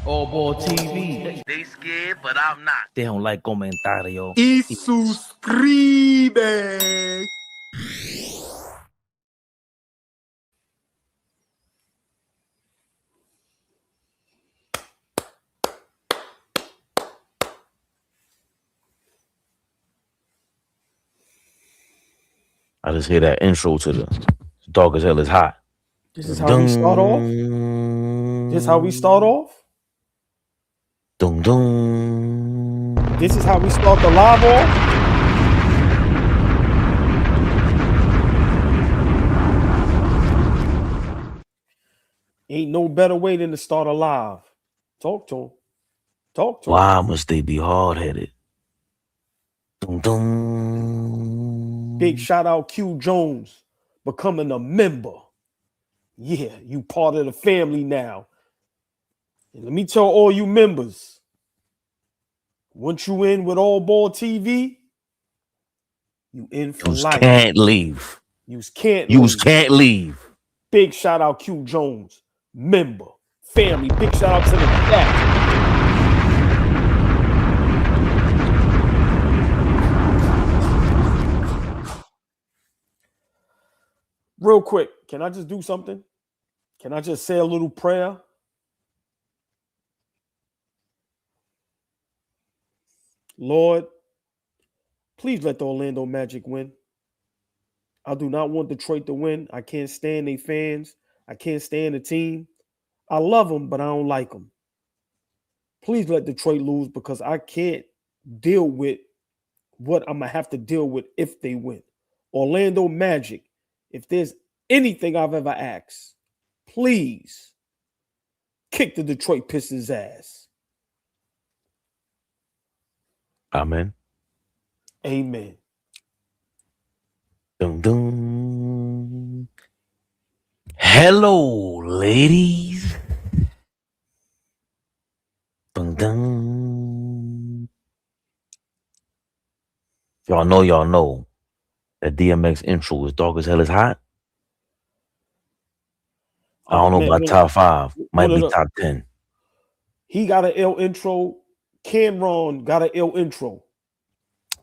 AllBall TV. They scared, but I'm not. They don't like comentario. Y suscribe. I just hear that intro to the Dark as Hell is Hot. This is how we start off? This is how we start off? Dum dum. This is how we start the live off? Ain't no better way than to start a live. Talk to him. Talk to him. Why must they be hard-headed? Dum dum. Big shout out Q Jones becoming a member. Yeah, you part of the family now. And let me tell all you members, once you in with AllBall TV, you in for life. Can't leave. You can't leave. Big shout out Q Jones, member, family. Big shout out to the chat. Real quick, can I just do something? Can I just say a little prayer? Lord, please let the Orlando Magic win. I do not want Detroit to win. I can't stand their fans. I can't stand the team. I love them, but I don't like them. Please let Detroit lose because I can't deal with what I'm going to have to deal with if they win. Orlando Magic, if there's anything I've ever asked, please kick the Detroit Pistons' ass. Amen. Amen. Dum dum. Hello, ladies. Dum dum. Y'all know that DMX intro is Dark as Hell is Hot. I don't know about top 5. Might be top 10. He got an ill intro. Cameron got an ill intro.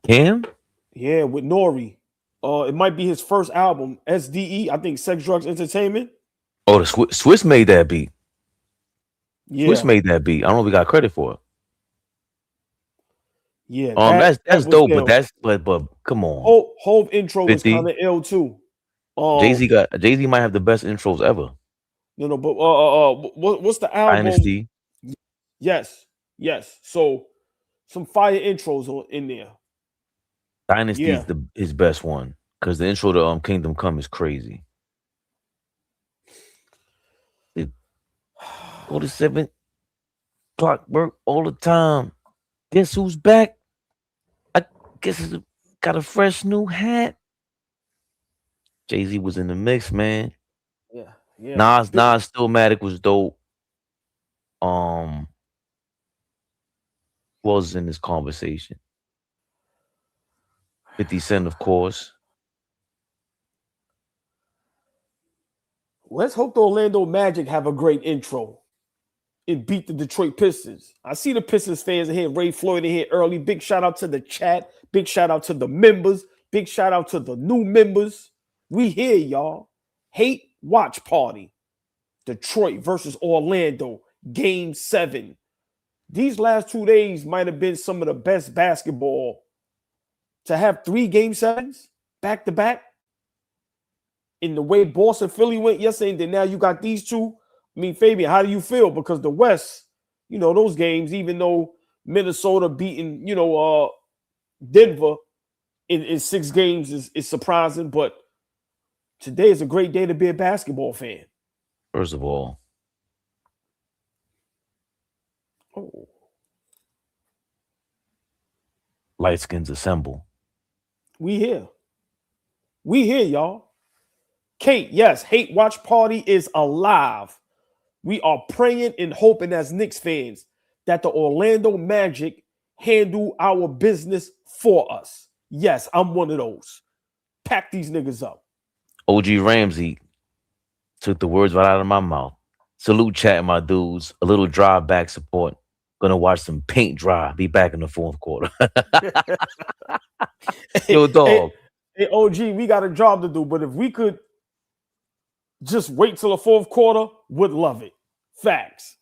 Cam? Yeah, with Nori. It might be his first album, SDE. I think Sex, Drugs, Entertainment. Oh, the Swiss made that beat. Yeah. Swiss made that beat. I don't know if we got credit for it. Yeah, that's dope, ill. but come on. Hove intro 50. Was kind of ill too. Jay-Z might have the best intros ever. No, but what's the album? Dynasty. Yes. So some fire intros in there. Dynasty is his best one because the intro to Kingdom Come is crazy. Go to 7 o'clock work all the time. Guess who's back? I guess he's got a fresh new hat. Jay-Z was in the mix, man. Yeah. Nas Stillmatic was dope. Was in this conversation. 50 Cent, of course. Let's hope the Orlando Magic have a great intro and beat the Detroit Pistons. I see the Pistons fans in here. Ray Floyd in here early. Big shout out to the chat. Big shout out to the members. Big shout out to the new members. We here, y'all. Hate watch party. Detroit versus Orlando. Game 7. These last 2 days might have been some of the best basketball. To have 3 game 7s back to back. In the way Boston Philly went yesterday, and then now you got these two. I mean, Fabian, how do you feel? Because the West, those games, even though Minnesota beating, Denver in 6 games is surprising, but today is a great day to be a basketball fan. First of all, light skins assemble. We here, y'all. Kate, yes, hate watch party is alive. We are praying and hoping as Knicks fans that the Orlando Magic handle our business for us. Yes, I'm one of those. Pack these niggas up. OG Ramsey took the words right out of my mouth. Salute chat, my dudes. A little drive back support. Gonna watch some paint dry. Be back in the fourth quarter. Yo, Hey, dog. hey, OG, we got a job to do, but if we could just wait till the fourth quarter, would love it. Facts.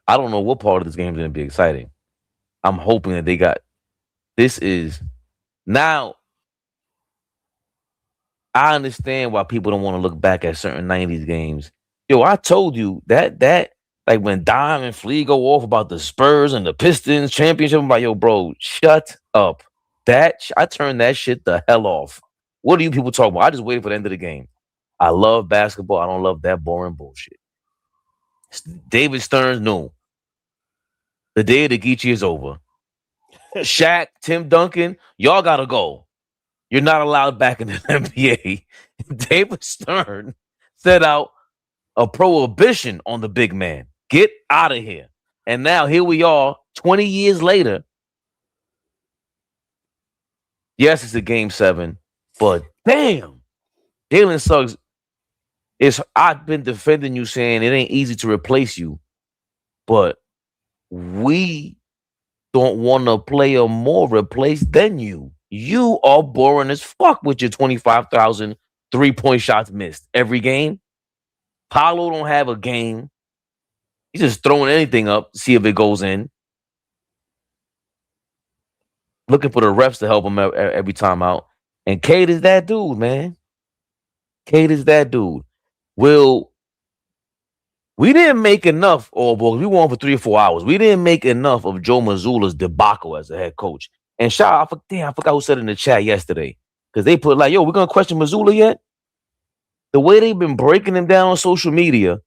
I don't know what part of this game is gonna be exciting. I'm hoping that they got this is now. I understand why people don't want to look back at certain 90s games. Yo, I told you that like when Dime and Flea go off about the Spurs and the Pistons championship, I'm like, yo, bro, shut up. I turned that shit the hell off. What are you people talking about? I just waited for the end of the game. I love basketball. I don't love that boring bullshit. David Stearns knew the day of the Geechee is over. Shaq, Tim Duncan, y'all gotta go. You're not allowed back in the NBA. David Stern set out a prohibition on the big man. Get out of here. And now here we are, 20 years later. Yes, it's a game 7, but damn, Jalen Suggs I've been defending you saying it ain't easy to replace you, but we don't want a player more replaced than you. You are boring as fuck with your 25,000 3-point shots missed every game. Paolo don't have a game. He's just throwing anything up, see if it goes in. Looking for the refs to help him every time out. And Cade is that dude, man. Cade is that dude. We didn't make enough, we went on for 3 or 4 hours. We didn't make enough of Joe Mazzulla's debacle as a head coach. And I forgot who said in the chat yesterday. Because they put like, yo, we're going to question Mazzulla yet? The way they've been breaking him down on social media,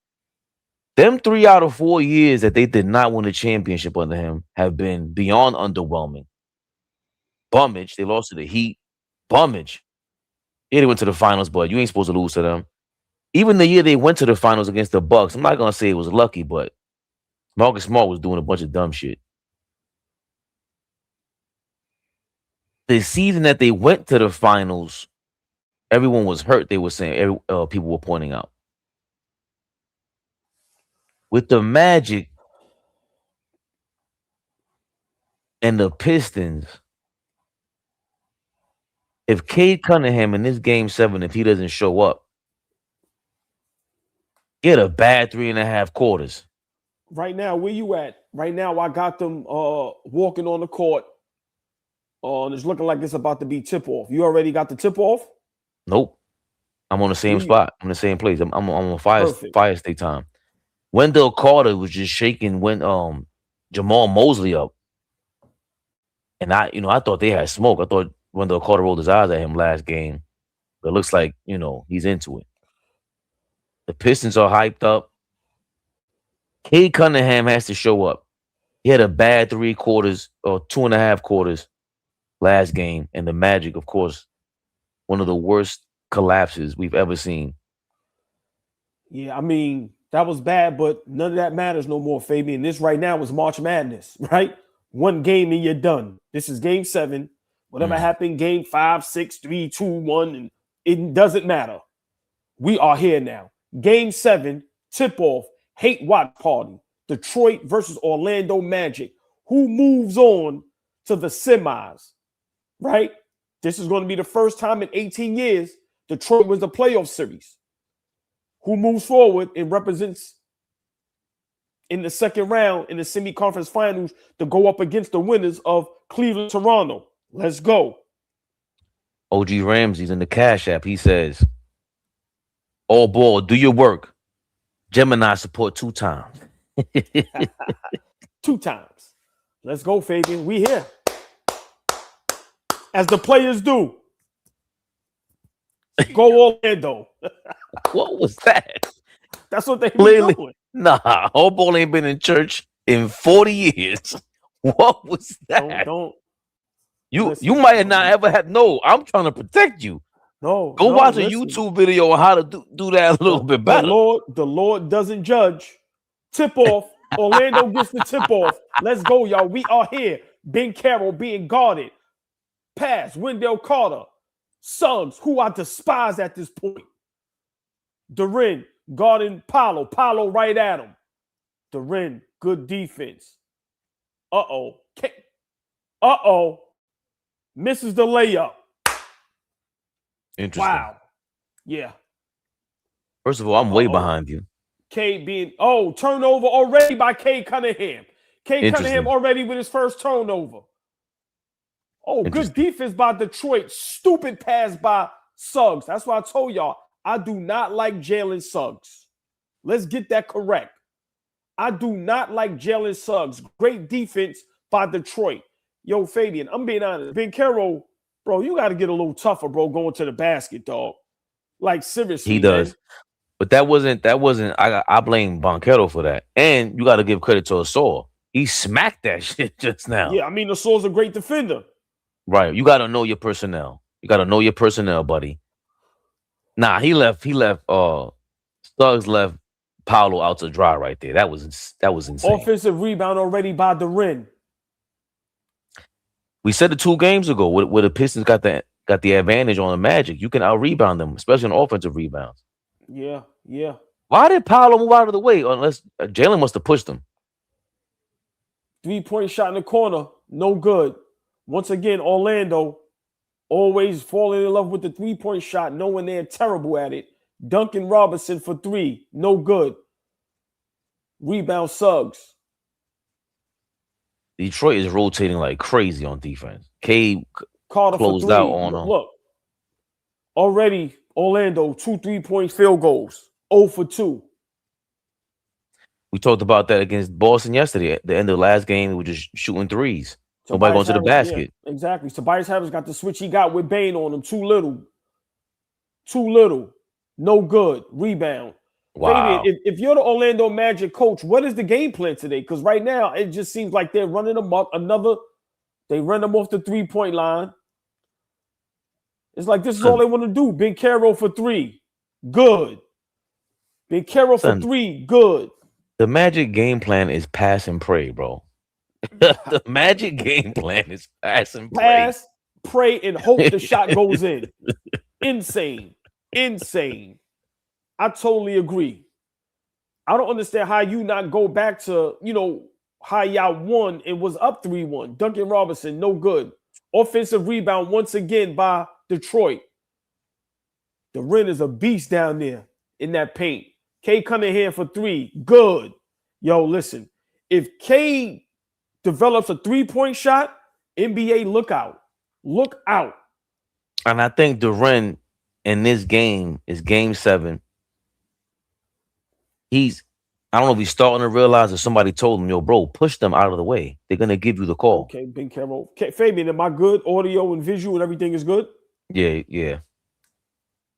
them 3 out of 4 years that they did not win a championship under him have been beyond underwhelming. Bummage. They lost to the Heat. Bummage. Yeah, they went to the finals, but you ain't supposed to lose to them. Even the year they went to the finals against the Bucks, I'm not going to say it was lucky, but Marcus Smart was doing a bunch of dumb shit. The season that they went to the finals, everyone was hurt, they were saying. People were pointing out. With the Magic and the Pistons, if Cade Cunningham in this game 7, if he doesn't show up, get a bad 3.5 quarters. Right now, where you at? Right now, I got them walking on the court. And it's looking like it's about to be tip-off. You already got the tip-off? Nope. I'm on the same spot. I'm in the same place. I'm on fire state time. Wendell Carter was just shaking Jamal Mosley up. And I thought they had smoke. I thought Wendell Carter rolled his eyes at him last game. But it looks like, he's into it. The Pistons are hyped up. Cade Cunningham has to show up. He had a bad 3 quarters or 2.5 quarters last game. And the Magic, of course, one of the worst collapses we've ever seen. Yeah, I mean, that was bad, but none of that matters no more, Fabian. This right now is March Madness, right? One game and you're done. This is game 7. Whatever happened, game 5, 6, 3, 2, 1, and it doesn't matter. We are here now. Game 7, tip-off, hate watch party. Detroit versus Orlando Magic. Who moves on to the semis, right? This is going to be the first time in 18 years Detroit wins a playoff series. Who moves forward and represents in the second round in the semi-conference finals to go up against the winners of Cleveland, Toronto? Let's go. OG Ramsey's in the Cash App. He says, AllBall, do your work. Gemini support 2 times. 2 times. Let's go, Fabian. We here. As the players do. Go Orlando. What was that? That's what they be doing. Nah, AllBall ain't been in church in 40 years. What was that? You might have not ever had. No, I'm trying to protect you. Go watch a YouTube video on how to do that a little bit better. The Lord doesn't judge. Tip off. Orlando gets the tip off. Let's go, y'all. We are here. Banchero being guarded. Pass. Wendell Carter. Suggs, who I despise at this point. Duren guarding Paolo. Paolo right at him. Duren, good defense. Uh-oh. Uh-oh. Misses the layup. Interesting. Wow. Yeah. First of all, I'm way behind you. Cade being turnover already by Cade Cunningham. Cade Cunningham already with his first turnover. Oh, good defense by Detroit. Stupid pass by Suggs. That's why I told y'all I do not like Jalen Suggs. Let's get that correct. I do not like Jalen Suggs. Great defense by Detroit. Yo, Fabian, I'm being honest. Banchero, bro, you got to get a little tougher, bro, going to the basket, dog. Like, seriously, he does. Man. But that wasn't. I blame Banchero for that. And you got to give credit to Asor. He smacked that shit just now. Yeah, I mean, Asor's a great defender. Right. You got to know your personnel. You got to know your personnel, buddy. Nah, he left. Suggs left Paolo out to dry right there. That was insane. Offensive rebound already by Duren. We said it 2 games ago where the Pistons got the advantage on the Magic. You can out-rebound them, especially on offensive rebounds. Yeah. Why did Paolo move out of the way? Unless Jalen must have pushed him. 3-point shot in the corner. No good. Once again, Orlando always falling in love with the 3-point shot, knowing they're terrible at it. Duncan Robinson for 3. No good. Rebound Suggs. Detroit is rotating like crazy on defense. Cade Carter closed out on him. Look, already Orlando 2 3-point field goals. 0 for 2. We talked about that against Boston yesterday. At the end of the last game, we were just shooting threes. Nobody going to the basket. Yeah, exactly. Tobias Harris got the switch he got with Bane on him. Too little. No good. Rebound. Wow. Fabian, if you're the Orlando Magic coach, what is the game plan today? Because right now, it just seems like they're running them up. They run them off the 3-point line. It's like this is all they want to do. Banchero for 3. Good. Banchero for 3. Good. The Magic game plan is pass and pray, bro. The Magic game plan is pass and pray. Pass, pray, and hope the shot goes in. Insane. I totally agree. I don't understand how you not go back to, how y'all won and was up 3-1. Duncan Robinson, no good. Offensive rebound once again by Detroit. Duren is a beast down there in that paint. Cade Cunningham for 3. Good. Yo, listen. If Cade develops a 3-point shot, NBA, look out. Look out. And I think Duren in this game is game 7. I don't know if he's starting to realize that somebody told him, yo, bro, push them out of the way. They're going to give you the call. Okay, Banchero. Okay, Fabian, am I good? Audio and visual and everything is good? Yeah.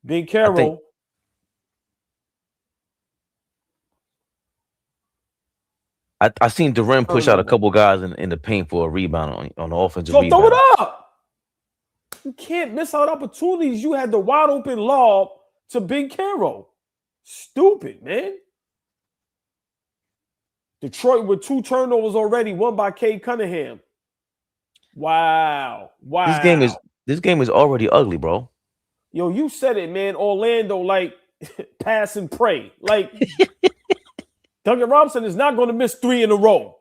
Banchero. I seen Duren push out a couple guys in the paint for a rebound on the offensive rebound. Throw it up. You can't miss out opportunities. You had the wide open lob to Banchero. Stupid, man. Detroit with 2 turnovers already, one by Cade Cunningham. Wow. This game is already ugly, bro. Yo, you said it, man. Orlando, like, pass and pray. Like, Duncan Robinson is not going to miss 3 in a row.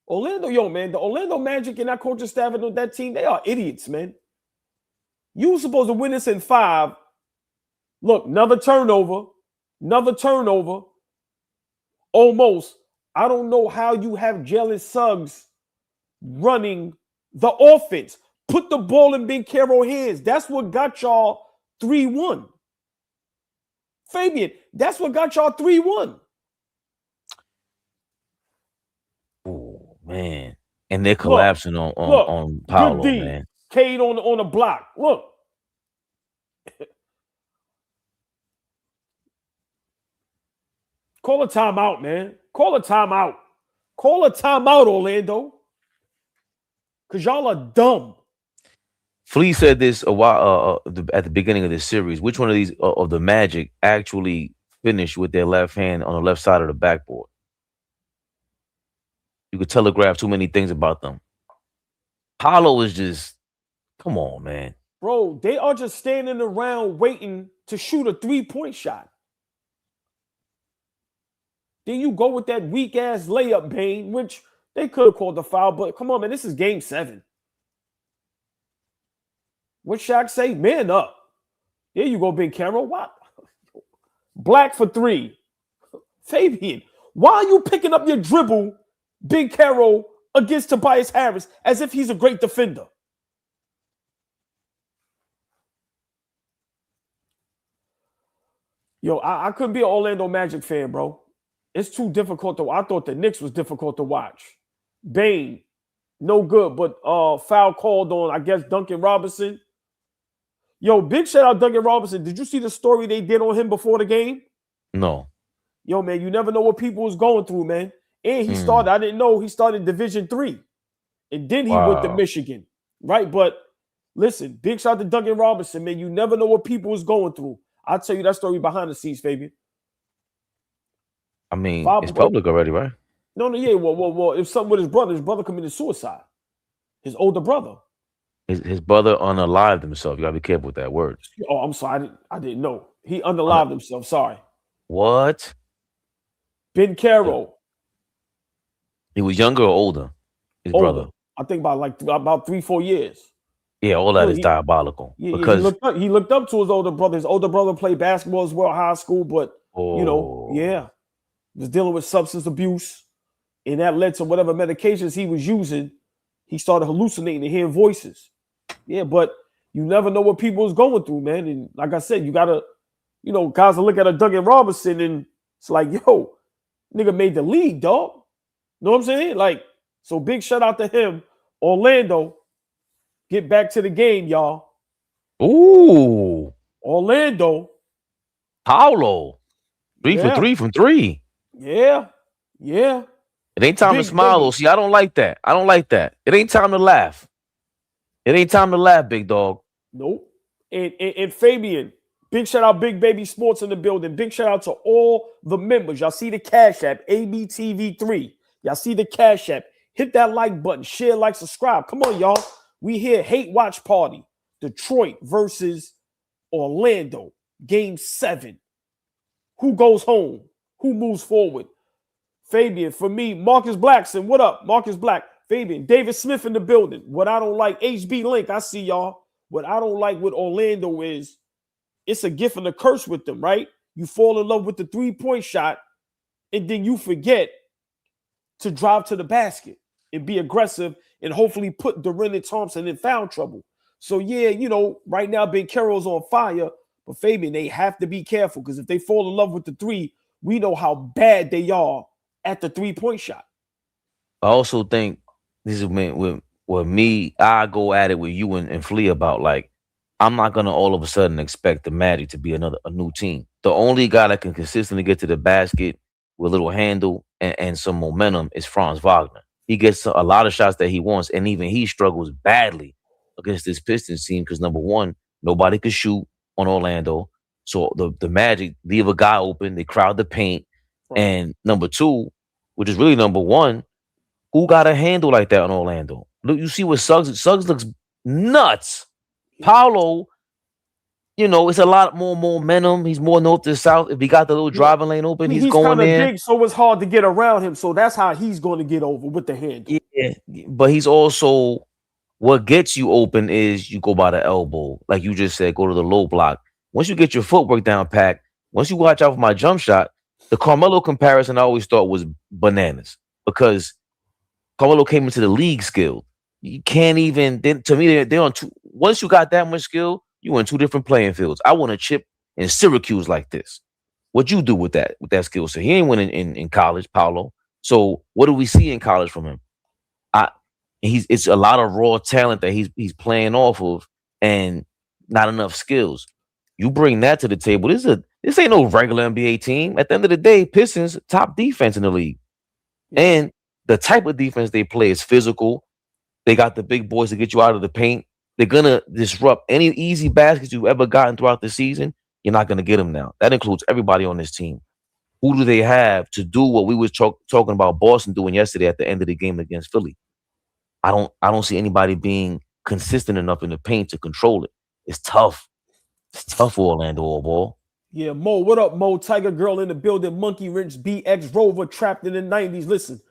Orlando, man, the Orlando Magic and that coaching staff and that team, they are idiots, man. You were supposed to win this in 5. Look, another turnover. Almost. I don't know how you have Jalen Suggs running the offense. Put the ball in Banchero's hands. That's what got y'all 3-1. Fabian, that's what got y'all 3-1. Oh, man. And they're collapsing on Paolo, man. Cade on the block. Look. Call a timeout, man. Call a timeout, Orlando. Because y'all are dumb. Flea said this a while at the beginning of this series. Which one of these of the Magic actually finished with their left hand on the left side of the backboard? You could telegraph too many things about them. Paolo is just, come on, man. Bro, they are just standing around waiting to shoot a 3-point shot. Then you go with that weak ass layup, Bane, which they could have called the foul, but come on, man, this is game 7. What Shaq say? Man up. There you go, Banchero. What? Black for 3. Fabian, why are you picking up your dribble, Banchero, against Tobias Harris as if he's a great defender? Yo, I couldn't be an Orlando Magic fan, bro. It's too difficult to. I thought the Knicks was difficult to watch. Bane, no good, but foul called on, I guess, Duncan Robinson. Yo, big shout out Duncan Robinson. Did you see the story they did on him before the game? No. Yo, man, you never know what people was going through, man. And he started, I didn't know he started Division 3. And then he went to Michigan, right? But listen, big shout out to Duncan Robinson, man. You never know what people was going through. I'll tell you that story behind the scenes, Fabian. I mean, it's public already, right? No, yeah. Well, if something with his brother committed suicide. His older brother. His brother unalived himself. You gotta be careful with that word. Oh, I'm sorry. I didn't know. He unalived himself. Sorry. What? Banchero. He was younger or older? His brother. I think about 3-4 years. Yeah, all that is diabolical. Yeah, because he looked up to his older brother. His older brother played basketball as well, high school, but was dealing with substance abuse, and that led to whatever medications he was using. He started hallucinating and hearing voices. Yeah, but you never know what people is going through, man. And like I said, you gotta, guys will look at a Duncan Robinson and it's like, yo, nigga made the league, dog. Know what I'm saying? Like, so big shout out to him. Orlando, get back to the game, y'all. Ooh. Orlando. Paulo. 3 for 3 from 3. Yeah. It ain't time to smile, though. See, I don't like that. It ain't time to laugh. Big dog. Nope. And Fabian, big shout out, Big Baby Sports in the building. Big shout out to all the members. Y'all see the Cash App, ABTV3. Y'all see the Cash App. Hit that like button. Share, like, subscribe. Come on, y'all. We here. Hate Watch Party. Detroit versus Orlando. Game 7. Who goes home? Who moves forward? Fabian, for me, Marcus Blackson. What up, Marcus Black? Fabian, David Smith in the building. What I don't like, HB Link, I see y'all. What I don't like with Orlando is it's a gift and a curse with them, right? You fall in love with the 3-point shot, and then you forget to drive to the basket and be aggressive and hopefully put Duren and Thompson in foul trouble. So, yeah, right now Banchero's on fire, but Fabian, they have to be careful because if they fall in love with the 3, we know how bad they are at the 3-point shot. I also think this is with me, I go at it with you and Flea about, like, I'm not going to all of a sudden expect the Magic to be a new team. The only guy that can consistently get to the basket with a little handle and some momentum is Franz Wagner. He gets a lot of shots that he wants, and even he struggles badly against this Pistons team because, number one, nobody could shoot on Orlando. So the Magic leave a guy open, they crowd the paint. Right. And number two, which is really number one, who got a handle like that on Orlando? Look, you see what Suggs looks nuts. Paulo, it's a lot more momentum. He's more north to south. If he got the little driving lane open, he's going there. Big, so it's hard to get around him. So that's how he's going to get over with the handle. Yeah, but he's also, what gets you open is you go by the elbow. Like you just said, go to the low block. Once you get your footwork down pat, once you watch out for my jump shot, the Carmelo comparison I always thought was bananas because Carmelo came into the league skilled. You can't even, to me, they're on two. Once you got that much skill, you in two different playing fields. I want a chip in Syracuse like this. What you do with that skill set? He ain't winning in college, Paulo. So what do we see in college from him? It's a lot of raw talent that he's playing off of and not enough skills. You bring that to the table. This ain't no regular NBA team. At the end of the day, Pistons top defense in the league. And the type of defense they play is physical. They got the big boys to get you out of the paint. They're going to disrupt any easy baskets you've ever gotten throughout the season. You're not going to get them now. That includes everybody on this team. Who do they have to do what we was talking about Boston doing yesterday at the end of the game against Philly? I don't see anybody being consistent enough in the paint to control it. it's tough. It's tough for Orlando, AllBall. Yeah, Mo, what up, Mo? Tiger Girl in the building. Monkey Wrench BX Rover trapped in the 90s. Listen,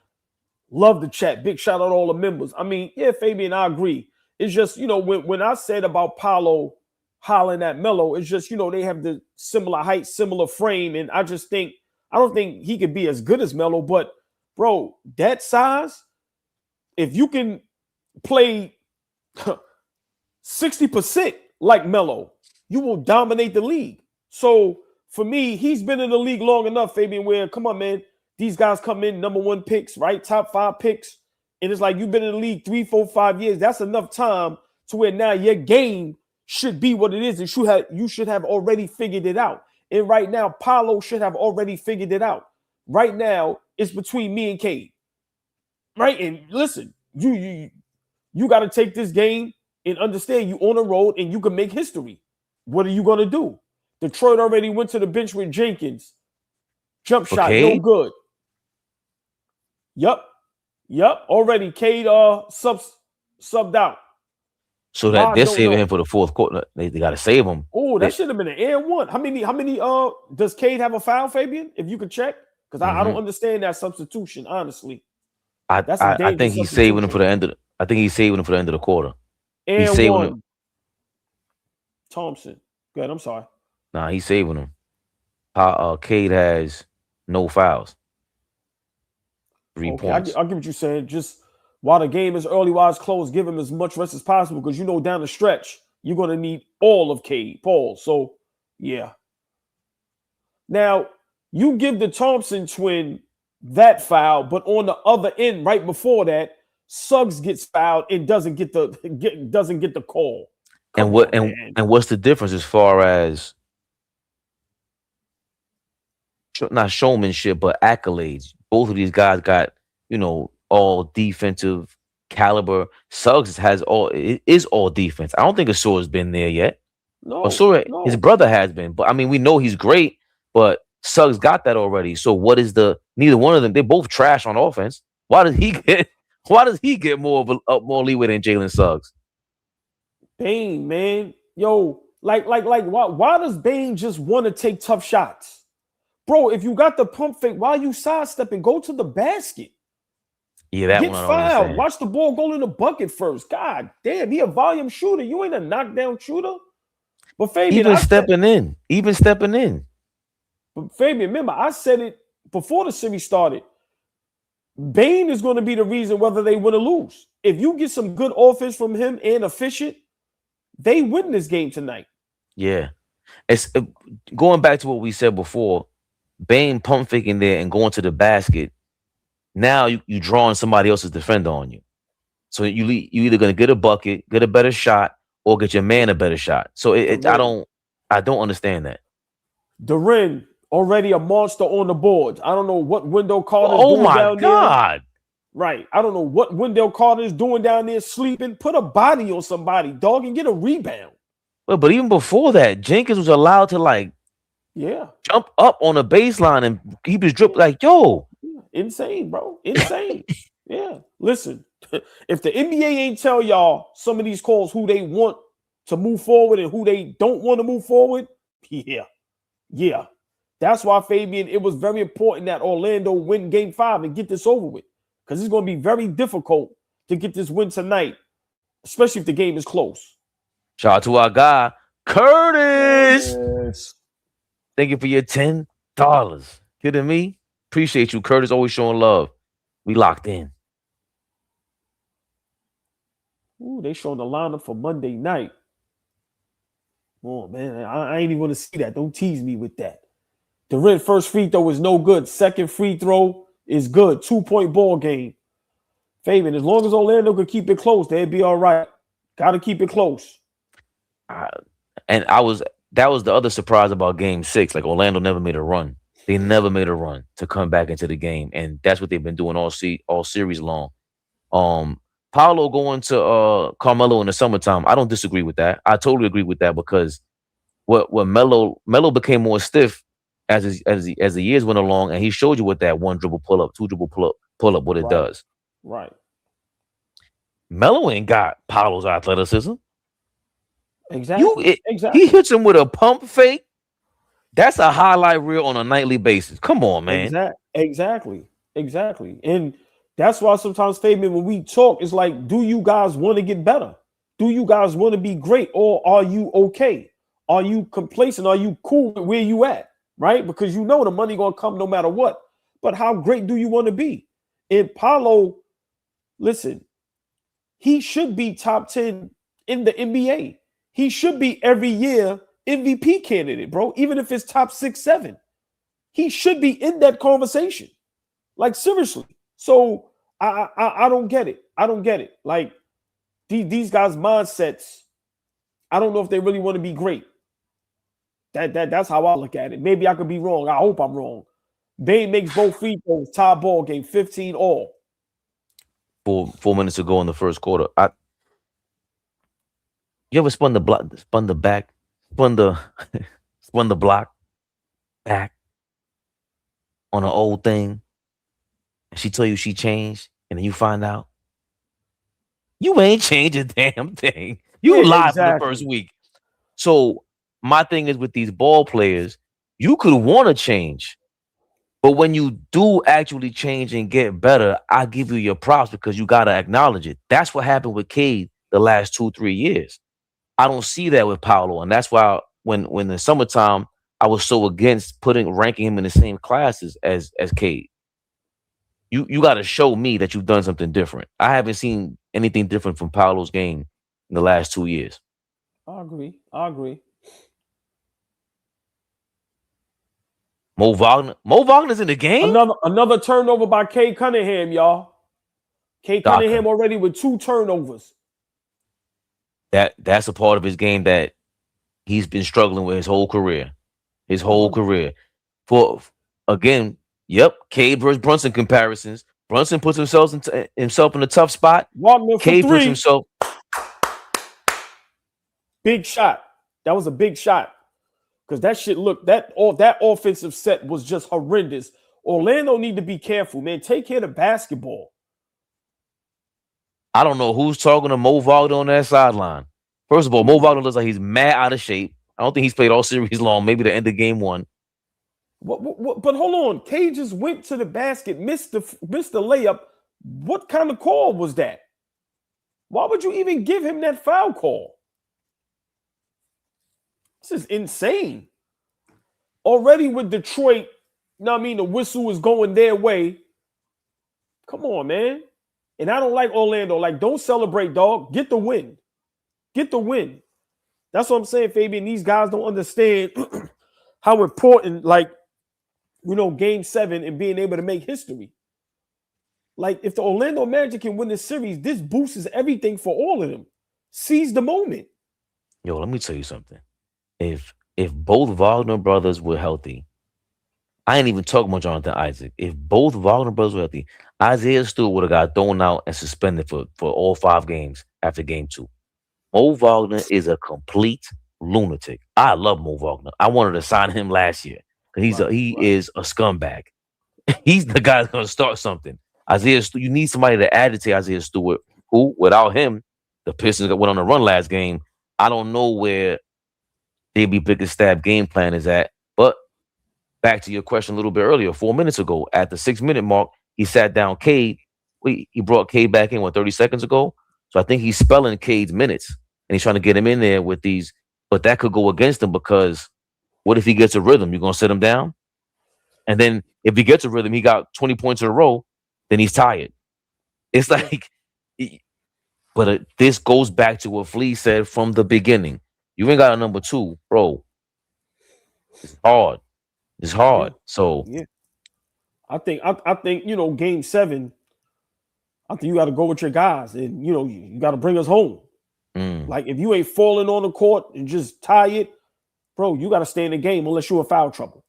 love the chat. Big shout out to all the members. I mean, yeah, Fabian, I agree. It's just, when I said about Paolo hollering at Melo, it's just, they have the similar height, similar frame. And I don't think he could be as good as Melo. But, bro, that size, if you can play 60% like Melo, you will dominate the league. So for me, he's been in the league long enough, Fabian, where, come on, man, these guys come in number 1 picks, right? Top 5 picks. And it's like you've been in the league 3, 4, 5 years. That's enough time to where now your game should be what it is. You should have already figured it out. And right now, Paolo should have already figured it out. Right now, it's between me and Cade. Right? And listen, you got to take this game and understand you on the road and you can make history. What are you going to do? Detroit already went to the bench with Jenkins. Jump shot, no good. Yup. Already Cade subbed out. So that they're saving him for the fourth quarter. They got to save him. Oh, that should have been an and one. How many does Cade have a foul, Fabian? If you could check, because I don't understand that substitution, honestly. I think he's saving him for the end of the quarter. And he's saving one. him. Thompson. Good. I'm sorry. Nah, he's saving him. Cade has no fouls. 3 points. I get what you're saying. Just while the game is early, while it's close, give him as much rest as possible because down the stretch, you're going to need all of Cade, Paul. So, yeah. Now, you give the Thompson twin that foul, but on the other end, right before that, Suggs gets fouled and doesn't get the call. And what's the difference as far as not showmanship but accolades? Both of these guys got all defensive caliber. Suggs is all defense. I don't think Asor's been there yet. No, his brother has been, but I mean we know he's great, but Suggs got that already. So what is neither one of them? They're both trash on offense. Why does he get more leeway than Jalen Suggs? Bane, man. Yo, why does Bane just want to take tough shots? Bro, if you got the pump fake, why are you sidestepping? Go to the basket. Yeah, that Get one. fouled. Watch the ball go in the bucket first. God damn, he a volume shooter. You ain't a knockdown shooter. But Fabian, even stepping in. But Fabian, remember, I said it before the series started. Bane is going to be the reason whether they win or lose. If you get some good offense from him and efficient, they win this game tonight. Yeah. It's going back to what we said before. Bane pump faking there and going to the basket. Now you drawing somebody else's defender on you. So you either going to get a bucket, get a better shot, or get your man a better shot. So I don't understand that. Duren already a monster on the boards. I don't know what Wendell Carter's doing down there. Oh my God. Right. I don't know what Wendell Carter is doing down there sleeping. Put a body on somebody, dog, and get a rebound. But even before that, Jenkins was allowed to jump up on the baseline and keep his drip insane, bro. Insane. Yeah. Listen, if the NBA ain't tell y'all some of these calls who they want to move forward and who they don't want to move forward, yeah. That's why, Fabian, it was very important that Orlando win Game 5 and get this over with. Because it's going to be very difficult to get this win tonight, especially if the game is close. Shout out to our guy, Curtis. Yes. Thank you for your $10. Kidding me? Appreciate you, Curtis. Always showing love. We locked in. Ooh, they showing the lineup for Monday night. Oh, man, I ain't even want to see that. Don't tease me with that. The red first free throw is no good. Second free throw is good. 2-point ball game. Fabian, as long as Orlando could keep it close, they'd be all right. Got to keep it close. That was the other surprise about Game 6. Like, Orlando never made a run. They never made a run to come back into the game, and that's what they've been doing all series long. Paolo going to Carmelo in the summertime, I don't disagree with that. I totally agree with that because what Melo became more stiff as the years went along, and he showed you what that one dribble pull up, two dribble pull up, what it does. Right. Melo ain't got Paolo's athleticism. Exactly. He Exactly. hits him with a pump fake. That's a highlight reel on a nightly basis. Come on, man. Exactly. Exactly. And that's why sometimes, Fabian, when we talk, it's like, do you guys want to get better? Do you guys want to be great? Or are you okay? Are you complacent? Are you cool with where you at? Right? Because you know the money gonna come no matter what. But how great do you want to be? And Paulo, listen, he should be top 10 in the NBA. He should be every year MVP candidate, bro. Even if it's top 6, 7. He should be in that conversation. Like seriously. So I don't get it. I don't get it. Like these guys' mindsets, I don't know if they really want to be great. That's how I look at it. Maybe I could be wrong. I hope I'm wrong. Bane makes both free throws, tie ball game, 15 all. 4 minutes ago in the first quarter. You ever spun the block, spun the back, spun the spun the block back on an old thing, and she tell you she changed, and then you find out you ain't changed a damn thing. You Yeah, lied from the first exactly. week. So my thing is with these ball players, you could want to change, but when you do actually change and get better, I give you your props because you gotta acknowledge it. That's what happened with Cade the last 2, 3 years. I don't see that with Paolo, and that's why when the summertime I was so against ranking him in the same classes as Cade. You got to show me that you've done something different. I haven't seen anything different from Paolo's game in the last 2 years. I agree. I agree. Mo Wagner's in the game. Another turnover by Kay Cunningham, y'all. Kay Cunningham Doctor, already with 2 turnovers. that's a part of his game that he's been struggling with his whole career. His whole 100. career. For again, yep, Cade versus Brunson comparisons. Brunson puts himself in a tough spot. Wagner for Cade puts 3. himself. Big shot. That was a big shot. Because that shit, look, that offensive set was just horrendous. Orlando need to be careful, man. Take care of the basketball. I don't know who's talking to Mo Wagner on that sideline. First of all, Mo Wagner looks like he's mad out of shape. I don't think he's played all series long. Maybe the end of game 1. But hold on. K just went to the basket, missed the layup. What kind of call was that? Why would you even give him that foul call? This is insane. Already with Detroit, you know what I mean? The whistle is going their way. Come on, man. And I don't like Orlando. Like, don't celebrate, dog. Get the win. Get the win. That's what I'm saying, Fabian. These guys don't understand how important, like, game 7 and being able to make history. Like, if the Orlando Magic can win this series, this boosts everything for all of them. Seize the moment. Yo, let me tell you something. If both Wagner brothers were healthy, I ain't even talking about Jonathan Isaac. If both Wagner brothers were healthy, Isaiah Stewart would have got thrown out and suspended for all 5 games after game 2. Mo Wagner is a complete lunatic. I love Mo Wagner. I wanted to sign him last year because he is a scumbag. He's the guy that's going to start something. You need somebody to agitate Isaiah Stewart, who, without him, the Pistons went on a run last game. I don't know where JB Bickerstaff game plan is at. But back to your question a little bit earlier, 4 minutes ago, at the 6-minute mark, he sat down Cade. He brought Cade back in, 30 seconds ago? So I think he's spelling Cade's minutes, and he's trying to get him in there with these. But that could go against him because what if he gets a rhythm? You're going to sit him down? And then if he gets a rhythm, he got 20 points in a row, then he's tired. It's like, but this goes back to what Flea said from the beginning. You ain't got a number 2, bro. It's hard. It's hard. Yeah. So yeah. I think game 7, I think you got to go with your guys, and you got to bring us home. Like, if you ain't falling on the court and just tired, bro, you got to stay in the game unless you're in foul trouble.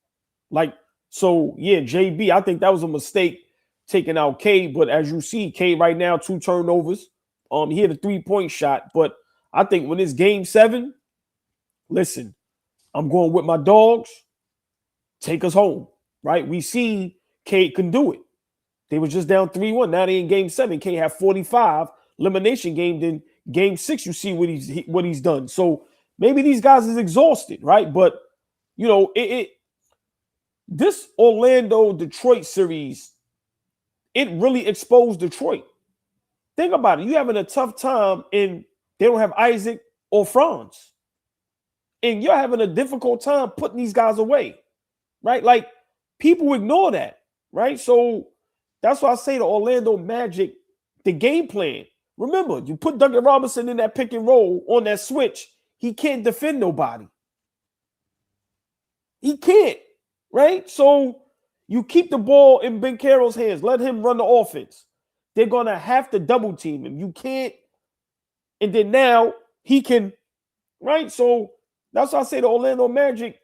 Like, so yeah, JB, I think that was a mistake taking out K. But as you see, K right now 2 turnovers. He hit a 3-point shot, but I think when it's game 7, listen, I'm going with my dogs. Take us home, right? We see K can do it. They were just down 3-1. Now they in game 7. K have 45 elimination game. Then game 6, you see what he's done. So Maybe these guys is exhausted, right? But you know, this Orlando Detroit series, it really exposed Detroit. Think about it. You having a tough time, and they don't have Isaac or Franz, and you're having a difficult time putting these guys away, right? Like people ignore that, right? So that's why I say the Orlando Magic, the game plan. Remember, you put Duncan Robinson in that pick and roll on that switch, he can't defend nobody. He can't, right? So you keep the ball in Banchero's hands, let him run the offense. They're gonna have to double team him. You can't, and then now he can, right? So that's why I say the Orlando Magic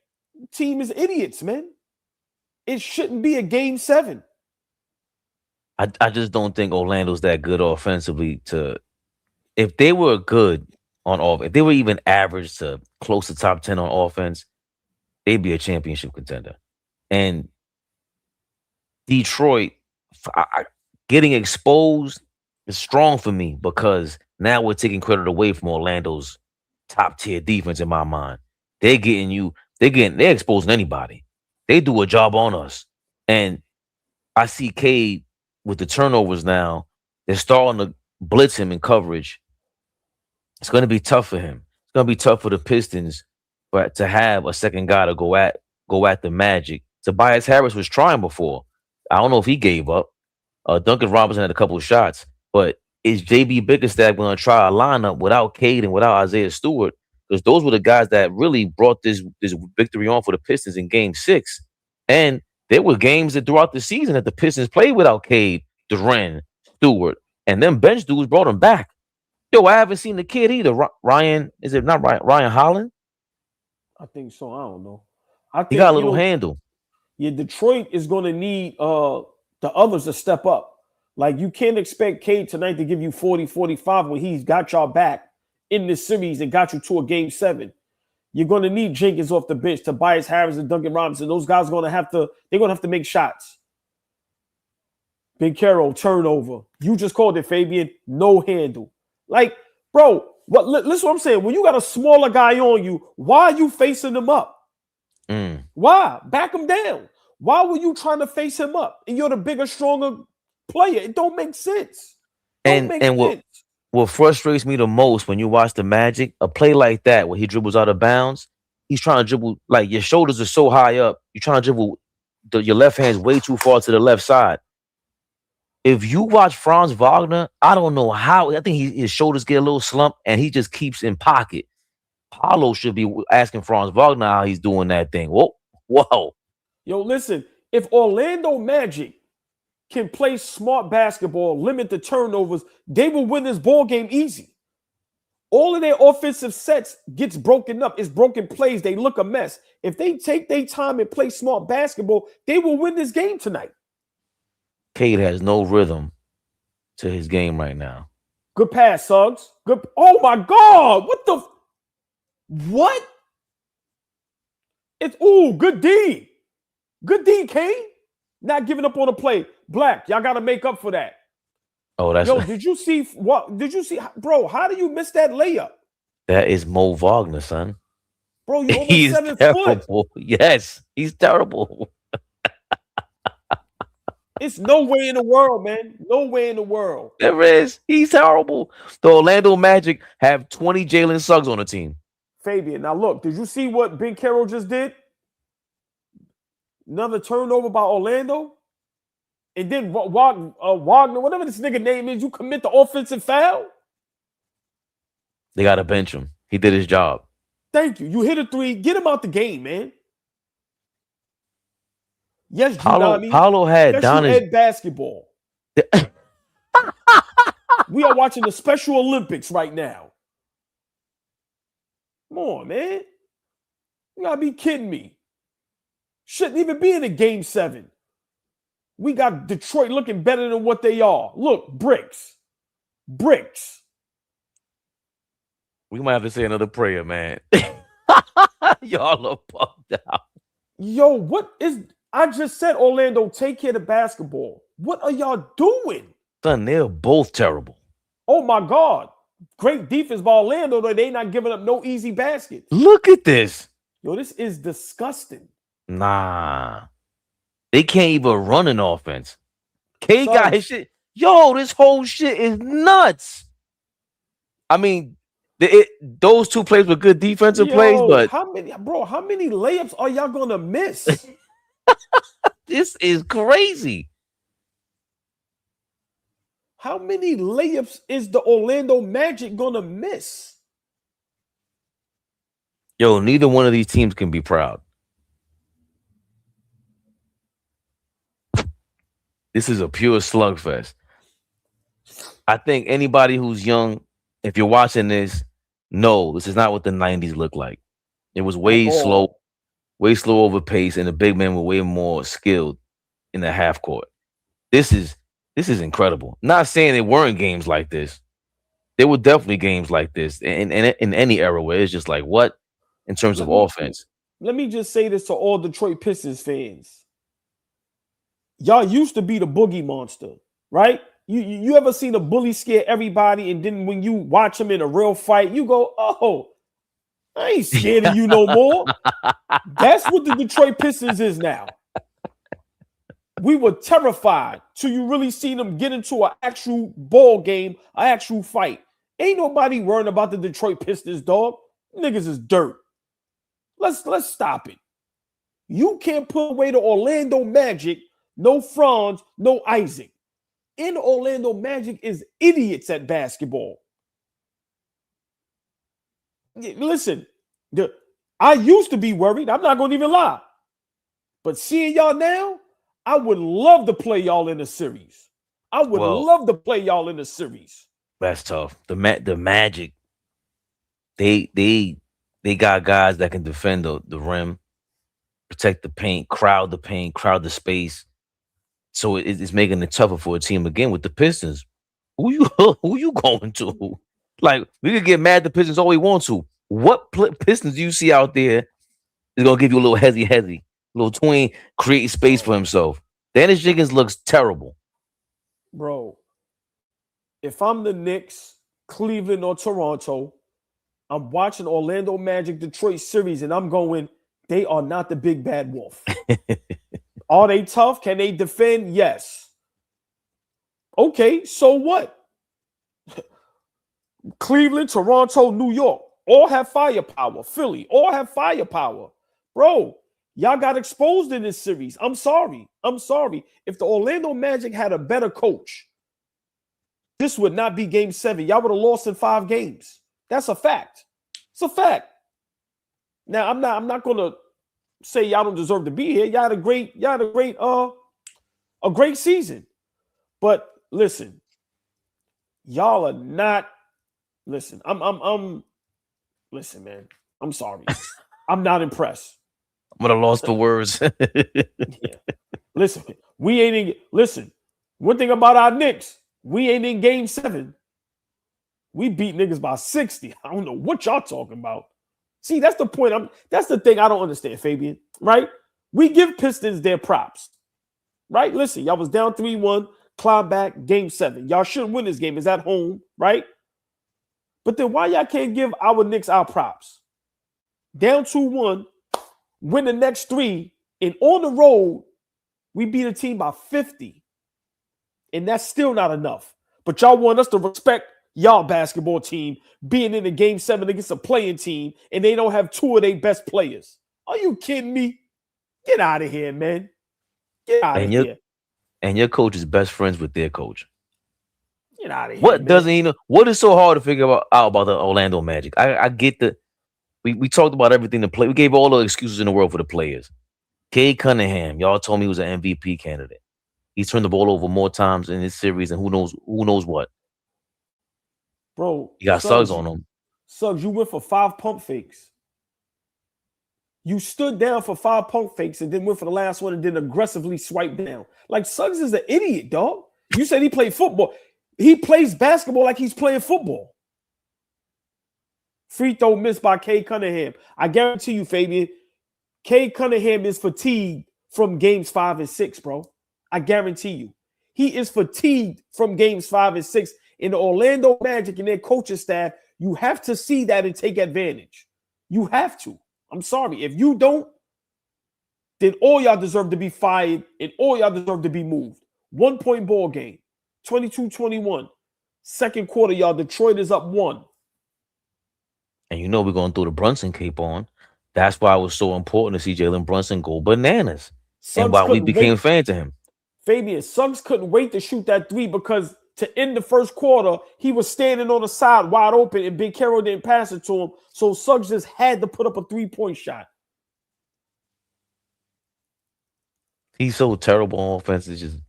team is idiots, man. It shouldn't be a game 7. I just don't think Orlando's that good offensively. If they were good on offense, if they were even average to close to top 10 on offense, they'd be a championship contender. And Detroit, getting exposed is strong for me because now we're taking credit away from Orlando's top tier defense in my mind. They're exposing anybody. They do a job on us. And I see Cade with the turnovers now. They're starting to blitz him in coverage. It's going to be tough for him. It's going to be tough for the Pistons, but to have a second guy to go at the Magic. Tobias Harris was trying before. I don't know if he gave up. Duncan Robinson had a couple of shots, but is JB Bickerstaff going to try a lineup without Cade and without Isaiah Stewart? Because those were the guys that really brought this victory on for the Pistons in Game 6. And there were games that throughout the season that the Pistons played without Cade, Duren, Stewart, and them bench dudes brought him back. Yo, I haven't seen the kid either. Ryan, is it not Ryan Holland? I think so. I don't know. He got a little handle. Yeah, Detroit is going to need the others to step up. Like, you can't expect Cade tonight to give you 40, 45 when he's got y'all back in this series and got you to a game 7. You're going to need Jenkins off the bench, Tobias Harris and Duncan Robinson. Those guys are going to have to make shots. Banchero, turnover. You just called it, Fabian. No handle. Like, bro, listen what I'm saying. When you got a smaller guy on you, why are you facing him up? Why? Back him down. Why were you trying to face him up? And you're the bigger, stronger player. It don't make sense. What frustrates me the most when you watch the Magic, a play like that where he dribbles out of bounds, he's trying to dribble, like your shoulders are so high up, you're trying to dribble your left hand's way too far to the left side. If you watch Franz Wagner, I don't know how. I think his shoulders get a little slump and he just keeps in pocket. Paulo should be asking Franz Wagner how he's doing that thing. Whoa. Yo, listen, if Orlando Magic can play smart basketball, limit the turnovers, they will win this ball game easy. All of their offensive sets gets broken up. It's broken plays. They look a mess. If they take their time and play smart basketball, they will win this game tonight. Cade has no rhythm to his game right now. Good pass, Suggs. Good. Oh my God! What? It's good D. Good D, Cade. Not giving up on a play. Black, y'all got to make up for that. Oh, that's did you see bro? How do you miss that layup? That is Mo Wagner, son. Bro, you're almost 7 foot. Yes, he's terrible. It's no way in the world, man. No way in the world. There is. He's terrible. The Orlando Magic have 20 Jalen Suggs on the team. Fabian, now look, did you see what Banchero just did? Another turnover by Orlando. And then Wagner, whatever this nigga name is, you commit the offensive foul? They got to bench him. He did his job. Thank you. You hit a 3. Get him out the game, man. Yes, Paulo had Donis basketball. We are watching the Special Olympics right now. Come on, man. You gotta be kidding me. Shouldn't even be in a game 7. We got Detroit looking better than what they are. Look, bricks. Bricks. We might have to say another prayer, man. Y'all are pumped out. Yo, I just said, Orlando, take care of the basketball. What are y'all doing? Son, they're both terrible. Oh, my God. Great defense by Orlando, though. They not giving up no easy baskets. Look at this. Yo, this is disgusting. Nah. They can't even run an offense. K got Suggs. his shit. Yo, this whole shit is nuts. I mean, those two plays were good defensive plays, but how many layups are y'all gonna miss? this is crazy. How many layups is the Orlando Magic gonna miss? Yo, neither one of these teams can be proud. This is a pure slugfest. I think anybody who's young, if you're watching this, no, this is not what the 90s looked like. It was way slow over pace, and the big men were way more skilled in the half court. This is incredible. Not saying there weren't games like this. There were definitely games like this in any era where it's just like, what in terms of offense? Let me just say this to all Detroit Pistons fans. Y'all used to be the boogie monster, right? You ever seen a bully scare everybody, and then when you watch them in a real fight, you go, oh, I ain't scared of you no more. That's what the Detroit Pistons is now. We were terrified till you really see them get into an actual ball game, an actual fight. Ain't nobody worrying about the Detroit Pistons, dog. Niggas is dirt. Let's stop it. You can't put away the Orlando Magic. No Franz, no Isaac. In Orlando Magic is idiots at basketball. Listen, I used to be worried. I'm not going to even lie. But seeing y'all now, I would love to play y'all in a series. I would love to play y'all in a series. That's tough. The Magic, they got guys that can defend the rim, protect the paint, crowd the space. So it's making it tougher for a team again with the Pistons. Who you going to? Like, we could get mad at the Pistons all we want to. What Pistons do you see out there is gonna give you a little hezzy, a little tween, create space for himself? Dennis Jenkins looks terrible, bro. If I'm the Knicks, Cleveland, or Toronto, I'm watching Orlando Magic Detroit series, and I'm going, they are not the big bad wolf. Are they tough? Can they defend? Yes. Okay, so what? Cleveland, Toronto, New York, all have firepower. Philly, all have firepower. Bro, y'all got exposed in this series. I'm sorry. If the Orlando Magic had a better coach, this would not be game 7. Y'all would have lost in 5 games. That's a fact. It's a fact. Now, I'm not gonna say y'all don't deserve to be here. Y'all had a great season. But listen, y'all are not. Listen, listen, man. I'm sorry. I'm not impressed. I'm at a loss for words. Yeah. Listen, we ain't in. Listen, one thing about our Knicks, we ain't in game 7. We beat niggas by 60. I don't know what y'all talking about. See, that's the point. That's the thing I don't understand, Fabian. Right? We give Pistons their props. Right? Listen, y'all was down 3-1, climb back, game 7. Y'all shouldn't win this game. It's at home, right? But then why y'all can't give our Knicks our props? Down 2-1, win the next 3, and on the road, we beat a team by 50. And that's still not enough. But y'all want us to respect y'all basketball team being in the game 7 against a playing team, and they don't have 2 of their best players. Are you kidding me? Get out of here, man. Get out of here. And your coach is best friends with their coach. Get out of here. What doesn't he know? What is so hard to figure out about the Orlando Magic? I get the we talked about everything to play. We gave all the excuses in the world for the players. Cade Cunningham, y'all told me he was an MVP candidate. He's turned the ball over more times in this series, and who knows what. Bro, you got Suggs on him. Suggs, you went for 5 pump fakes. You stood down for 5 pump fakes and then went for the last one and then aggressively swiped down. Like, Suggs is an idiot, dog. You said he played football. He plays basketball like he's playing football. Free throw missed by Cade Cunningham. I guarantee you, Fabian, Cade Cunningham is fatigued from games 5 and 6, bro. I guarantee you. He is fatigued from games 5 and 6, in the Orlando Magic and their coaching staff, you have to see that and take advantage. You have to. I'm sorry. If you don't, then all y'all deserve to be fired and all y'all deserve to be moved. 1 point ball game, 22-21. Second quarter, y'all, Detroit is up 1. And you know we're going to throw the Brunson cape on. That's why it was so important to see Jalen Brunson go bananas. Suggs and why we couldn't became wait. fans of him. Fabian, Suggs couldn't wait to shoot that 3 because to end the first quarter, he was standing on the side wide open and Banchero didn't pass it to him. So Suggs just had to put up a 3-point shot. He's so terrible on offense. It's just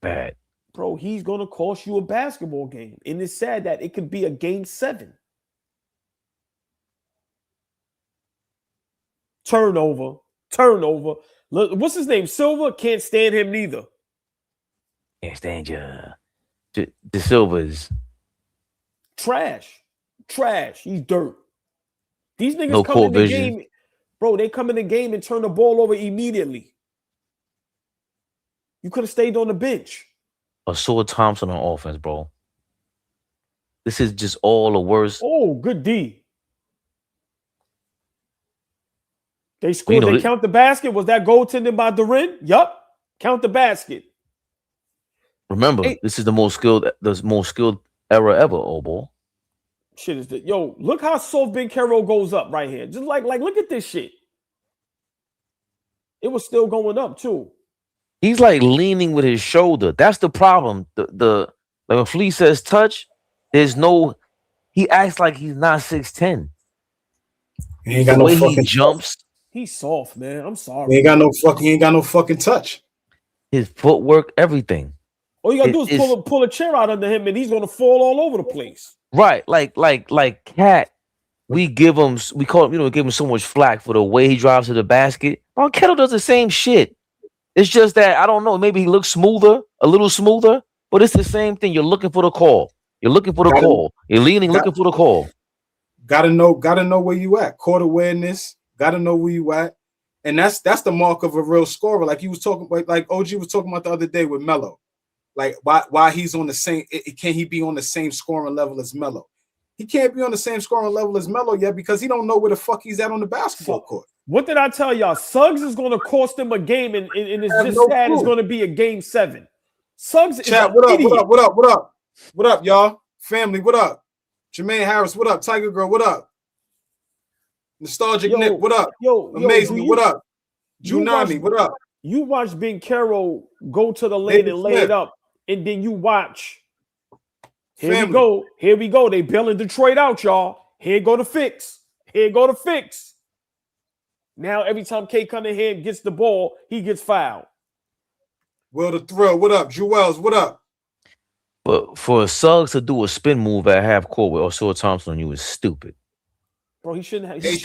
bad. Bro, he's going to cost you a basketball game. And it's sad that it could be a game 7. Turnover. Look, what's his name? Silva? Can't stand him neither. Can't stand you. De Silva's trash. He's dirt. These niggas no come in the vision. game. Bro, they come in the game and turn the ball over immediately. You could have stayed on the bench. Asua Thompson on offense, bro. This is just all the worst. Oh, good D. They scored. They count the basket. Was that goaltending by Duren? Yup. Count the basket. Remember, this is the most skilled era ever, AllBall. Shit is that. Yo, look how soft Banchero goes up right here. Just like look at this shit. It was still going up too. He's like leaning with his shoulder. That's the problem. Like when Flea says touch, there's no. He acts like he's not 6'10". He ain't got no fucking he jumps. He's soft, man. I'm sorry. He ain't got no fucking touch. His footwork, everything. All you gotta do is pull a chair out under him, and he's gonna fall all over the place. Right, like Cat. We give him so much flack for the way he drives to the basket. Kettle does the same shit. It's just that I don't know. Maybe he looks a little smoother, but it's the same thing. You're looking for the call. You're looking leaning, looking for the call. Gotta know where you at. Court awareness. Gotta know where you at, and that's the mark of a real scorer. Like he was talking, like OG was talking about the other day with Melo. Like why he's on the same? Can he be on the same scoring level as Melo? He can't be on the same scoring level as Melo yet because he don't know where the fuck he's at on the basketball court. What did I tell y'all? Suggs is going to cost him a game, and it's just sad. It's going to be a game 7. Suggs is Chat, what up, y'all? Family, what up? Jermaine Harris, what up? Tiger Girl, what up? Nostalgic Nick, what up? Amazing, what up? Junami, what up? You watch Banchero go to the lane and lay it up, and then you watch. Here we go. They bailing Detroit out, y'all. Here go the fix. Now every time K Cunningham gets the ball, he gets fouled. Will the Thrill, what up? Jewels, what up? But for Suggs to do a spin move at half court with Asua Thompson on you is stupid. Bro, he shouldn't have. He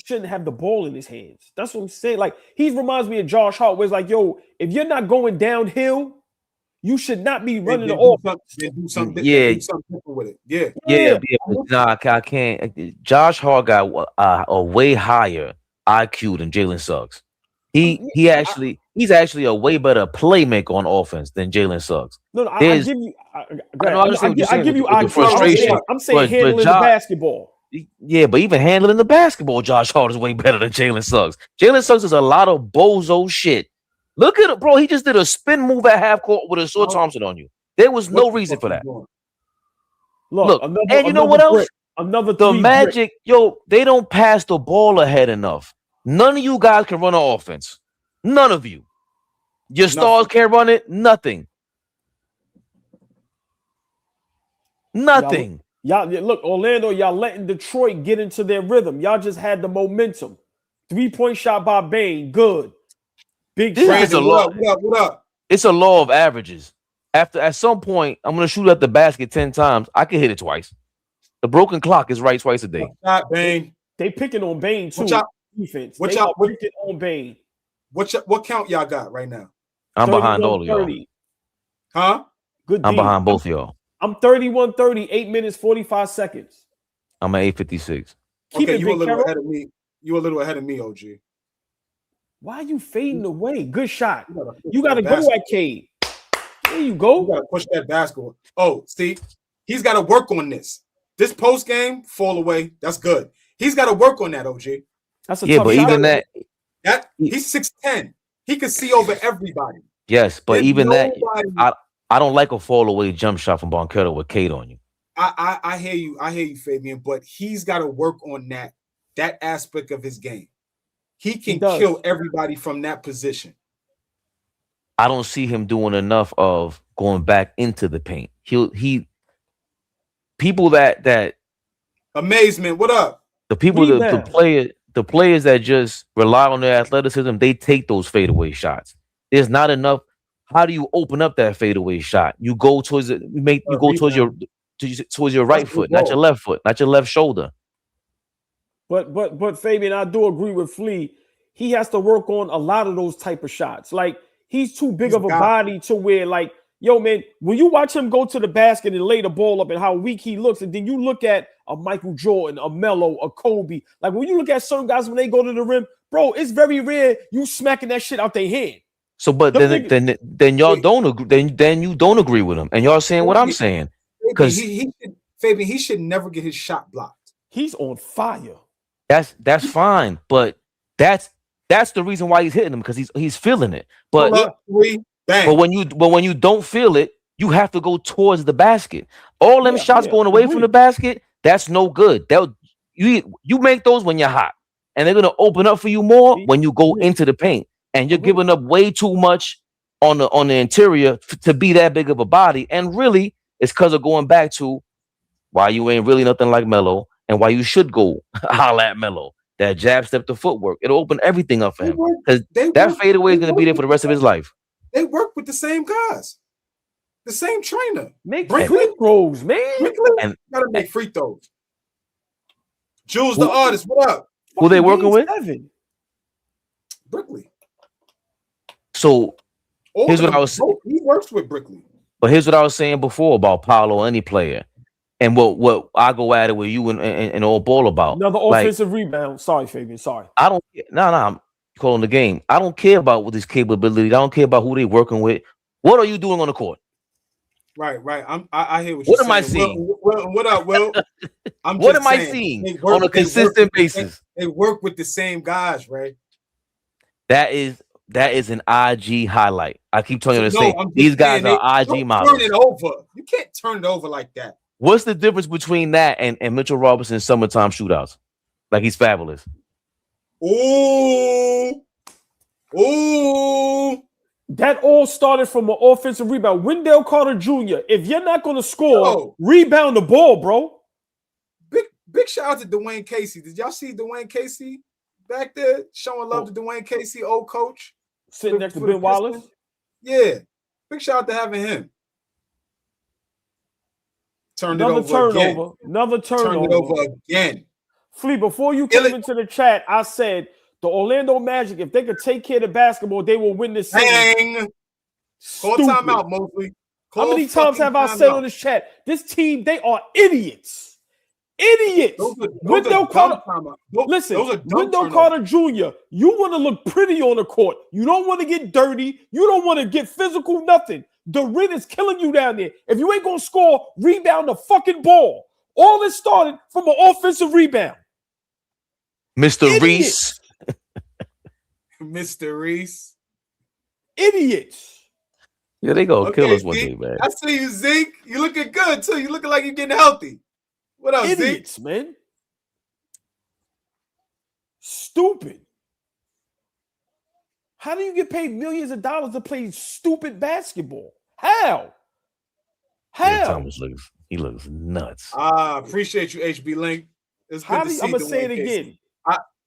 shouldn't have the ball in his hands. That's what I'm saying. Like he reminds me of Josh Hart, where it's like, yo, if you're not going downhill, you should not be running the offense. Do something with it. Yeah. Nah, I can't. Josh Hart got a way higher IQ than Jalen Suggs. He's actually a way better playmaker on offense than Jalen Suggs. I give you. I give you IQ. I'm saying handling the basketball. Yeah, but even handling the basketball, Josh Hart is way better than Jalen Suggs. Jalen Suggs is a lot of bozo shit. Look at it, bro. He just did a spin move at half court with Asua Thompson on you. There was no reason for that. Look, and you know what else? The Magic, they don't pass the ball ahead enough. None of you guys can run an offense. None of you. Your stars can't run it. Nothing. Y'all look, Orlando, y'all letting Detroit get into their rhythm. Y'all just had the momentum. 3-point shot by Bane. Good. Big Brandon, what up? It's a law of averages. At some point, I'm gonna shoot at the basket 10 times. I can hit it twice. The broken clock is right twice a day. Bane. They picking on Bane too. Defense. Picking on Bane. What count y'all got right now? I'm behind all of y'all. Huh? Good. I'm behind both of y'all. I'm 31-30, 8 minutes, 45 seconds. I'm at 8:56. You a little ahead of me. You a little ahead of me, OG. Why are you fading away? Good shot. You got to go at Cade. There you You go. gotta push that basketball. Oh, see, he's got to work on this. This post game fall away. That's good. He's got to work on that. OG. That's a Yeah, tough but shot. even that, He's 6'10". He can see over everybody. yes, but There's even that, nobody. I don't like a fall away jump shot from Banchero with Kate on you. I hear you. I hear you, Fabian. But he's got to work on that aspect of his game. He can kill everybody from that position. I don't see him doing enough of going back into the paint. People that amazement. What up? The people the players that just rely on their athleticism, they take those fadeaway shots. There's not enough. How do you open up that fadeaway shot? You go towards it. You go towards your right foot, not your left foot, not your left shoulder. But Fabian, I do agree with Flea. He has to work on a lot of those type of shots. Like he's too big of a body to where, like, yo, man, when you watch him go to the basket and lay the ball up and how weak he looks, and then you look at a Michael Jordan, a Melo, a Kobe, like when you look at certain guys when they go to the rim, bro, it's very rare you smacking that shit out their hand. So, but then y'all don't agree. Then you don't agree with him, and y'all saying what I'm saying. Because Fabian, he should never get his shot blocked. He's on fire. That's fine, but that's the reason why he's hitting him, because he's feeling it. But when you don't feel it, you have to go towards the basket. All them shots going away from the basket, that's no good. You make those when you're hot, and they're gonna open up for you more when you go into the paint, and you're giving up way too much on the interior to be that big of a body. And really, it's because of going back to why you ain't really nothing like Melo, and why you should go holla at Melo. That jab step, the footwork, it'll open everything up for him, because that fadeaway is gonna be there for the rest of his life. They work with the same guys, the same trainer. Make free throws, man. And gotta make free throws. Jules the artist, what up? Who they working with? Brickley. So here's what I was. He works with Brickley. But here's what I was saying before about Paolo, any player, and what I go at it with you and AllBall about. Another offensive rebound. Sorry, Fabian. Sorry. I don't. No, I'm calling the game. I don't care about what his capability. I don't care about who they working with. What are you doing on the court? Right. I hear what you're saying. What am I seeing? What up, Will? What am I seeing on a consistent basis? They work with the same guys, right? That is an IG highlight. I keep telling you to say these guys are IG models. Turn it over. You can't turn it over like that. What's the difference between that and Mitchell Robinson's summertime shootouts? Like, he's fabulous. Ooh. That all started from an offensive rebound. Wendell Carter Jr., if you're not going to score, rebound the ball, bro. Big shout out to Dwayne Casey. Did y'all see Dwayne Casey back there showing love to Dwayne Casey, old coach? Sitting next to Ben Wallace? Yeah. Big shout out to having him. Another turnover again. Flea, before you came into the chat, I said the Orlando Magic, if they could take care of the basketball, they will win this series. Call timeout, Mosley. How many times have I said on this chat, this team, they are idiots. Idiots. Wendell Carter Jr., you want to look pretty on the court. You don't want to get dirty. You don't want to get physical, nothing. The rim is killing you down there. If you ain't going to score, rebound the fucking ball. All this started from an offensive rebound. Mr. Reese. Mr. Reese. Idiots. Yeah, they go kill us one day, man. I see you, Zeke. You looking good, too. You looking like you're getting healthy. What up, idiots, Zeke? Man? Stupid. How do you get paid millions of dollars to play stupid basketball? How? Yeah, Thomas looks nuts. I appreciate you, HB Link. It's good to see. I'm gonna say it again.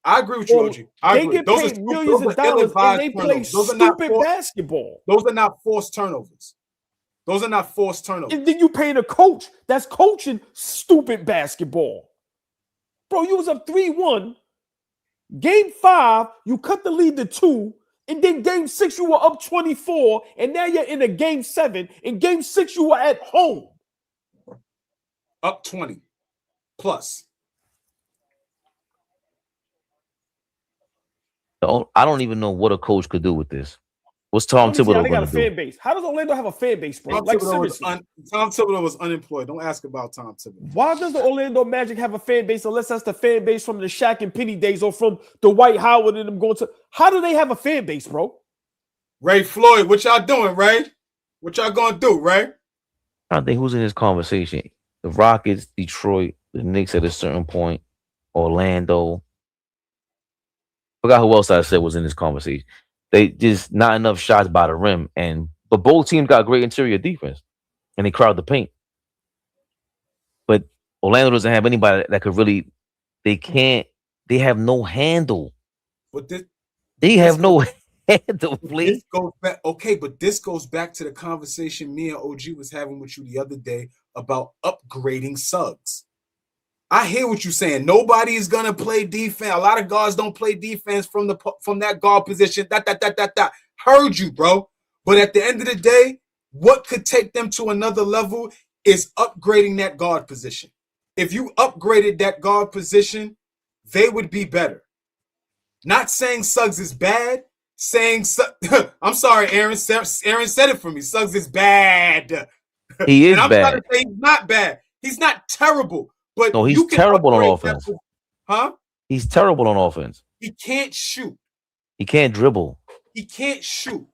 I agree with you, OG. They get paid millions of dollars and they play stupid basketball. Those are not forced turnovers. And then you paying a coach that's coaching stupid basketball. Bro, you was up 3-1. Game 5, you cut the lead to 2. And then game 6, you were up 24. And now you're in a game 7. In game 6, you were at home. Up 20 plus. I don't even know what a coach could do with this. What's Tom Let me see how Thibodeau they got going a to do? fan base. How does Orlando have a fan base, bro? Tom Like Thibodeau seriously. was unemployed. Don't ask about Tom Thibodeau. Why does the Orlando Magic have a fan base unless that's the fan base from the Shaq and Penny days or from the Dwight Howard and them going to? How do they have a fan base, bro? Ray Floyd, what y'all doing, Ray? What y'all gonna do, Ray? I don't think who's in this conversation. The Rockets, Detroit, the Knicks at a certain point, Orlando. Forgot who else I said was in this conversation. They just not enough shots by the rim, but both teams got great interior defense, and they crowd the paint. But Orlando doesn't have anybody that could really. They can't. They have no handle. But they have no handle. This goes back. Okay, but this goes back to the conversation me and OG was having with you the other day about upgrading Suggs. I hear what you're saying. Nobody is gonna play defense. A lot of guards don't play defense from that guard position. Heard you, bro. But at the end of the day, what could take them to another level is upgrading that guard position. If you upgraded that guard position, they would be better. Not saying Suggs is bad. I'm sorry, Aaron. Aaron said it for me. Suggs is bad. He is and I'm bad. trying to say he's not bad. He's not terrible. But no, he's terrible on offense. Huh? He's terrible on offense. He can't shoot. He can't dribble. He can't shoot.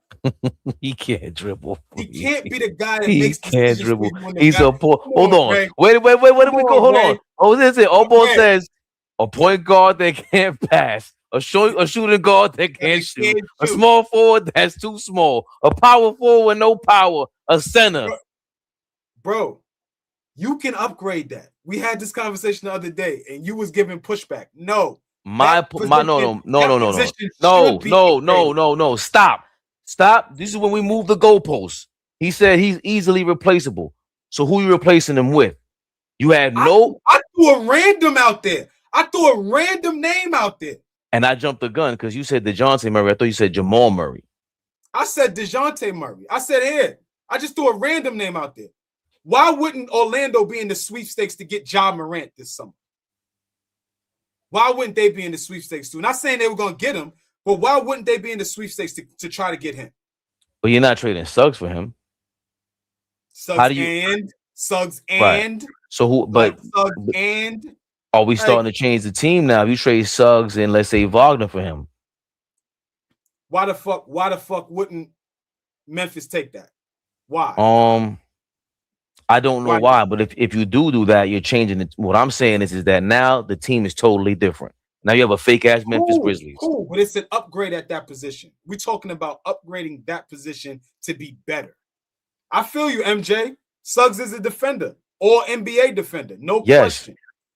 He can't dribble. He can't be the guy that he makes can't dribble. He's a poor. Hold on. Ray. Wait. Where did we go? Hold Ray. on. Oh, this is it. AllBall says a point guard that can't pass, a shooting guard that can't shoot, a small forward that's too small, a power forward with no power, a center. Bro, you can upgrade that. We had this conversation the other day, and you was giving pushback. No. No. Stop. This is when we move the goalposts. He said he's easily replaceable. So who you replacing him with? You had no. I threw a random out there. I threw a random name out there. And I jumped the gun because you said DeJounte Murray. I thought you said Jamal Murray. I said DeJounte Murray. I said here. I just threw a random name out there. Why wouldn't Orlando be in the sweepstakes to get Ja Morant this summer? Why wouldn't they be in the sweepstakes too? Not saying they were going to get him, but why wouldn't they be in the sweepstakes to try to get him? But you're not trading Suggs for him. Suggs and right. So who? But Suggs and are we starting to change the team now? If you trade Suggs and let's say Wagner for him, why the fuck wouldn't Memphis take that? Why? I don't know why, but if you do that, you're changing it. What I'm saying is that now the team is totally different. Now you have a fake ass Memphis Grizzlies. Cool, but it's an upgrade at that position. We're talking about upgrading that position to be better. I feel you, MJ. Suggs is a defender, or NBA defender, no question.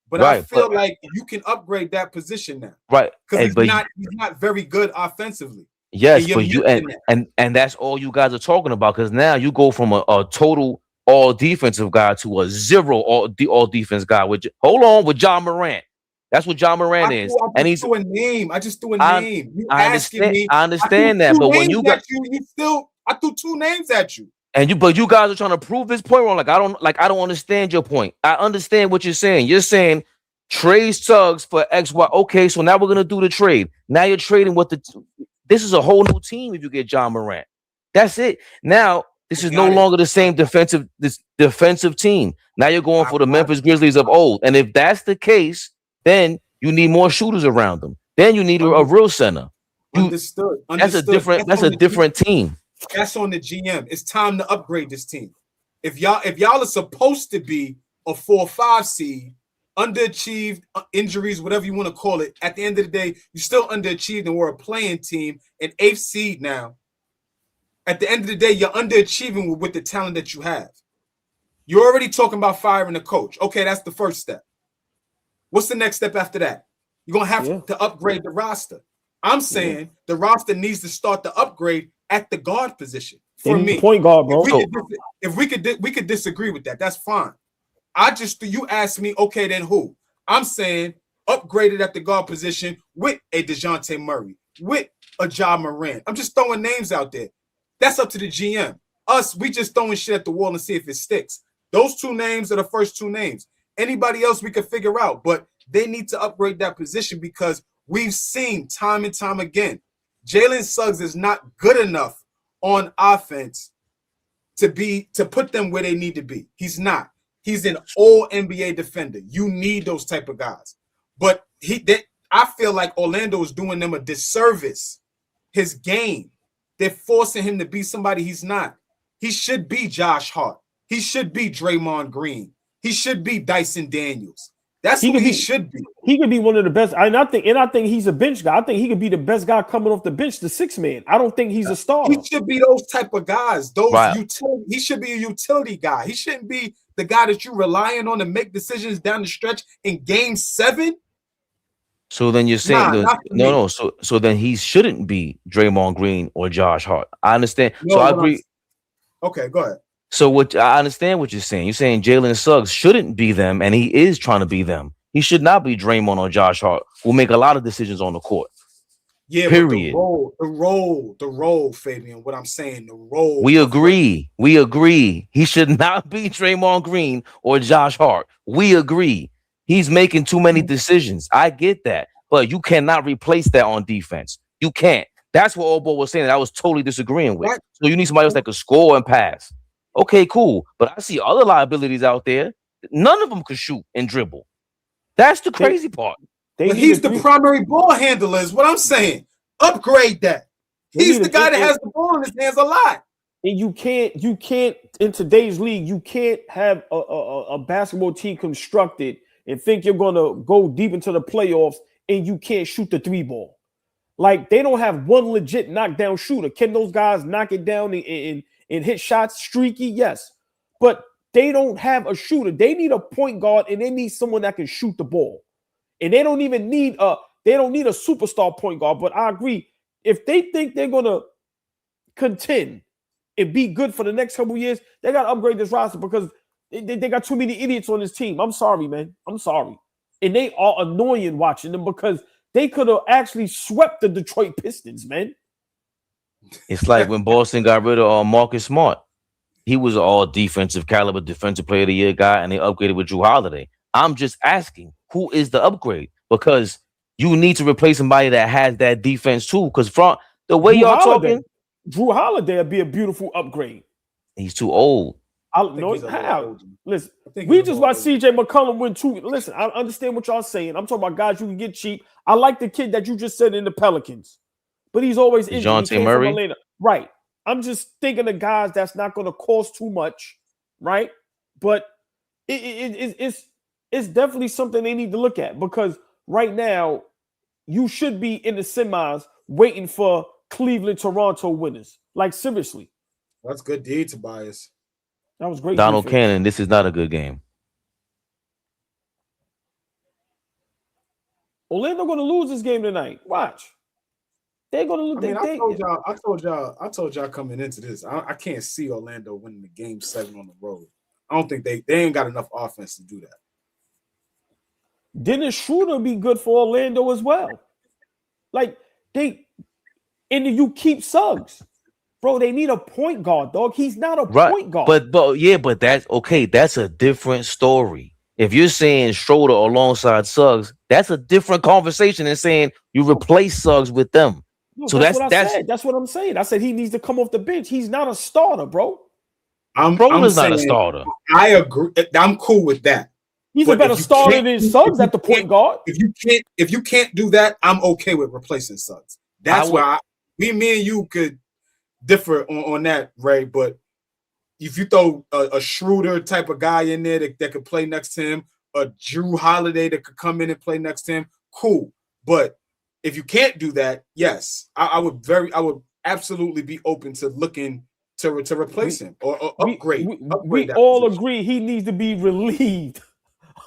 But I feel like you can upgrade that position now, right? Because he's not very good offensively. Yes, but you and that's all you guys are talking about. Because now you go from a total all defensive guy to a zero all defense guy. With Ja Morant. That's what Ja Morant is. And he's a name. I just threw a name. You asking me? I understand that, but when you got I threw two names at you. But you guys are trying to prove this point wrong. I don't understand your point. I understand what you're saying. You're saying trade Suggs for X, Y. Okay, so now we're gonna do the trade. Now you're trading this is a whole new team if you get Ja Morant. That's it. Now this is no longer the same defensive team. Now you're going for the Memphis Grizzlies of old. And if that's the case, then you need more shooters around them. Then you need a real center. Understood. That's a different team. That's on the GM. It's time to upgrade this team. If y'all are supposed to be a 4-5 seed, underachieved, injuries, whatever you want to call it, at the end of the day, you still underachieved and we're a playing team, an 8th seed now. At the end of the day, you're underachieving with the talent that you have. You're already talking about firing the coach. Okay, that's the first step. What's the next step after that? You're going to have to upgrade the roster. I'm saying the roster needs to start the upgrade at the guard position. For me, point guard, bro. If we could disagree with that, that's fine. You asked me, okay, then who? I'm saying upgraded at the guard position with a DeJounte Murray, with a Ja Morant. I'm just throwing names out there. That's up to the GM. Us, we just throwing shit at the wall and see if it sticks. Those two names are the first two names. Anybody else we could figure out, but they need to upgrade that position because we've seen time and time again, Jalen Suggs is not good enough on offense to put them where they need to be. He's not. He's an all NBA defender. You need those type of guys. But I feel like Orlando is doing them a disservice. His game, they're forcing him to be somebody he's not. He should be Josh Hart. He should be Draymond Green. He should be Dyson Daniels. That's who he should be. He could be one of the best. I think he's a bench guy. I think he could be the best guy coming off the bench, the sixth man. I don't think he's a starter. He should be those type of guys. He should be a utility guy. He shouldn't be the guy that you're relying on to make decisions down the stretch in game 7. So then you're saying So then he shouldn't be Draymond Green or Josh Hart. I understand. So I agree. Okay, go ahead. So I understand what you're saying. You're saying Jalen Suggs shouldn't be them, and he is trying to be them. He should not be Draymond or Josh Hart, who will make a lot of decisions on the court. Yeah, period. But the role, Fabian. What I'm saying, the role. We agree. He should not be Draymond Green or Josh Hart. We agree. He's making too many decisions. I get that, but you cannot replace that on defense. You can't. That's what AllBall was saying that I was totally disagreeing with. Right. So you need somebody else that could score and pass. Okay, cool. But I see other liabilities out there. None of them could shoot and dribble. That's the crazy part. But he's the primary ball handler, is what I'm saying. Upgrade that. He's the guy that has the ball in his hands a lot. And you can't in today's league, you can't have a basketball team constructed and think you're gonna go deep into the playoffs and you can't shoot the 3 ball. Like, they don't have one legit knockdown shooter. Can those guys knock it down and hit shots streaky? Yes. But they don't have a shooter. They need a point guard, and they need someone that can shoot the ball. And they don't need a superstar point guard. But I agree, if they think they're gonna contend and be good for the next couple years, they gotta upgrade this roster because they got too many idiots on this team. I'm sorry, man. I'm sorry. And they are annoying watching them because they could have actually swept the Detroit Pistons, man. It's like when Boston got rid of Marcus Smart. He was an all defensive caliber defensive player of the year guy, and they upgraded with Drew Holiday. I'm just asking, who is the upgrade? Because you need to replace somebody that has that defense too. Because from the way y'all talking, Drew Holiday would be a beautiful upgrade. He's too old. Listen, we just watched CJ McCollum win 2. Listen, I understand what y'all saying. I'm talking about guys you can get cheap. I like the kid that you just said in the Pelicans, but he's always injured. DeJounte Murray, right? I'm just thinking of guys that's not going to cost too much, right? But it's definitely something they need to look at because right now you should be in the semis waiting for Cleveland, Toronto winners. Like, seriously. That's good D, Tobias. That was great. Donald Cannon, this is not a good game. Orlando going to lose this game tonight. Watch. They're going to lose. I told y'all coming into this. I can't see Orlando winning the game 7 on the road. I don't think they ain't got enough offense to do that. Dennis Schroeder be good for Orlando as well. Like, you keep Suggs. Bro, they need a point guard, dog. He's not a point guard. But that's okay. That's a different story. If you're saying Schroeder alongside Suggs, that's a different conversation than saying you replace Suggs with them. No, so that's what I'm saying. I said he needs to come off the bench. He's not a starter, bro. Schroeder's not a starter. I agree. I'm cool with that. He's a better starter than Suggs at the point guard. If you can't do that, I'm okay with replacing Suggs. That's why me and you could differ on that, Ray. But if you throw a Schroeder type of guy in there that could play next to him, a Drew Holiday that could come in and play next to him, cool. But if you can't do that, yes, I would absolutely be open to looking to replace him or upgrade. We all agree he needs to be relieved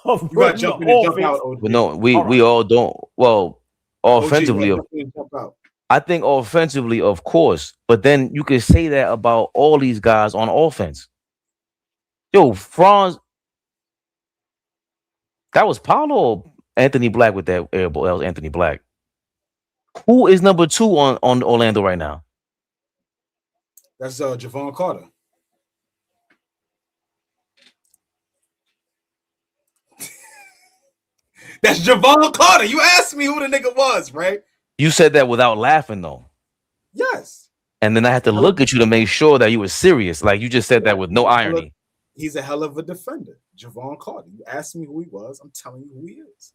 of you got to jump in and jump out. But no, we all don't. Well, offensively, I think offensively, of course, but then you can say that about all these guys on offense. Yo, Franz, that was Paolo or Anthony Black with that air ball. That was Anthony Black. Who is number 2 on Orlando right now? That's Javon Carter. That's Javon Carter. You asked me who the nigga was, right? You said that without laughing, though. Yes. And then I had to look at you to make sure that you were serious. Like you just said that with no irony. He's a hell of a defender. Javon Carter. You asked me who he was. I'm telling you who he is.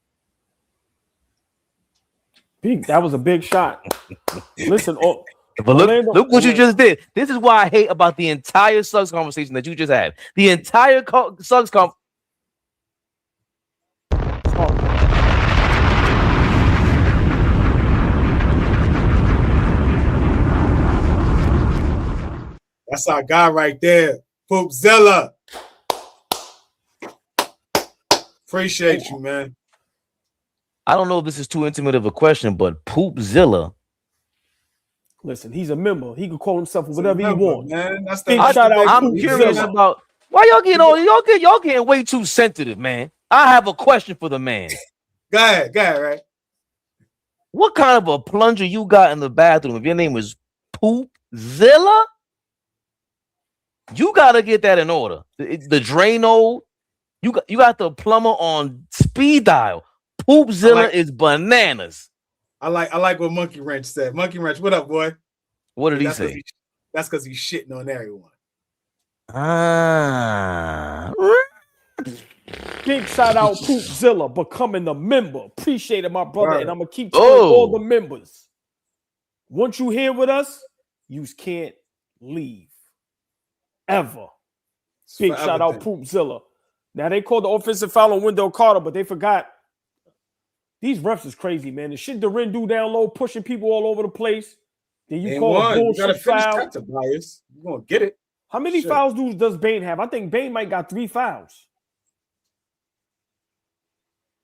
That was a big shot. Listen, but look what you just did. This is why I hate about the entire Suggs conversation that you just had. The entire Suggs conversation. That's our guy right there, Poopzilla. Appreciate you, man. I don't know if this is too intimate of a question, but Poopzilla. Listen, he's a member. He can call himself whatever he wants. Man, that's I'm curious about why y'all getting on. Y'all getting way too sensitive, man. I have a question for the man. Go ahead, right? What kind of a plunger you got in the bathroom? If your name is Poopzilla, you gotta get that in order. The Drano, you got the plumber on speed dial. Poopzilla is bananas. I like what Monkey Wrench said. Monkey Wrench, what up, boy? What did he say? That's because he's shitting on everyone. Big shout out Poopzilla becoming a member. Appreciate it, my brother. Right. And I'm gonna keep telling all the members. Once you here with us, you can't leave. Ever. Big shout out Poopzilla. Now they called the offensive foul on Wendell Carter, but they forgot. These refs is crazy, man. The shit Duren do down low, pushing people all over the place. Then you call a bullshit foul. You're gonna get it. How many fouls does Bane have? I think Bane might got 3 fouls.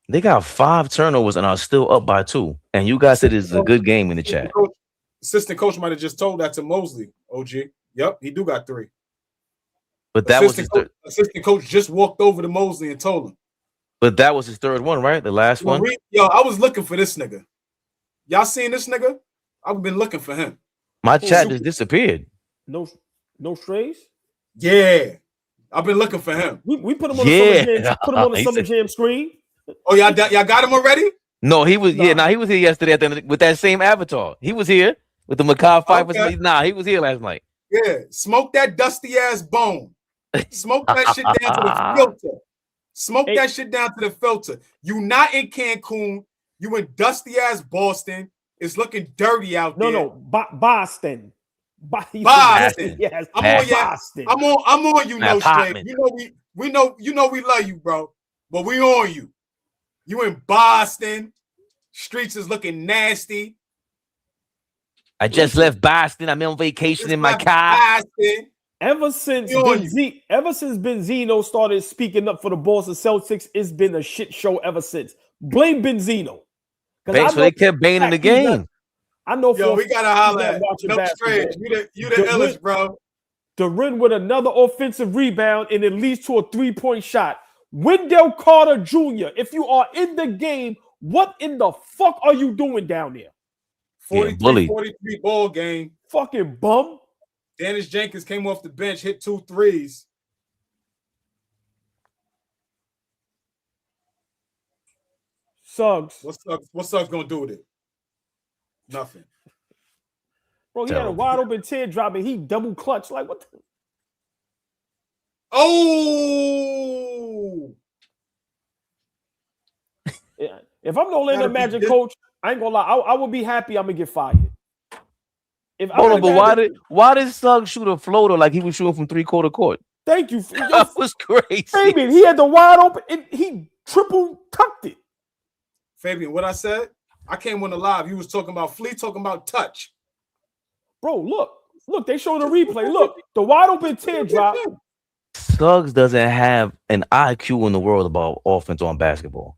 They got 5 turnovers and are still up by 2. And you guys said it's a good game in the chat. Assistant coach might have just told that to Mosley, OG. Yep, he do got 3. But that was his assistant coach just walked over to Mosley and told him. But that was his 3rd one, right? The last one. I was looking for this nigga. Y'all seen this nigga? I've been looking for him. My chat just disappeared. No strays? Yeah. I've been looking for him. We put him on the Summer Jam screen. Oh, y'all got him already? No, he was he was here yesterday with that same avatar. He was here with the Macaw Pfeiffer. Okay. Nah, he was here last night. Yeah, smoke that dusty ass bone. Smoke that shit down to the filter. Smoke that shit down to the filter. You not in Cancun. You in dusty ass Boston. It's looking dirty out there. No, Boston. Boston. Yes, I'm on Boston. I'm on you, no straight. We know we love you, bro. But we on you. You in Boston. Streets is looking nasty. I just left Boston. I'm on vacation in my car. Boston. Ever since Benzino started speaking up for the Boston Celtics, it's been a shit show ever since. Blame Benzino. So they kept banning the game. I know. We gotta holler at no strange. You the illest, bro. Duren with another offensive rebound and it leads to a 3-point shot. Wendell Carter Jr., if you are in the game, what in the fuck are you doing down there? 43 ball game. Fucking bum. Dennis Jenkins came off the bench, hit 2 threes. Suggs. What's Suggs gonna do with it? Nothing. Bro, he had a wide open teardrop and he double clutch. Like what the? Oh! Yeah. If I'm the Orlando Magic coach, I ain't gonna lie. I would be happy I'm gonna get fired. Why did Suggs shoot a floater like he was shooting from 3/4 court? Thank you. That was crazy. Fabian, he had the wide open and he triple tucked it. Fabian, what I said? I came on the live. You was talking about Flea, talking about touch. Bro, look, they showed the replay. Look, the wide open teardrop. Suggs doesn't have an IQ in the world about offense on basketball.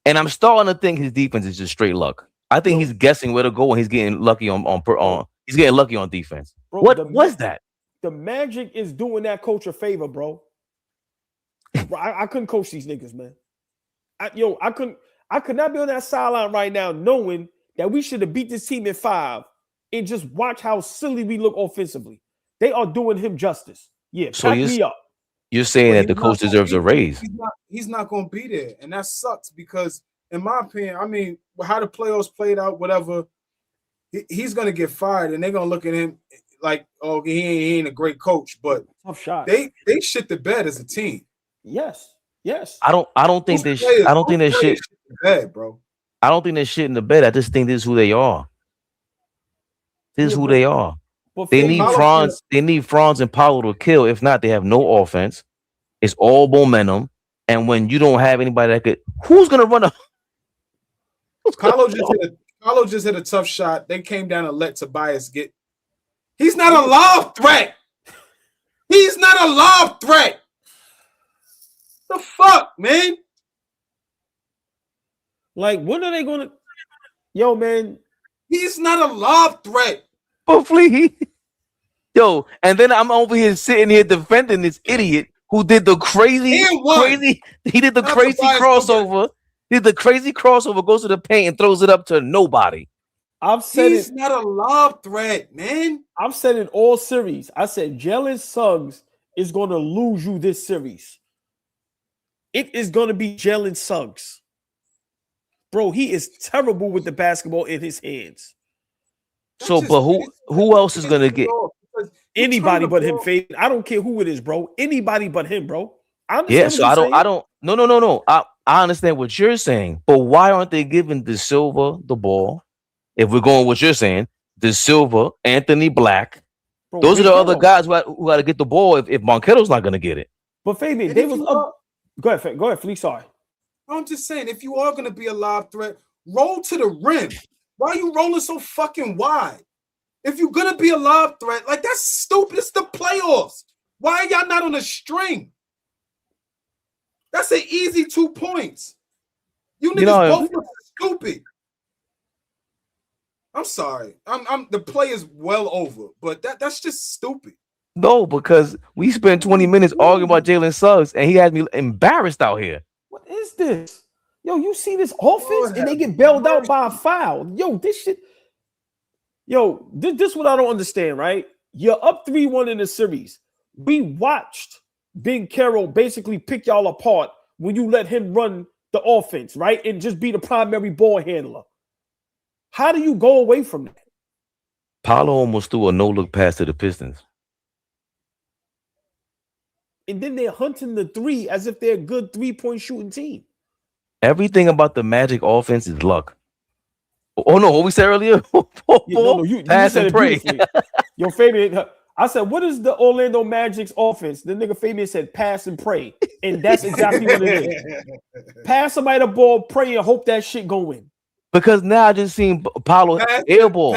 And I'm starting to think his defense is just straight luck. I think he's guessing where to go and he's getting lucky on defense. Bro, what was that? The Magic is doing that coach a favor, bro. I couldn't coach these niggas, man. I could not be on that sideline right now knowing that we should have beat this team in 5 and just watch how silly we look offensively. They are doing him justice. Yeah, so pack me up. You're saying that the coach deserves a raise. He's not going to be there. And that sucks because, in my opinion, I mean, how the playoffs played out, whatever, he's gonna get fired, and they're gonna look at him like, oh, he ain't a great coach. But Tough shot. they shit the bed as a team. Yes. I don't think this shit the bed, bro. I don't think they're shit in the bed. I just think this is who they are. This is who they are. They need Franz. They need Franz and Paulo to kill. If not, they have no offense. It's all momentum. And when you don't have anybody that could, who's gonna run a? Paulo just hit a tough shot. They came down and let Tobias get. He's not a lob threat. He's not a lob threat. The fuck, man. Like, when are they gonna? Yo, man, he's not a lob threat. But Flea, yo, and then I'm over here sitting here defending this idiot who did the crazy. He did the crazy crossover. Did the crazy crossover, goes to the paint and throws it up to nobody. I've said he's not a lob threat, man. I've said it all series. I said Jalen Suggs is going to lose you this series. It is going to be Jalen Suggs. Bro, he is terrible with the basketball in his hands. So, but who else is going to get? Anybody but him, Fabian. I don't care who it is, bro. Anybody but him, bro. Yeah, so I don't. No. I understand what you're saying, but why aren't they giving De Silva the ball? If we're going what you're saying, De Silva, Anthony Black, bro, those are the other guys who got to get the ball if Banchero's not going to get it. But Fabian, they was up. Go ahead, Fleek. Sorry. I'm just saying, if you are going to be a lob threat, roll to the rim. Why are you rolling so fucking wide? If you're going to be a lob threat, like, that's stupid. It's the playoffs. Why are y'all not on a string? That's an easy 2 points. You niggas both look stupid. I'm sorry. I'm the play is well over, but that's just stupid. No, because we spent 20 minutes arguing about Jalen Suggs, and he had me embarrassed out here. What is this? Yo, you see this offense, and they get bailed out by a foul. Yo, this shit. Yo, this what I don't understand, right? You're up 3-1 in the series. We watched Banchero basically pick y'all apart when you let him run the offense, right? And just be the primary ball handler. How do you go away from that? Paulo almost threw a no-look pass to the Pistons. And then they're hunting the three as if they're a good three-point shooting team. Everything about the Magic offense is luck. Oh, no, what we said earlier? You pass and pray. Yo, Fabian, I said, what is the Orlando Magic's offense? The nigga Fabian said, pass and pray. And that's exactly what it is. Pass somebody the ball, pray, and hope that shit go in. Because now I just seen Paulo air ball.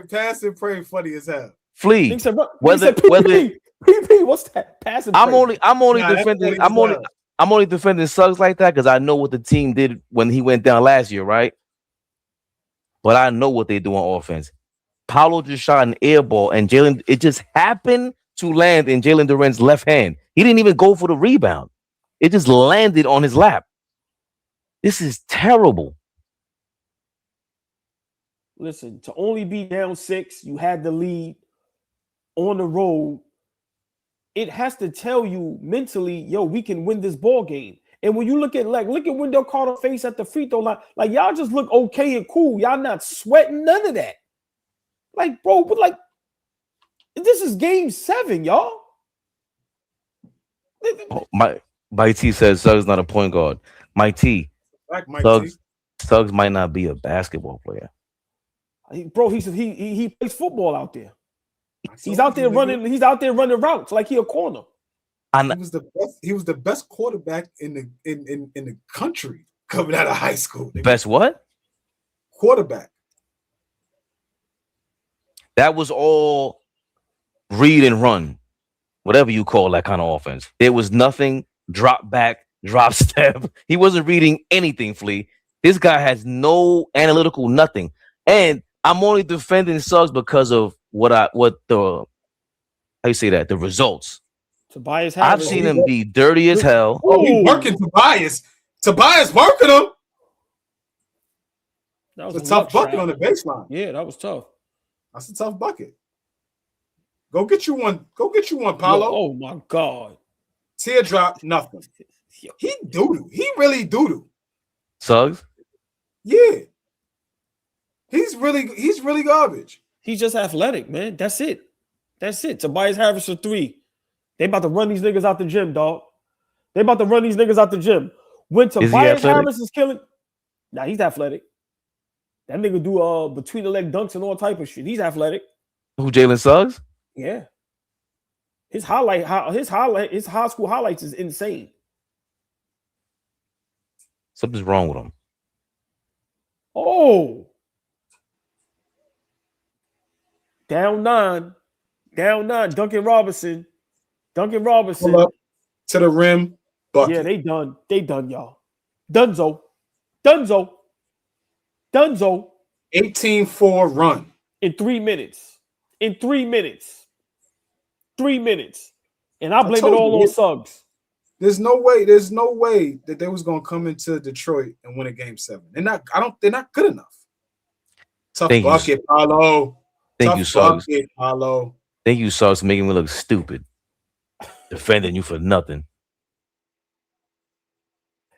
Pass and pray funny as hell. Flea. Whether what's that? Pass and pray. I'm only defending Suggs like that because I know what the team did when he went down last year, right? But I know what they do on offense. Paulo just shot an air ball, and Jalen, it just happened to land in Jalen Duren's left hand. He didn't even go for the rebound. It just landed on his lap. This is terrible. Listen, to only be down 6, you had the lead on the road. It has to tell you mentally, yo, we can win this ball game. And when you look at Wendell Carter's face at the free throw line, like y'all just look okay and cool. Y'all not sweating none of that. Like, bro, but like, this is game 7, y'all. Oh, my T says Suggs not a point guard. Suggs might not be a basketball player. Bro, he plays football out there. He's out there running. He's out there running routes like he a corner. He was the best quarterback in the country coming out of high school. Best what? Quarterback. That was all read and run, whatever you call that kind of offense. There was nothing drop back, drop step. He wasn't reading anything, Flea. This guy has no analytical nothing. And I'm only defending Suggs because of the results. Tobias Harris. I've seen him be dirty as hell. Oh, he's working Tobias. Tobias working him. That was a tough bucket on the baseline. Yeah, that was tough. That's a tough bucket. Go get you one. Go get you one, Paulo. Oh my God. Teardrop, nothing. He doo-doo. He really doo-doo. Suggs? Yeah. He's really garbage. He's just athletic, man. That's it. Tobias Harris for 3. They about to run these niggas out the gym, dog. They about to run these niggas out the gym. When Tobias Harris is killing, he's athletic. That nigga do between the leg dunks and all type of shit. He's athletic. Who, Jalen Suggs? Yeah. His high school highlights is insane. Something's wrong with him. Oh. Down 9. Duncan Robinson. Pull up to the rim. Bucket. Yeah, they done, y'all. Dunzo. 18-4 run. In 3 minutes. 3 minutes. And I blame it all on Suggs. There's no way that they was gonna come into Detroit and win a game 7. They're not good enough. Tough bucket, Paulo. Thank you, Suggs. Paulo. Thank you, Suggs, for making me look stupid. Defending you for nothing.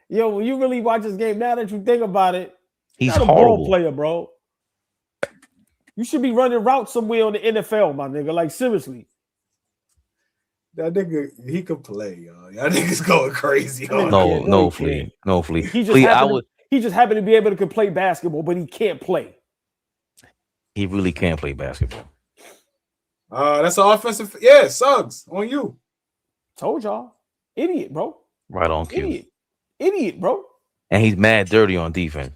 Yo, when you really watch this game, now that you think about it, he's not a horrible ball player, bro. You should be running routes somewhere on the NFL, my nigga. Like, seriously. That nigga, he could play, y'all. Y'all niggas going crazy. No, Flea. He just happened to be able to play basketball, but he can't play. He really can't play basketball. That's an offensive. Yeah, Suggs on you. Told y'all. Idiot, bro. Right on cue. Idiot, bro. And he's mad dirty on defense.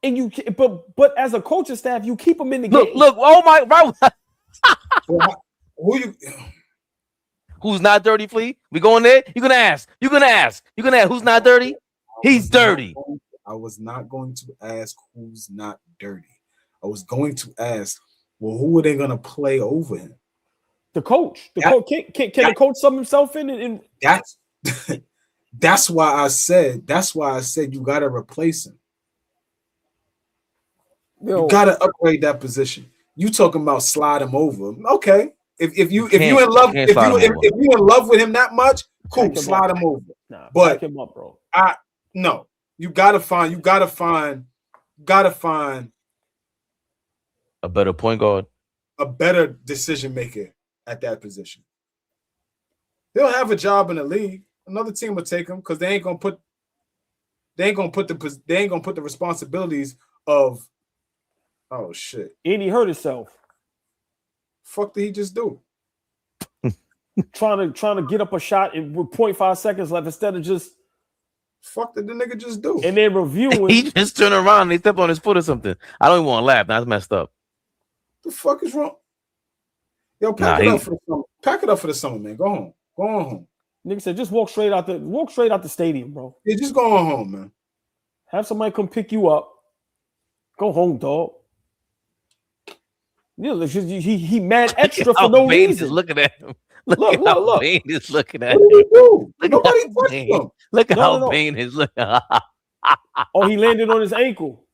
And but as a coaching staff, you keep him in the game. Look, oh my, Well, who's not dirty, Flea? We going there? You're gonna ask. Who's not dirty? He's dirty. I was not going to ask who's not dirty. I was going to ask, well, who are they gonna play over him? The coach. Coach can the coach sub himself in and that's why I said you gotta replace him. You gotta upgrade that position. You talking about slide him over. Okay. If you in love with him that much, cool, slide him over. Nah, but him up, bro. No. You gotta find a better point guard, a better decision maker at that position. He'll have a job in the league. Another team will take him because they ain't gonna put the responsibilities of, oh shit. And he hurt himself. Fuck did he just do? trying to get up a shot with 0.5 seconds left instead of just. Fuck did the nigga just do? And then reviewing. He just turned around and he stepped on his foot or something. I don't even want to laugh. That's messed up. The fuck is wrong? Yo, pack it up for the summer. Pack it up for the summer, man. Go home. Go on home. Nigga said, just walk straight out the stadium, bro. Yeah, just go on home, man. Have somebody come pick you up. Go home, dog. Yeah, he mad extra for no Bane reason. Is looking at him. Look. Bane is looking at what did he do? Look Nobody at touched Bane. him. Look at how No. Bane is looking. Oh, he landed on his ankle.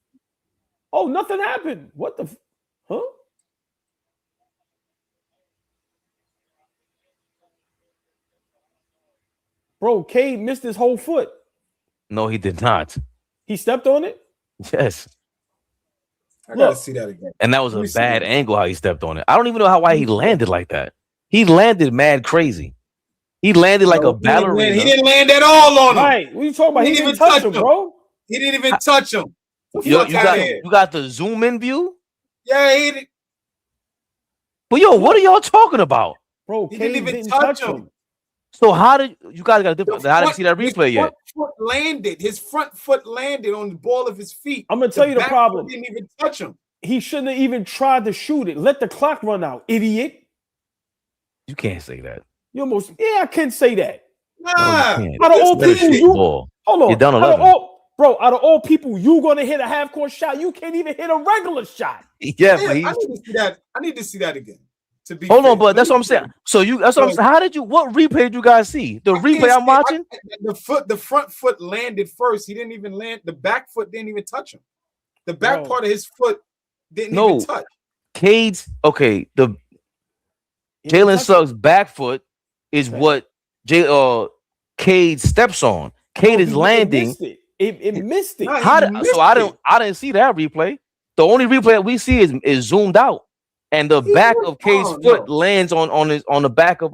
Oh, nothing happened. What the? Huh? Bro, Cade missed his whole foot. No, he did not. He stepped on it? Yes. I gotta see that again. And that was a bad angle how he stepped on it. I don't even know why he landed like that. He landed mad crazy. He landed like a ballerina. He didn't land at all on him. Right. What are you talking about? He didn't even touch him, bro. He didn't even touch him. You got the zoom in view? Yeah, he did. But yo, what are y'all talking about? Bro, He Cade didn't even didn't touch touch him. So how did you guys got a different? How did you see that replay yet? His front foot landed on the ball of his feet. I'm gonna tell you the problem. Didn't even touch him. He shouldn't have even tried to shoot it. Let the clock run out, idiot. You can't say that. You almost, I can say that. Nah. No, Out of all people, hold on. You're down 11. Out of all people, you gonna hit a half court shot. You can't even hit a regular shot. Yeah, but I need to see that. I need to see that again. Hold on, but that's what I'm saying. So that's what I'm saying. How did you? What replay did you guys see? The replay I'm watching. The front foot landed first. He didn't even land. The back foot didn't even touch him. The back part of his foot didn't even touch. Cade's the Jalen Suggs' back foot is what Cade steps on. Cade is landing. It missed it. I didn't see that replay. the only replay that we see is zoomed out, and the back of K's foot lands on the back of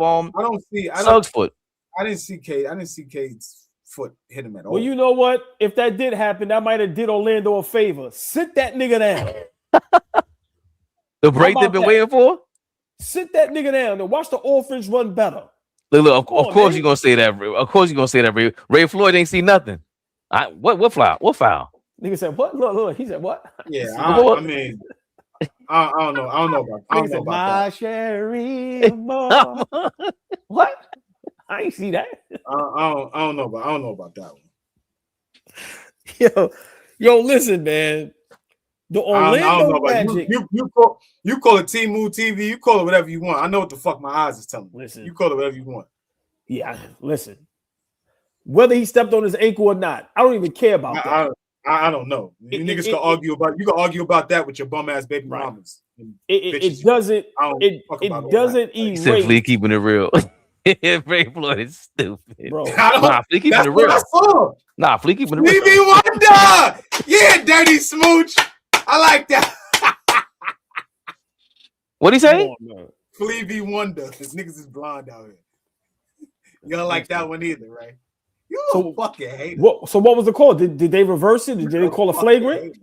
Suggs' foot. I didn't see Cade's foot hit him at all. Well, you know what? If that did happen, that might have did Orlando a favor. Sit that nigga down. The break they've been waiting for. Sit that nigga down and watch the offense run better. Look, of course you're gonna say that. Of course you're gonna say that. Ray Floyd ain't see nothing. What foul? What foul? Nigga said what? Look. He said what? Yeah, I mean, I don't know. I don't know about my that. Sherry more. What? I ain't see that. I don't know about that one. Yo, listen, man. The Orlando Magic. You call it T-Move TV. You call it whatever you want. I know what the fuck my eyes is telling me. Listen, you call it whatever you want. Yeah, listen. Whether he stepped on his ankle or not, I don't even care about that. I don't know. You niggas can argue about. You can argue about that with your bum ass baby mamas. It doesn't. It doesn't erase. Except Flea keeping it real. Ray Floyd is stupid, bro. Nah, Flea keeping it real. Nah, Flea keeping it real. Stevie Wonder, yeah, dirty smooch. I like that. What'd he say? Flea Wonder. This niggas is blonde out here. You don't like that one either, right? You fucking hate it. So what was the call? Did they reverse it? Did they call a flagrant?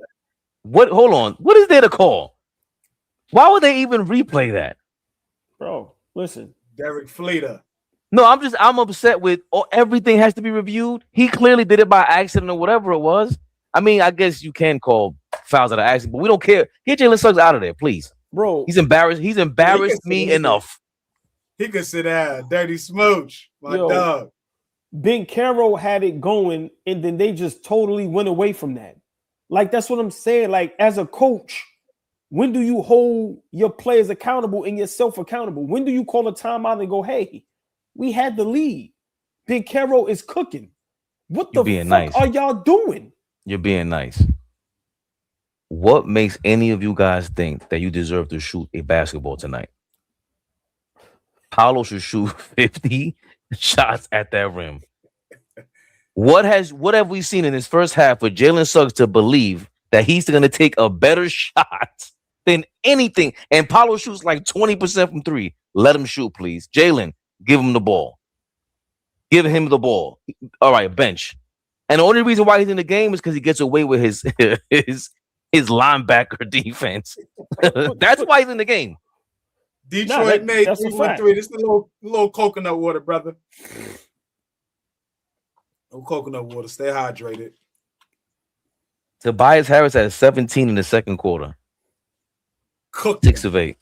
What? Hold on. What is there to call? Why would they even replay that? Bro, listen. Derek Fleeter. No, I'm upset with everything has to be reviewed. He clearly did it by accident or whatever it was. I mean, I guess you can call fouls out of accident, but we don't care. Get Jalen Suggs out of there, please. Bro. He's embarrassed. He's embarrassed me enough. He could sit down. Dirty smooch. My dog. Banchero had it going, and then they just totally went away from that. Like, that's what I'm saying. Like, as a coach, when do you hold your players accountable and yourself accountable? When do you call a timeout and go, hey, we had the lead. Banchero is cooking. What the fuck are y'all doing? You're being nice. What makes any of you guys think that you deserve to shoot a basketball tonight? Paolo should shoot 50 shots at that rim. What have we seen in this first half for Jalen Suggs to believe that he's going to take a better shot than anything? And Paolo shoots like 20% from three. Let him shoot, please. Jalen, give him the ball. Give him the ball. All right, bench. And the only reason why he's in the game is because he gets away with his linebacker defense. That's why he's in the game. Detroit made 3-3. This is a little coconut water, brother. No coconut water. Stay hydrated. Tobias Harris had 17 in the second quarter. Cooked 6 of 8.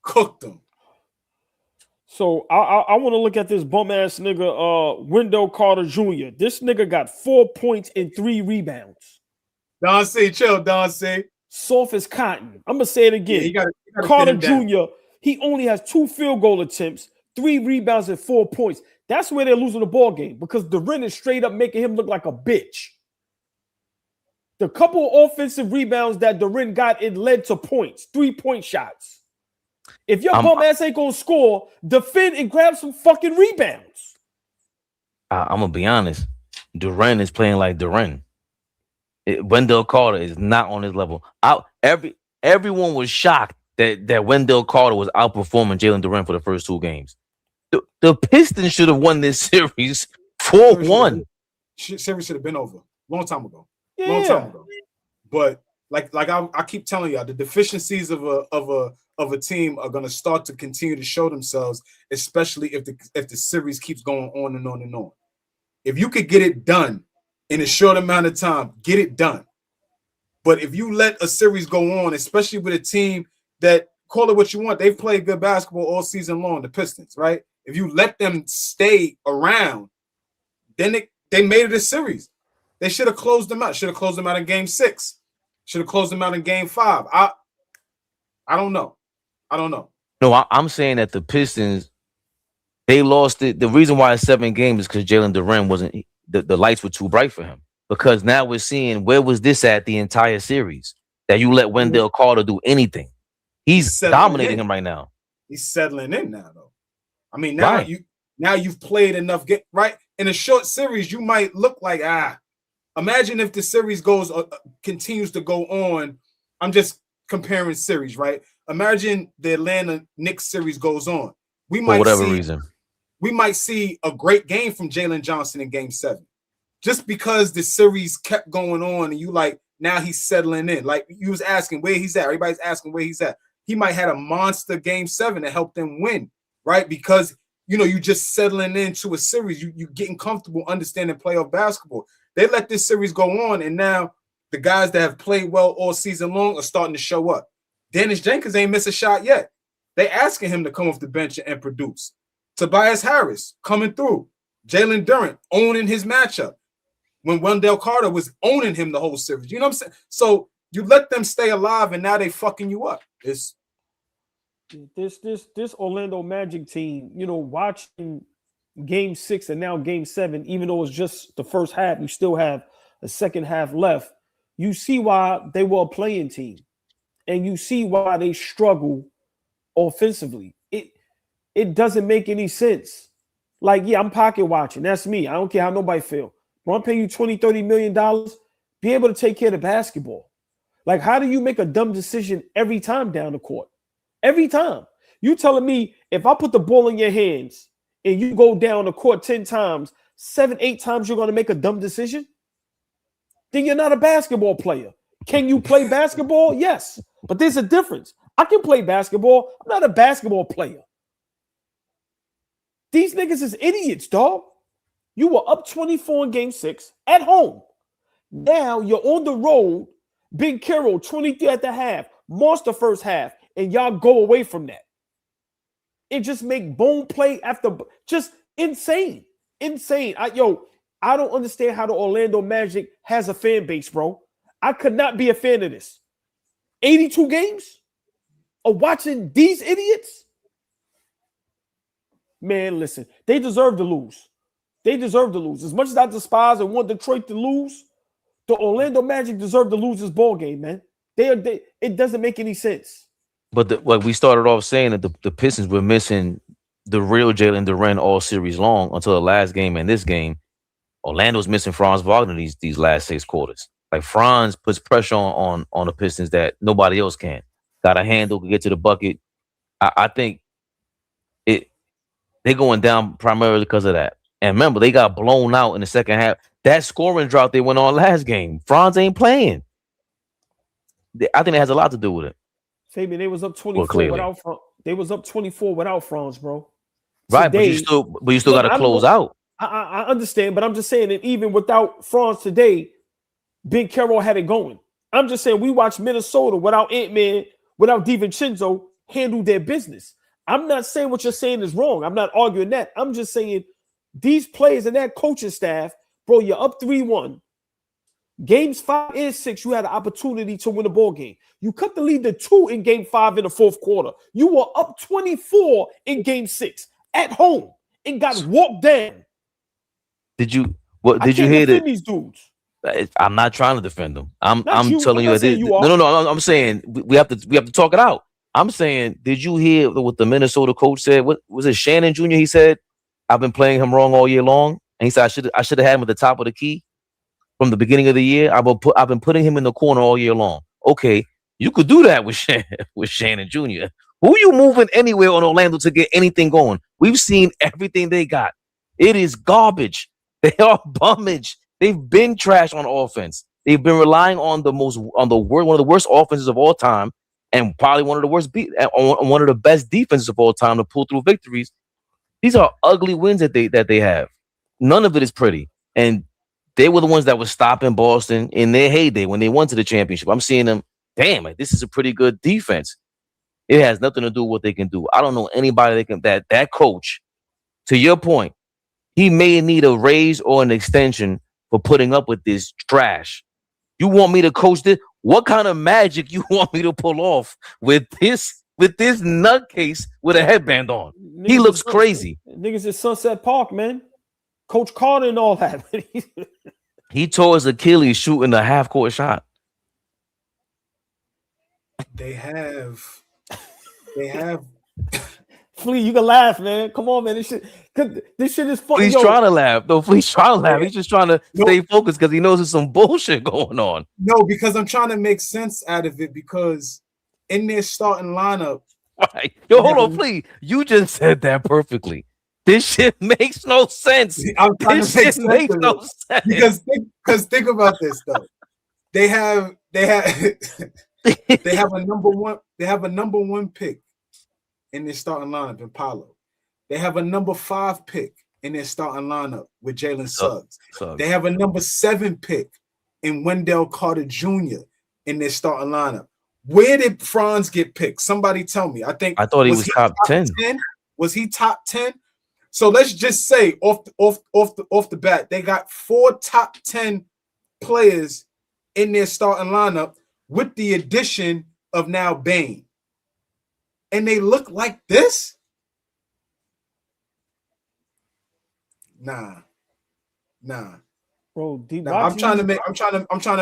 Cooked them. So I want to look at this bum ass nigga, Wendell Carter Jr. This nigga got 4 points and 3 rebounds. Don C, chill, Don C. Soft as cotton. I'm gonna say it again. Yeah, you gotta Carter Jr. He only has 2 field goal attempts, 3 rebounds, and 4 points. That's where they're losing the ball game because Duren is straight up making him look like a bitch. The couple offensive rebounds that Duren got, it led to points, 3-point shots. If your bum ass ain't gonna score, defend and grab some fucking rebounds. I'm gonna be honest. Duren is playing like Duren. Wendell Carter is not on his level. Everyone was shocked that Wendell Carter was outperforming Jalen Duren for the first 2 games. The Pistons should have won this series 4-1. Series should have been over long time ago. Yeah. Long time ago. But like I keep telling y'all, the deficiencies of a team are going to start to continue to show themselves, especially if the series keeps going on and on and on. If you could get it done in a short amount of time, get it done. But if you let a series go on, especially with a team that, call it what you want, they've played good basketball all season long, the Pistons, right? If you let them stay around, then they made it a series. They should have closed them out. Should have closed them out in game 6. Should have closed them out in game 5. I don't know. No, I'm saying that the Pistons, they lost it. The reason why it's 7 games is because Jalen Duren wasn't, the lights were too bright for him. Because now we're seeing, where was this at the entire series? That you let Wendell Carter do anything. He's dominating him right now. He's settling in now, though. I mean, now you've played enough. Right in a short series, you might look like Imagine if the series continues to go on. I'm just comparing series, right? Imagine the Atlanta Knicks series goes on. We For might whatever see reason. we might see a great game from Jalen Johnson in Game 7, just because the series kept going on, and you like now he's settling in. Like you was asking where he's at. Everybody's asking where he's at. He might had a monster Game 7 to help them win, right? Because you just settling into a series. You getting comfortable understanding playoff basketball. They let this series go on, and now the guys that have played well all season long are starting to show up. Dennis Jenkins ain't missed a shot yet. They asking him to come off the bench and produce. Tobias Harris coming through. Jalen Durant owning his matchup when Wendell Carter was owning him the whole series. You know what I'm saying? So you let them stay alive, and now they fucking you up. It's this Orlando Magic team, watching Game 6 and now Game 7, even though it's just the first half, you still have a second half left. You see why they were a playing team, and you see why they struggle offensively. It doesn't make any sense. Like, yeah, I'm pocket watching. That's me. I don't care how nobody feel. But I'm paying you $20-30 million. Be able to take care of the basketball. Like, how do you make a dumb decision every time down the court? Every time. You telling me if I put the ball in your hands and you go down the court 10 times, 7-8 times you're going to make a dumb decision? Then you're not a basketball player. Can you play basketball? Yes. But there's a difference. I can play basketball. I'm not a basketball player. These niggas is idiots, dog. You were up 24 in Game 6 at home. Now you're on the road. Big Carroll, 23 at the half. Monster first half. And y'all go away from that. It just make bone play after just insane. Insane. I don't understand how the Orlando Magic has a fan base, bro. I could not be a fan of this. 82 games of watching these idiots? Man, listen, they deserve to lose. They deserve to lose. As much as I despise and want Detroit to lose, the Orlando Magic deserve to lose this ball game, man. It doesn't make any sense. But like we started off saying that the Pistons were missing the real Jalen Durant all series long until the last game and this game. Orlando's missing Franz Wagner these last 6 quarters. Like Franz puts pressure on the Pistons that nobody else can. Got a handle, can get to the bucket. I think they're going down primarily because of that. And remember, they got blown out in the second half. That scoring drought they went on last game. Franz ain't playing. I think it has a lot to do with it. Fabian, they was up 24 without Franz. They was up 24 without Franz, bro. Right, today, but you still got to close out. I understand, but I'm just saying that even without Franz today, Big Carroll had it going. I'm just saying we watched Minnesota without Ant-Man, without DiVincenzo handle their business. I'm not saying what you're saying is wrong. I'm not arguing that. I'm just saying these players and that coaching staff, bro, you're up 3-1. Games 5 and 6, you had an opportunity to win a ball game. You cut the lead to 2 in Game 5 in the fourth quarter. You were up 24 in Game 6 at home and got walked down. Did you hear that? These dudes. I'm not trying to defend them. I'm you. telling I'm you that. No. I'm saying we have to talk it out. I'm saying, did you hear what the Minnesota coach said? What was it, Shannon Jr.? He said, "I've been playing him wrong all year long," and he said, "I should have had him at the top of the key from the beginning of the year. I've been putting him in the corner all year long." Okay, you could do that with Shannon Jr. Who you moving anywhere on Orlando to get anything going? We've seen everything they got. It is garbage. They are bummage. They've been trash on offense. They've been relying on one of the worst offenses of all time, and probably one of the best defenses of all time to pull through victories. These are ugly wins that they have. None of it is pretty. And they were the ones that were stopping Boston in their heyday when they went to the championship. I'm seeing them, damn, like, this is a pretty good defense. It has nothing to do with what they can do. I don't know anybody that coach, to your point, he may need a raise or an extension for putting up with this trash. You want me to coach this? What kind of magic you want me to pull off with this nutcase with a headband on? He looks crazy. Niggas at Sunset Park, man. Coach Carter and all that. He tore his Achilles shooting a half-court shot. They have. Flea, you can laugh, man. Come on, man. This shit is funny. He's trying to laugh. No, Flea's trying to laugh. He's just trying to stay focused because he knows there's some bullshit going on. No, because I'm trying to make sense out of it, because in their starting lineup. Right. Yo, hold on, please. You just said that perfectly. This shit makes no sense. I'm trying This to make shit sense makes of no it. sense. Because think about this though. They have they have a number one pick in their starting lineup in Paolo. They have a number 5 pick in their starting lineup with Jalen Suggs. They have a number 7 pick in Wendell Carter Jr. in their starting lineup. Where did Franz get picked? Somebody tell me. I thought he was top 10. Was he top 10? So let's just say off the bat, they got 4 top 10 players in their starting lineup with the addition of now Bane. And they look like this? Nah. Bro, I'm trying to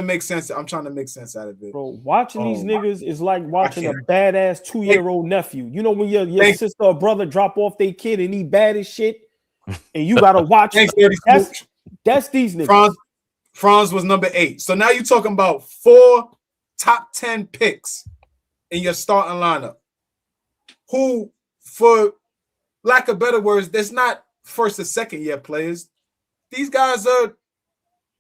make sense. I'm trying to make sense out of it. Bro, watching these niggas is like watching a badass 2-year-old nephew. You know when your sister or brother drop off their kid and he bad as shit, and you gotta watch. That's these niggas. Franz was number 8. So now you're talking about 4 top 10 picks in your starting lineup. Who, for lack of better words, that's not first or second year players. These guys are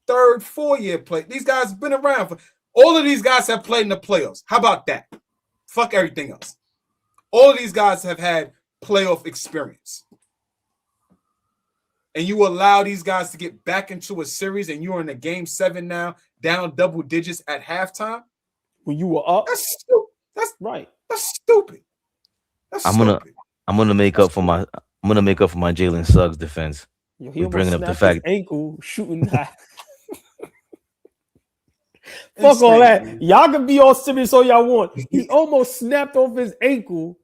3rd, 4th year players. These guys have been around. All of these guys have played in the playoffs. How about that? Fuck everything else. All of these guys have had playoff experience. And you allow these guys to get back into a series and you're in a game 7 now, down double digits at halftime. When you were up. That's stupid. That's right. That's stupid. I'm gonna make up for my Jalen Suggs defense. Yo, he bringing up the fact ankle shooting high. Fuck all that. Y'all can be all serious all y'all want. He almost snapped off his ankle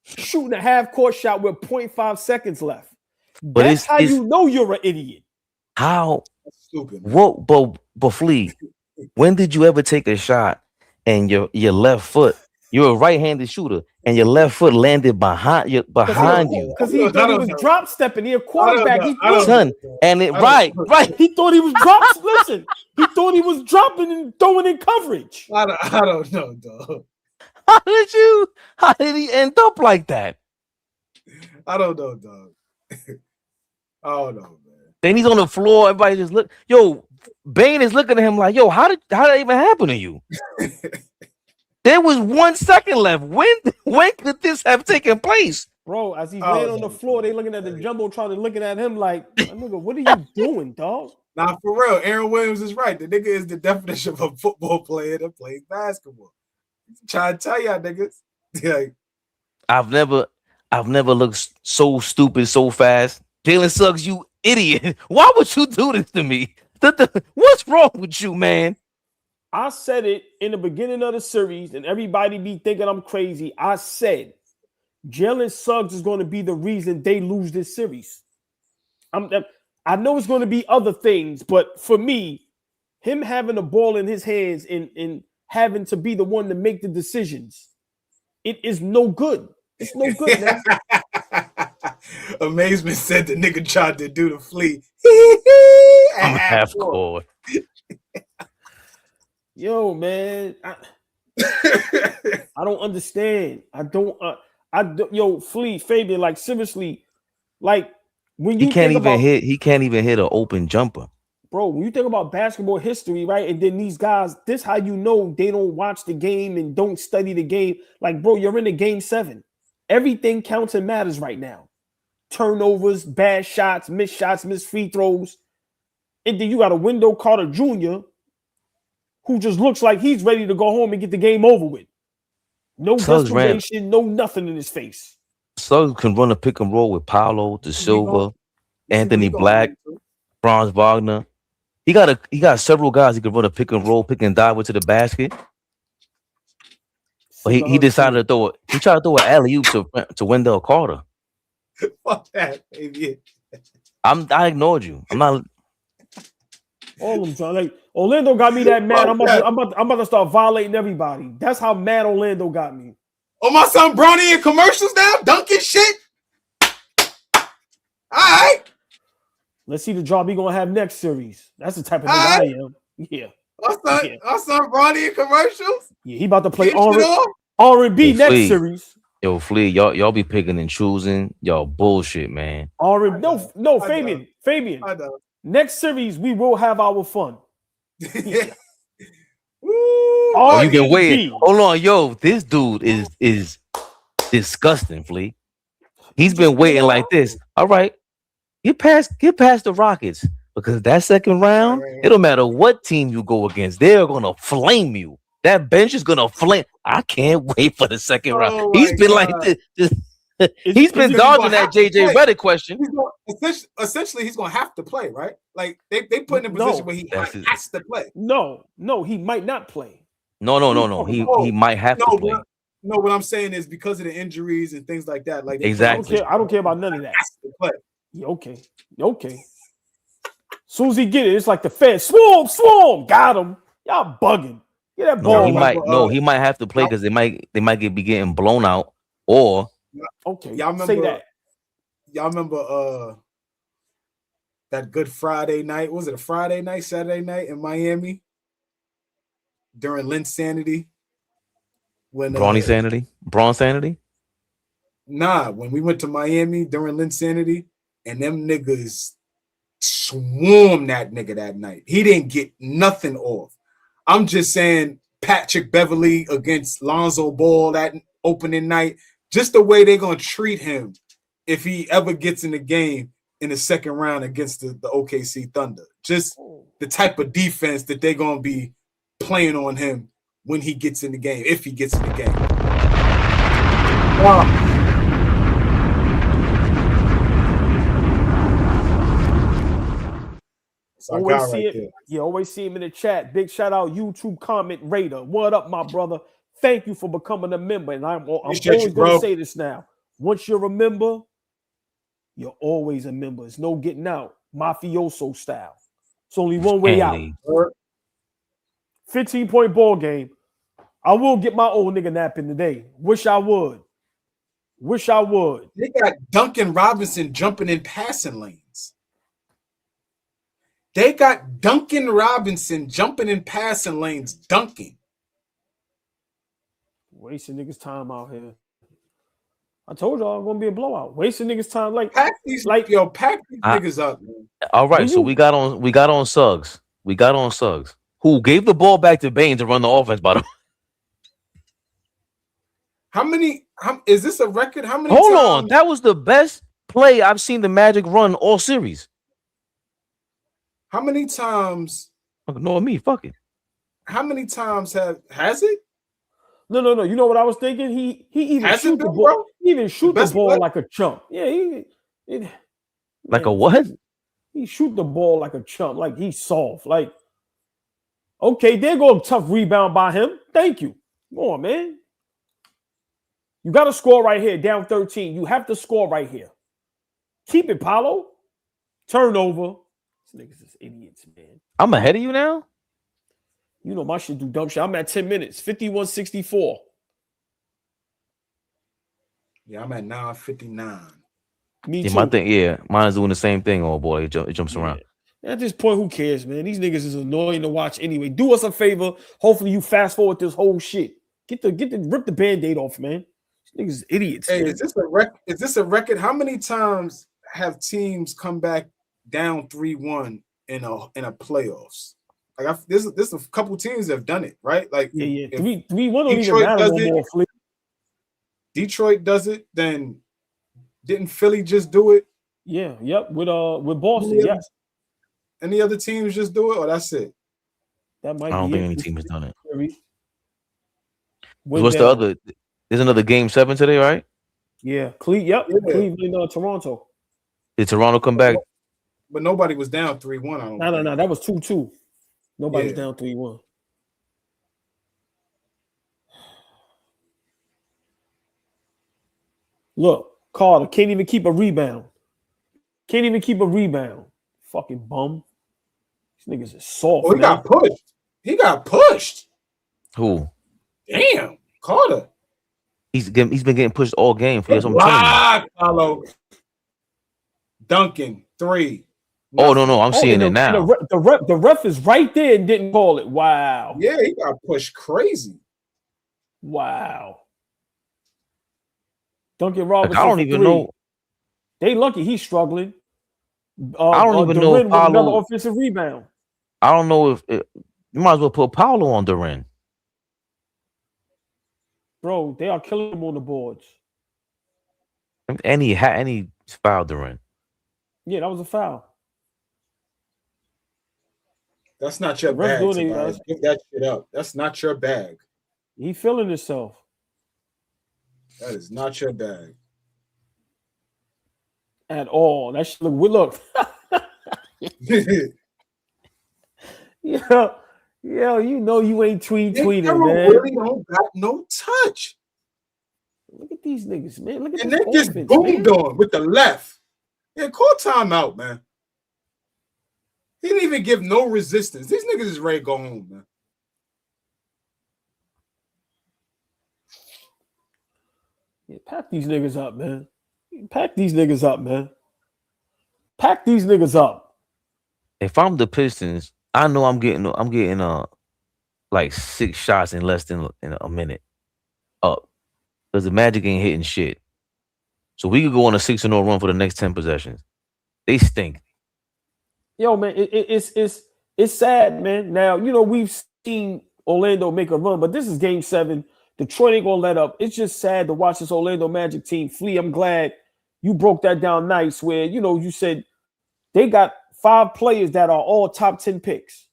shooting a half-court shot with 0.5 seconds left. But that's how you know you're an idiot. How? That's stupid. What? But Flea, when did you ever take a shot and your left foot? You're a right-handed shooter, and your left foot landed behind you. Because he thought he was drop stepping. He a quarterback. Right. He thought he was drop. Listen, he thought he was dropping and throwing in coverage. I don't know, dog. How did he end up like that? I don't know, dog. I don't know, man. Then he's on the floor. Everybody just look. Yo, Bane is looking at him like, yo, how did that even happen to you? There was 1 second left. When could this have taken place? Bro, as he's laying on the floor, they looking at the jumbotron and looking at him like, nigga, what are you doing, dog? Nah, for real, Aaron Williams is right. The nigga is the definition of a football player that plays basketball. Trying to tell y'all niggas. Like, I've never looked so stupid so fast. Jalen Suggs, you idiot. Why would you do this to me? What's wrong with you, man? I said it in the beginning of the series, and everybody be thinking I'm crazy. I said Jalen Suggs is going to be the reason they lose this series. I know it's going to be other things, but for me, him having the ball in his hands and having to be the one to make the decisions, it is no good. It's no good, man. Amazement said the nigga tried to do the flea. I'm half court. Yo, man, I don't understand. Yo, Flea, Fabian, like seriously, like when you he can't even hit an open jumper. Bro, when you think about basketball history, right? And then these guys, this how you know they don't watch the game and don't study the game. Like, bro, you're in the game 7. Everything counts and matters right now. Turnovers, bad shots, missed free throws. And then you got a Wendell Carter Jr. who just looks like he's ready to go home and get the game over with. No desperation, no nothing in his face. Suggs can run a pick and roll with Paolo, De Silva, Anthony Black, Franz Wagner. He got several guys he could run a pick and roll, pick and dive into the basket. But he decided to throw it. He tried to throw an alley-oop to Wendell Carter. Fuck that, baby. I ignored you. I'm not. All of them, John. Like Orlando got me that mad. I'm about to start violating everybody. That's how mad Orlando got me. Oh, my son Bronny in commercials now, dunking shit. All right. Let's see the job he gonna have next series. That's the type of nigga I am. Yeah. My son Bronny in commercials. Yeah, he about to play Henri. R&B Yo, next Flea. series. Yo, Flea, y'all be picking and choosing. Y'all bullshit, man. R&B. No, I Fabian. I know. Next series, we will have our fun. Woo, Oh, you been waiting. R&B. Hold on, yo. This dude is disgusting, Flea. He's Just been waiting put it like out. this. All right. Get past the Rockets. Because that second round, Right. it don't matter what team you go against, they're gonna flame you. That bench is gonna flame. I can't wait for the second round. Oh He's my been like God. this. Is He's been it- dodging gonna have that to JJ play. Redick question. Essentially, he's gonna have to play, right? Like they put in a position where he has to play. No, he might not play. No. He might have to play. No, what I'm saying is because of the injuries and things like that. Like they Exactly. I don't care about none of that. has to play. Yeah, okay. Soon as he get it, it's like the Fed. Swarm, got him. Y'all bugging. Get that ball. He might have to play because they might be getting blown out. Or okay, y'all remember, say that. Y'all remember that Good Friday night? Was it a Friday night, Saturday night in Miami during Linsanity? When Braun Sanity? Nah, when we went to Miami during Linsanity, and them niggas swarmed that nigga that night. He didn't get nothing off. I'm just saying Patrick Beverly against Lonzo Ball that opening night, just the way they're gonna treat him if he ever gets in the game in the second round against the OKC Thunder. Just the type of defense that they're gonna be playing on him when he gets in the game, if he gets in the game. So always see it. You always see him in the chat. Big shout out YouTube comment Raider. What up, my brother? Thank you for becoming a member. And I'm always going to say this now. Once you're a member, you're always a member. It's no getting out. Mafioso style. It's only one way out. 15-point ball game. I will get my old nigga nap in today. Wish I would. They got Duncan Robinson jumping in passing lanes. Dunking. Wasting niggas' time out here. I told y'all I'm gonna be a blowout. Wasting niggas' time. Pack these niggas up, man. All right, so we got on Suggs. Who gave the ball back to Bain to run the offense, by the way. Is this a record? How many Hold times? on. That was the best play I've seen the Magic run all series. How many times? No, me, fuck it. How many times has it? No. You know what I was thinking? He even shoot the ball. Bro? He even shoot the ball like a chump. Yeah, like a what? He shoot the ball like a chump. Like he's soft. Like, okay, there go a tough rebound by him. Thank you. Come on, man. You got to score right here, down 13. You have to score right here. Keep it, Paolo. Turnover. These niggas is idiots, man. I'm ahead of you now? You know my shit do dumb shit. I'm at 10 minutes. 51-64. Yeah, I'm at 9:59. Me too. Mine's doing the same thing. Oh boy, it jumps around. At this point, who cares, man? These niggas is annoying to watch anyway. Do us a favor. Hopefully, you fast forward this whole shit. Rip the Band-Aid off, man. These niggas is idiots. Hey, man. Is this a record? How many times have teams come back down 3-1 in a playoffs? Like this a couple teams have done it, right? Like 3-1 don't even matter no more. Detroit does it, then didn't Philly just do it? Yeah, yep. With Boston, yes. Any other teams just do it, or that's it? That might be. I don't think any team has done it. What's the other? There's another game 7 today, right? Yeah, Cleveland, Toronto. Did Toronto come back? But nobody was down 3-1. No. That was 2-2. Nobody was down 3-1. Look, Carter can't even keep a rebound. Fucking bum. These niggas is soft. Oh, he got pushed. Who? Damn, Carter. He's been getting pushed all game. Follow. Duncan 3. Oh no, I'm seeing it now. The ref is right there and didn't call it. Wow. Yeah, he got pushed crazy. Wow. Duncan Like, Robinson I don't for even 3. know. They lucky he's struggling. I don't even know if Duren with another Paolo. offensive rebound. I don't know if you might as well put Paolo on Duren. Bro, they are killing him on the boards. Any foul Duren. Yeah, that was a foul. That's not your The refs bag, doing it, Tobias. Give that shit up. That's not your bag. He feeling himself. That is not your bag. At all. That shit look. Yo, you know you ain't tweeting, man. Really don't got no touch. Look at these niggas, man. Look at And this then just offense, boomed man. on with the left. Yeah, call timeout, man. He didn't even give no resistance. These niggas is ready to go home, man. Yeah, pack these niggas up, man. Pack these niggas up, man. Pack these niggas up. If I'm the Pistons, I know I'm getting like 6 shots in less than a minute up because the Magic ain't hitting shit. So we could go on a 6-0 run for the next 10 possessions. They stink. Yo, man, it's sad, man. Now, you know, we've seen Orlando make a run, but this is game 7. Detroit ain't gonna let up. It's just sad to watch this Orlando Magic team flee. I'm glad you broke that down nice where, you know, you said they got 5 players that are all top 10 picks.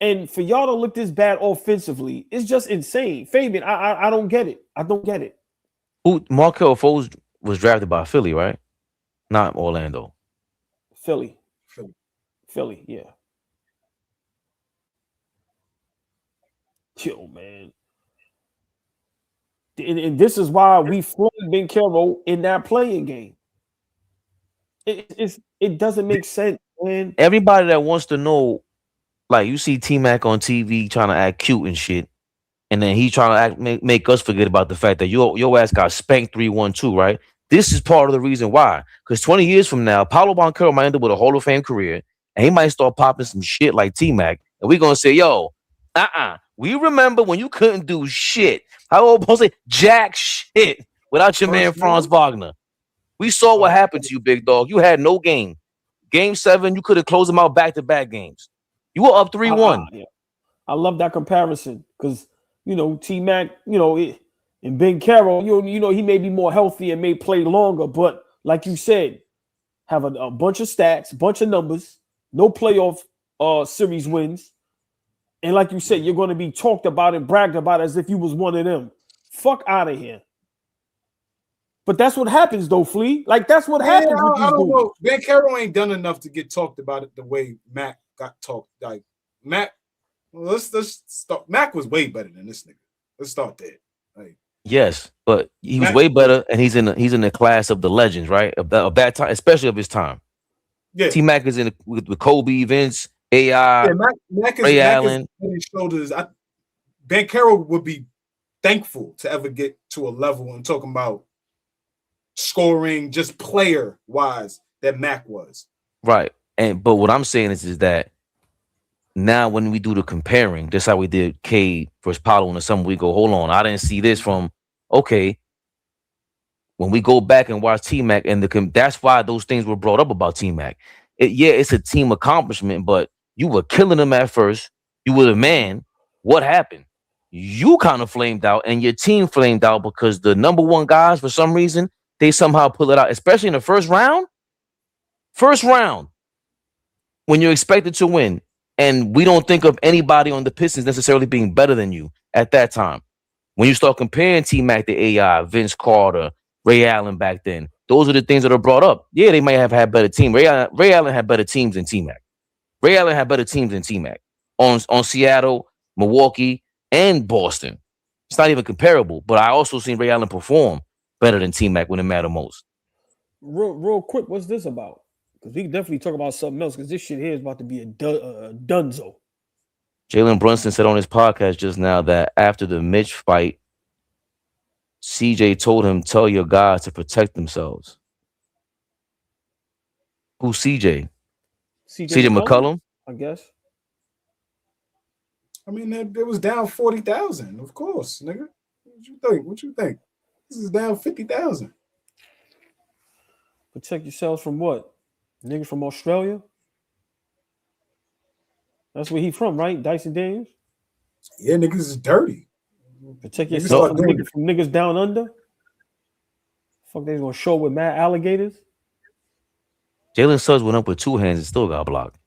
And for y'all to look this bad offensively, it's just insane. Fabian, I don't get it. I don't get it. Who Markel Fultz was drafted by Philly, right? Not Orlando. Philly, yeah. Yo, man. And this is why we flung Banchero in that playing game. It doesn't make sense, man. Everybody that wants to know, like you see T-Mac on TV trying to act cute and shit, and then he trying to make us forget about the fact that your ass got spanked 3-1-2, right? This is part of the reason why. Because 20 years from now, Paulo Banchero might end up with a Hall of Fame career, and he might start popping some shit like T-Mac, and we're gonna say, yo, we remember when you couldn't do shit. How old supposed to say jack shit without your man Franz Wagner? We saw what happened to you, big dog. You had no game. Game 7, you could have closed them out back-to-back games. You were up 3-1. I love that comparison because, you know, T-Mac, you know, and Banchero, you know, he may be more healthy and may play longer, but like you said, have a bunch of stats, bunch of numbers, no playoff series wins. And like you said, you're going to be talked about and bragged about as if you was one of them. Fuck out of here. But that's what happens, though, Flea. Like, that's what happens with these I don't dudes. know. Banchero ain't done enough to get talked about it the way Mac got talked. Like, Mac, let's start. Mac was way better than this nigga. Let's start there. Like, yes, but he was way better, and he's in the class of the legends, right? Of that time, especially of his time. Yeah. T-Mac is in with Kobe, Vince, AI, Ray Allen. His shoulders. Banchero would be thankful to ever get to a level and talking about scoring just player wise that Mac was. Right. But what I'm saying is that now when we do the comparing, just how we did Cade versus Paolo in the summer, we go, hold on, I didn't see this from okay. When we go back and watch T-Mac, and that's why those things were brought up about T-Mac. It's a team accomplishment, but you were killing them at first. You were the man. What happened? You kind of flamed out, and your team flamed out because the number 1 guys, for some reason, they somehow pull it out, especially in the first round. First round, when you're expected to win, and we don't think of anybody on the Pistons necessarily being better than you at that time. When you start comparing T-Mac to AI, Vince Carter, Ray Allen back then, those are the things that are brought up. Yeah, they might have had better teams. Ray Allen had better teams than T-Mac. Ray Allen had better teams than T-Mac on Seattle, Milwaukee, and Boston. It's not even comparable, but I also seen Ray Allen perform better than T-Mac when it mattered most. Real quick, what's this about? Because we can definitely talk about something else because this shit here is about to be a dunzo. Jalen Brunson said on his podcast just now that after the Mitch fight, CJ told him, tell your guys to protect themselves. Who's CJ? CJ McCollum? I guess. I mean, it was down 40,000, of course, nigga. What you think? This is down 50,000. Protect yourselves from what? Niggas from Australia? That's where he from, right? Dyson Daniels? Yeah, niggas is dirty. Protect Niggas yourself start from doing niggas down under? Fuck, they gonna show with mad alligators? Jalen Suggs went up with 2 hands and still got blocked.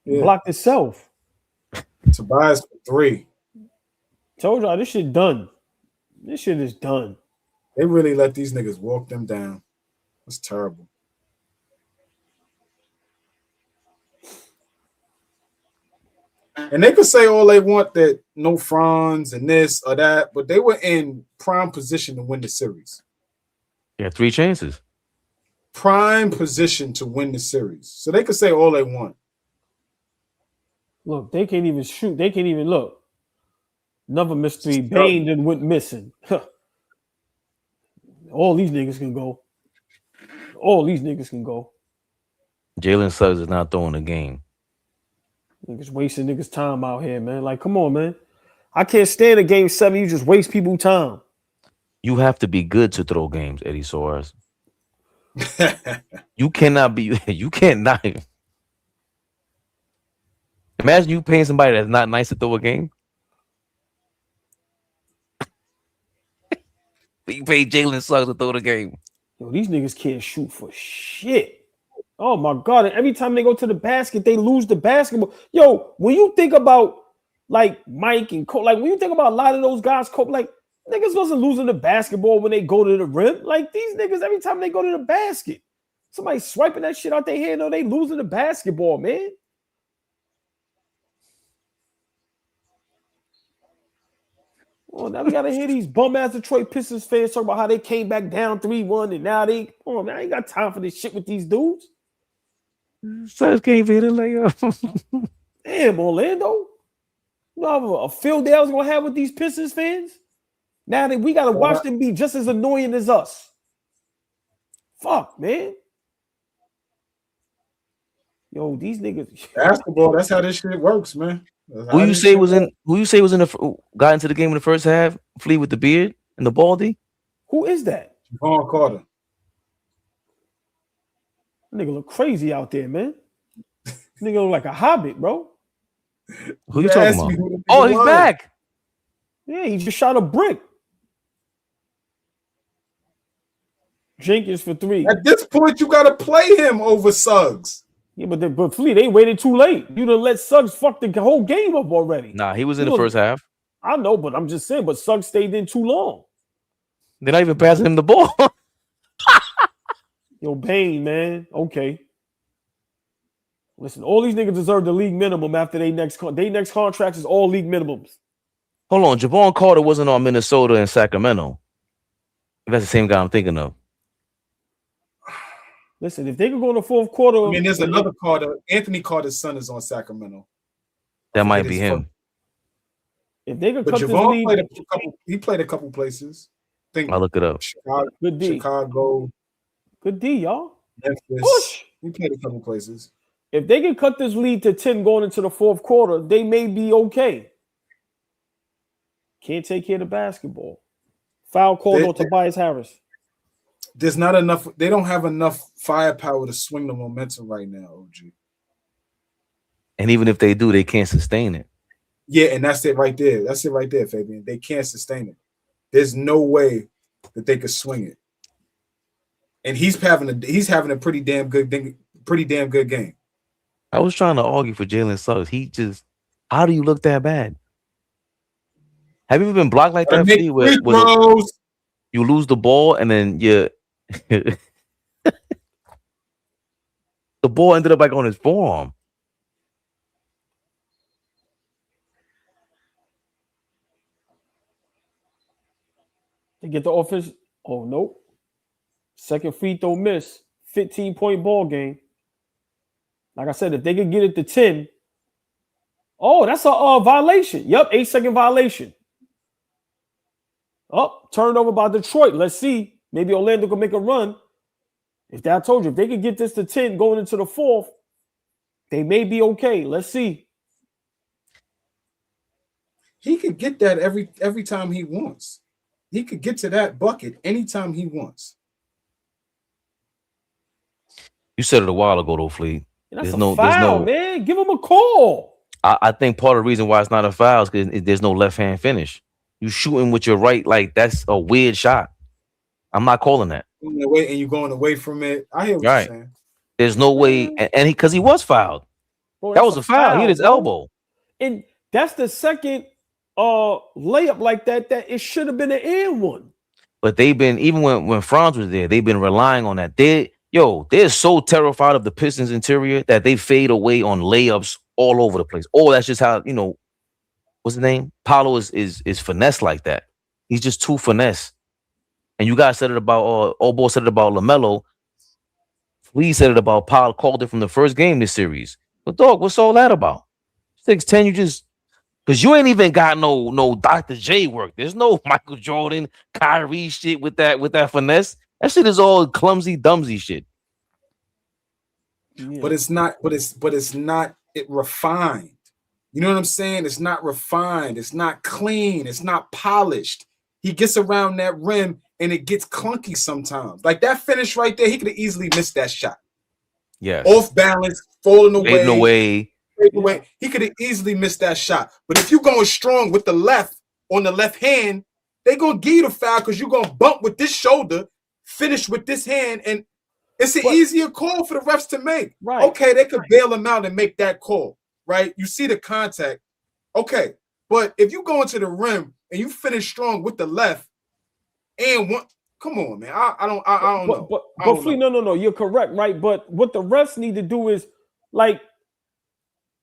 Yeah. Blocked itself. Tobias for 3. Told y'all this shit done. This shit is done. They really let these niggas walk them down. That's terrible. And they could say all they want that no Franz and this or that, but they were in prime position to win the series. He had 3 chances. Prime position to win the series. So they could say all they want. Look, they can't even shoot. They can't even look. Another mystery. Bane then went missing. All these niggas can go. All these niggas can go. Jalen Suggs is not throwing the game. Niggas wasting niggas' time out here, man. Like, come on, man. I can't stand a game 7. You just waste people's time. You have to be good to throw games, Eddie Soares. You cannot be. You cannot. Imagine you paying somebody that's not nice to throw a game. You pay Jalen Suggs to throw the game. Yo, these niggas can't shoot for shit. Oh my God. And every time they go to the basket, they lose the basketball. Yo, when you think about like Mike and Cole, like when you think about a lot of those guys, Cole, like niggas wasn't losing the basketball when they go to the rim. Like these niggas, every time they go to the basket, somebody swiping that shit out their hand, or they losing the basketball, man. Oh, now we gotta hear these bum ass Detroit Pistons fans talk about how they came back down 3-1 and now they. Oh man, I ain't got time for this shit with these dudes. Suggs can't hit a layup. Damn, Orlando. You know a field day I was gonna have with these Pistons fans. Now that we gotta watch them be just as annoying as us. Fuck, man. Yo, these niggas. Basketball, that's how this shit works, man. Who you say was in the got into the game in the first half? Flea with the beard and the baldy. Who is that? Javon Carter. Nigga look crazy out there, man. Nigga look like a hobbit, bro. Who you talking about? Oh, he's back. Yeah, he just shot a brick. Jenkins for 3. At this point, you gotta play him over Suggs. Yeah, but Flea, they waited too late. You done let Suggs fuck the whole game up already. Nah, he was in the first half. I know, but I'm just saying, but Suggs stayed in too long. They're not even passing him the ball. Yo, Bane, man. Okay. Listen, all these niggas deserve the league minimum after they next contracts is all league minimums. Hold on, Javon Carter wasn't on Minnesota and Sacramento. If that's the same guy I'm thinking of. Listen, if they could go in the fourth quarter. I mean, there's another Carter. Anthony Carter's son is on Sacramento. That might be him. If they could but cut Javon this lead, played a couple places. I'll look it up. Good D. Chicago. Good D, y'all. Memphis. Push. He played a couple places. If they can cut this lead to 10 going into the fourth quarter, they may be okay. Can't take care of the basketball. Foul called on Tobias Harris. There's not enough. They don't have enough firepower to swing the momentum right now, OG. And even if they do, they can't sustain it. Yeah, and that's it right there. That's it right there, Fabian. They can't sustain it. There's no way that they could swing it. And he's having a pretty damn good game. I was trying to argue for Jalen Suggs. How do you look that bad? Have you ever been blocked like that? You lose the ball and then the ball ended up like on his forearm. They get the offense. Oh, nope. Second free throw miss. 15-point ball game. Like I said, if they could get it to 10. Oh, that's a violation. Yep, 8-second violation. Oh, turned over by Detroit. Let's see. Maybe Orlando can make a run. I told you, if they could get this to 10 going into the fourth, they may be okay. Let's see. He could get that every time he wants. He could get to that bucket anytime he wants. You said it a while ago, though, Fleet. That's there's no, man. Give him a call. I think part of the reason why it's not a foul is because there's no left hand finish. You shooting with your right, like that's a weird shot. I'm not calling that. And you're going away from it. I hear what you're saying. There's no way, and because he was fouled. Bro, that was a foul. He hit his elbow. And that's the second layup like that it should have been an and one. But they've been, even when Franz was there, they've been relying on that. They're so terrified of the Pistons interior that they fade away on layups all over the place. Oh, that's just how, what's the name? Paolo is finesse like that. He's just too finesse. And you guys said it about AllBall said it about LaMelo. We said it about Paolo, called it from the first game this series. But dog, what's all that about? 6'10", you just because you ain't even got no Dr. J work. There's no Michael Jordan, Kyrie shit with that finesse. That shit is all clumsy, dumsy shit. Yeah. But it's not refined. You know what I'm saying? It's not refined. It's not clean. It's not polished. He gets around that rim and it gets clunky sometimes. Like that finish right there, he could have easily missed that shot. Yeah. Off balance, falling away. Fading away. He could have easily missed that shot. But if you're going strong with the left on the left hand, they're going to give you the foul because you're going to bump with this shoulder, finish with this hand, and it's an easier call for the refs to make. Right. Okay, they could bail him out and make that call, right? You see the contact. Okay, but if you go into the rim and you finish strong with the left and one, come on, man. I don't know. But Flea, no, you're correct, right? But what the refs need to do is, like,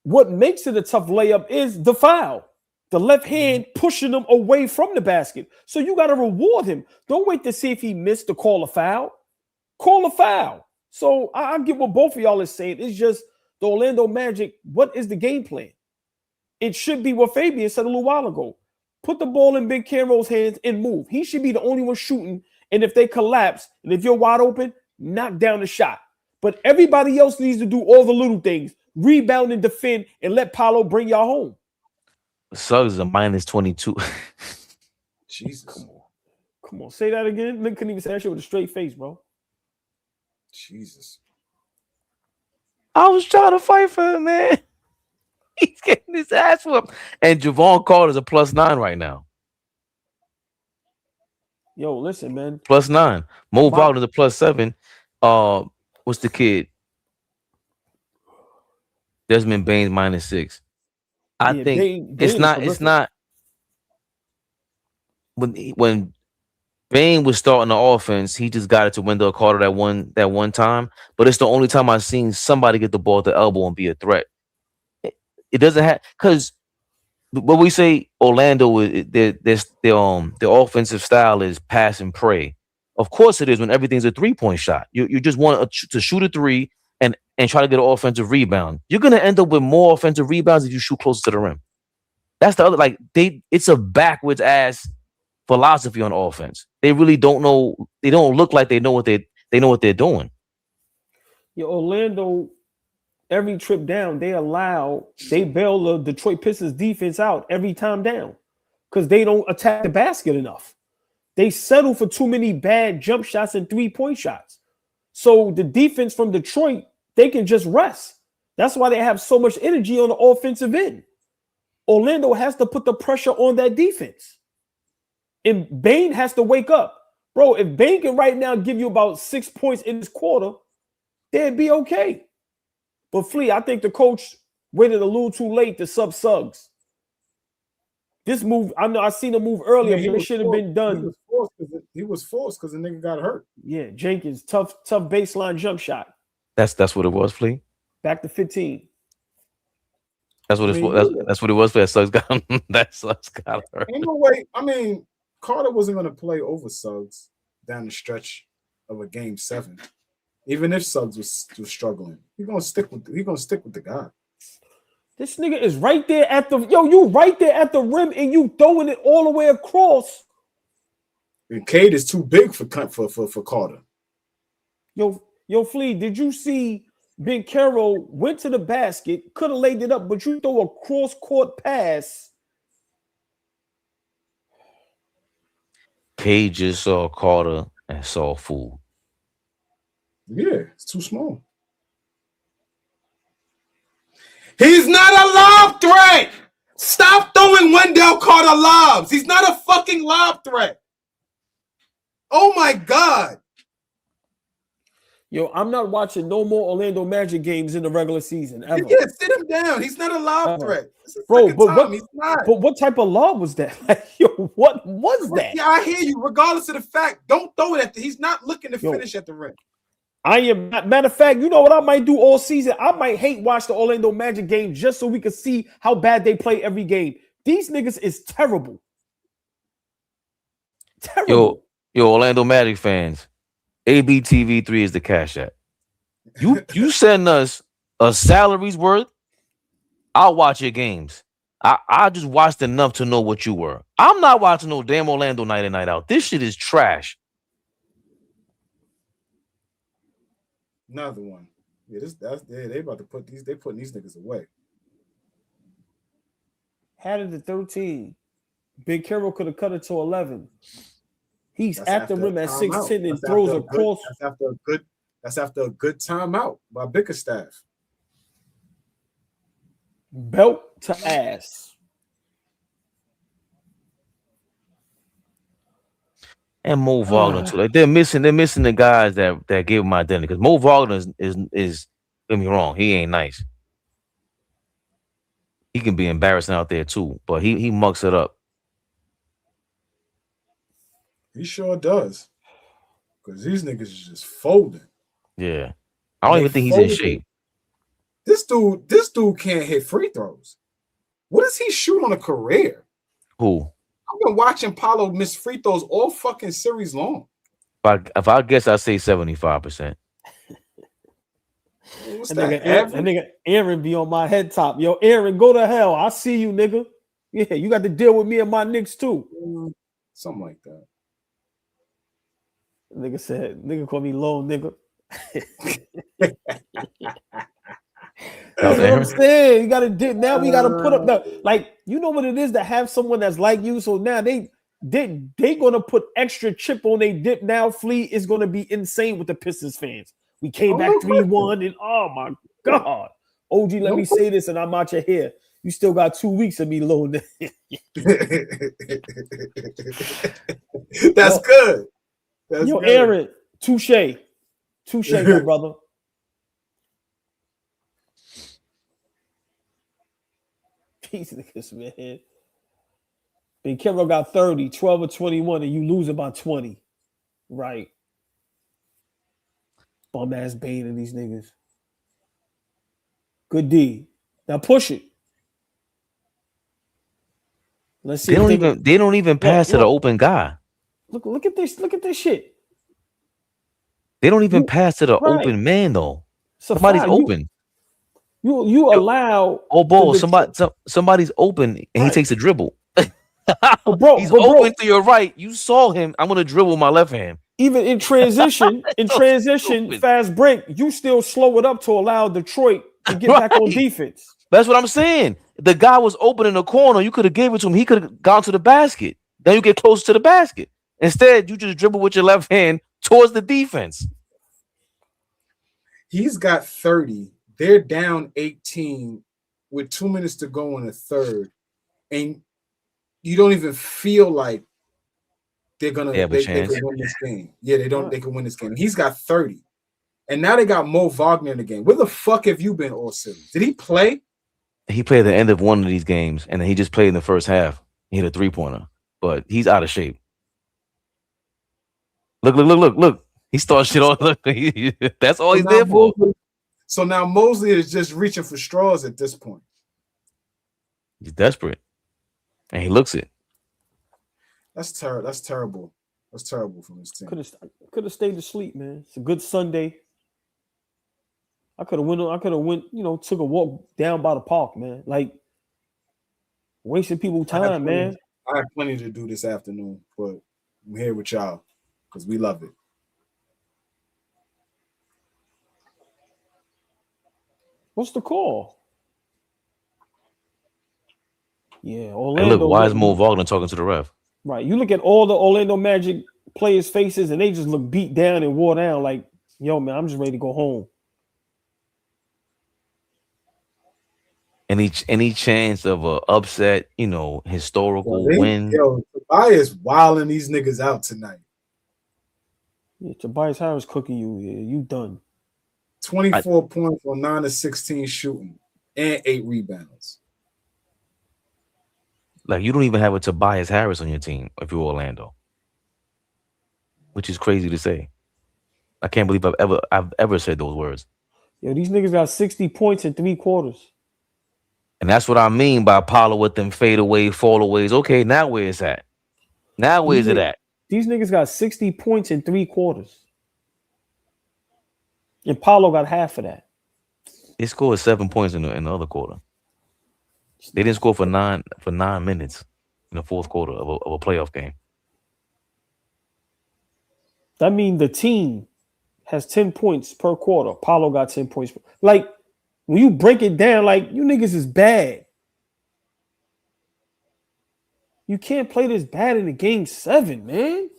what makes it a tough layup is the foul. The left hand pushing him away from the basket. So you got to reward him. Don't wait to see if he missed to call a foul. Call a foul. So I get what both of y'all is saying. It's just the Orlando Magic. What is the game plan? It should be what Fabian said a little while ago. Put the ball in Banchero's hands and move. He should be the only one shooting. And if they collapse, and if you're wide open, knock down the shot. But everybody else needs to do all the little things. Rebound and defend and let Paolo bring y'all home. Suggs is a minus 22. Jesus. Come on. Say that again. Nick couldn't even say that shit with a straight face, bro. Jesus. I was trying to fight for him, man. He's getting his ass whooped. And Javon Carter's a +9 right now. Yo, listen, man. +9. Mo Wagner's a +7. What's the kid? Desmond Bane's -6. I think Bane it's not when Bane was starting the offense, he just got it to Wendell Carter that one time. But it's the only time I've seen somebody get the ball at the elbow and be a threat. It doesn't have because when we say Orlando, their offensive style is pass and pray. Of course it is when everything's a 3-point shot. You just want to shoot a 3 and try to get an offensive rebound. You're gonna end up with more offensive rebounds if you shoot closer to the rim. That's the other it's a backwards ass philosophy on offense. They really don't know. They don't look like they know what they're doing. Yeah, Orlando, every trip down, they bail the Detroit Pistons defense out every time down because they don't attack the basket enough. They settle for too many bad jump shots and 3-point shots. So the defense from Detroit, they can just rest. That's why they have so much energy on the offensive end. Orlando has to put the pressure on that defense. And Bane has to wake up. Bro, if Bane can right now give you about 6 points in this quarter, they'd be okay. But Flea, I think the coach waited a little too late to sub Suggs. This move, I know I seen the move earlier, but it should have been done. He was forced because the nigga got hurt. Yeah, Jenkins, tough baseline jump shot. That's what it was, Flea. Back to 15. That's what that's what it was. That Suggs got hurt. Ain't no way. I mean, Carter wasn't going to play over Suggs down the stretch of a game 7. Even if Suggs was struggling, he's gonna stick with the guy. This nigga is right there at you right there at the rim and you throwing it all the way across. And Cade is too big for Carter. Yo, Flea, did you see Banchero went to the basket, could have laid it up, but you throw a cross-court pass. Paige just saw Carter and saw food. Yeah, it's too small. He's not a lob threat. Stop throwing Wendell Carter lobs. He's not a fucking lob threat. Oh my God. Yo, I'm not watching no more Orlando Magic games in the regular season ever. Yeah, sit him down. He's not a lob threat. Bro, but what type of lob was that? Like, yo, what was that? Yeah, I hear you. Regardless of the fact, don't throw it at he's not looking to finish at the rim. Matter of fact, you know what I might do all season? I might hate watch the Orlando Magic game just so we can see how bad they play every game. These niggas is terrible. Terrible. Yo, Orlando Magic fans, ABTV3 is the cash app. You send us a salary's worth, I'll watch your games. I just watched enough to know what you were. I'm not watching no damn Orlando night in, night out. This shit is trash. Another one. Yeah, they about to put these. They putting these niggas away. Had it to 13. Big Carroll could have cut it to 11. He's at the rim at 6'10" and throws across. That's after a good timeout by Bickerstaff. Belt to ass. And Mo Wagner too. Like they're missing the guys that give him identity. Because Mo Wagner is get me wrong, he ain't nice. He can be embarrassing out there too, but he mucks it up. He sure does. Because these niggas is just folding. Yeah. I don't even think he's in shape. This dude can't hit free throws. What does he shoot on a career? Who? I've been watching Paulo miss free throws all fucking series long. If I guess, I'd say 75%. What's that nigga Aaron be on my head top. Yo, Aaron, go to hell. I see you, nigga. Yeah, you got to deal with me and my Knicks too. Something like that. Nigga call me low, nigga. That's what I'm saying. You gotta dip. Now we gotta put up the you know what it is to have someone that's like you. So now they gonna put extra chip on their dip. Now Fleet is gonna be insane with the Pistons fans. We came back 3-1 and oh my God. OG, let me say this and I'm out your hair. You still got 2 weeks of me low. That's good. That's yo, good. Aaron, touche, my brother. These niggas, man. Big Kero got 30, 12 or 21, and you lose about 20. Right. Bum ass Bane of these niggas. Good D. Now push it. Let's see. They don't even pass to the open guy. Look at this. Look at this shit. They don't even pass to the open man though. Somebody's open. You allow ball. Somebody's open and he takes a dribble. He's open to your right. You saw him. I'm gonna dribble my left hand. Even in transition, fast break, you still slow it up to allow Detroit to get back on defense. That's what I'm saying. The guy was open in the corner. You could have gave it to him. He could have gone to the basket. Then you get closer to the basket. Instead, you just dribble with your left hand towards the defense. He's got 30. They're down 18 with 2 minutes to go in the third. And you don't even feel like they can win this game. Yeah, they can win this game. He's got 30. And now they got Mo Wagner in the game. Where the fuck have you been all series? Did he play? He played at the end of one of these games, and then he just played in the first half. He hit a 3-pointer, but he's out of shape. Look. He starts shit on. That's all he's there for. So now Mosley is just reaching for straws at this point. He's desperate, and he looks it. That's terrible. That's terrible. That's terrible from his team. Could have stayed asleep, man. It's a good Sunday. I could have went. Took a walk down by the park, man. Like wasting people's time, man. I have plenty to do this afternoon, but I'm here with y'all because we love it. What's the call? Yeah, Orlando. Hey, look, why is Mo Wagner talking to the ref? Right. You look at all the Orlando Magic players' faces, and they just look beat down and wore down. Like, yo, man, I'm just ready to go home. Any chance of a upset, historical win? Tobias wilding these niggas out tonight. Yeah, Tobias Harris cooking you. Yeah, you done. 24 points on 9 of 16 shooting and 8 rebounds. Like, you don't even have a Tobias Harris on your team if you're Orlando, which is crazy to say. I can't believe I've ever said those words. Yo, these niggas got 60 points in 3 quarters. And that's what I mean by Paulo with them fadeaway, fallaways. Okay, now where is that? Now where's it at? These niggas got 60 points in 3 quarters. And Paulo got half of that. They scored 7 points in the other quarter. They didn't score for 9 minutes in the fourth quarter of a playoff game. That means the team has 10 points per quarter. Paulo got 10 points. Like, when you break it down, like, you niggas is bad. You can't play this bad in the game 7, man.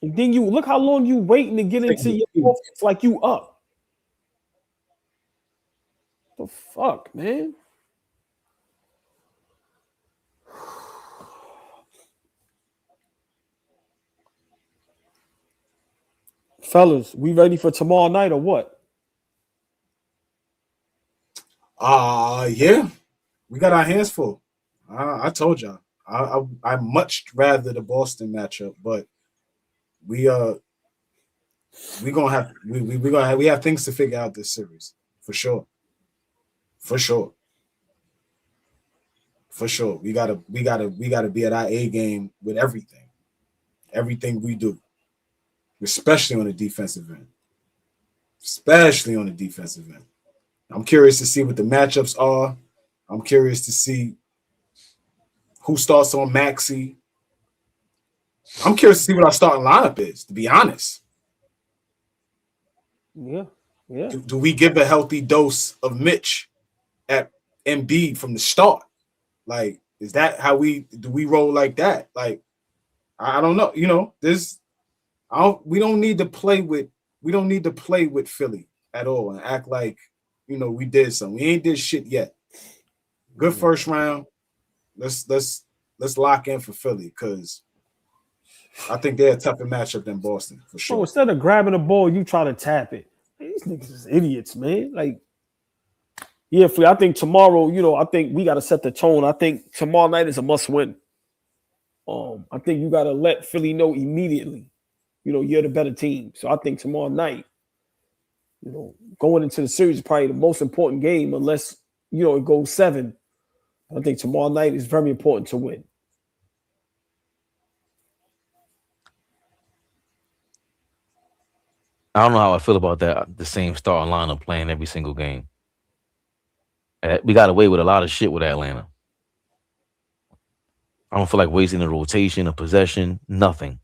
And then you look how long you waiting to get into your offense like you up. The fuck, man? Fellas, we ready for tomorrow night or what? Yeah. We got our hands full. I told y'all. I much rather the Boston matchup, but we have things to figure out this series for sure. We gotta be at our A game with everything we do, especially on the defensive end. I'm curious to see what the matchups are. I'm curious to see who starts on Maxey. I'm curious to see what our starting lineup is, to be honest. Yeah. Do we give a healthy dose of Mitch at Embiid from the start? Like, is that how we roll like that? Like, I don't know. We don't need to play with Philly at all and act like we did something. We ain't did shit yet. Good first round. Let's lock in for Philly because I think they're a tougher matchup than Boston for sure. So instead of grabbing the ball, you try to tap it. Man, these niggas is idiots, man. Like, yeah, I think tomorrow, I think we got to set the tone. I think tomorrow night is a must win. I think you got to let Philly know immediately, you're the better team. So I think tomorrow night, going into the series is probably the most important game unless, it goes 7. I think tomorrow night is very important to win. I don't know how I feel about that. The same starting lineup playing every single game. We got away with a lot of shit with Atlanta. I don't feel like wasting a rotation, a possession, nothing.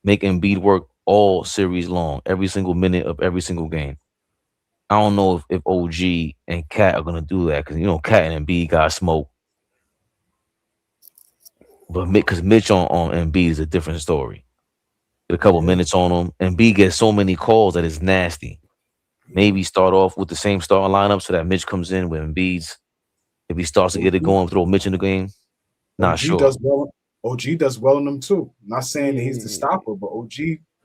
Make Embiid work all series long, every single minute of every single game. I don't know if OG and Cat are gonna do that because Cat and Embiid got smoke. But because Mitch on Embiid is a different story. Get a couple minutes on him. Embiid gets so many calls that it's nasty. Maybe start off with the same starting lineup so that Mitch comes in with Embiid's. If he starts to get it going, throw Mitch in the game. Not sure. OG does well in them too. I'm not saying that he's the stopper, but OG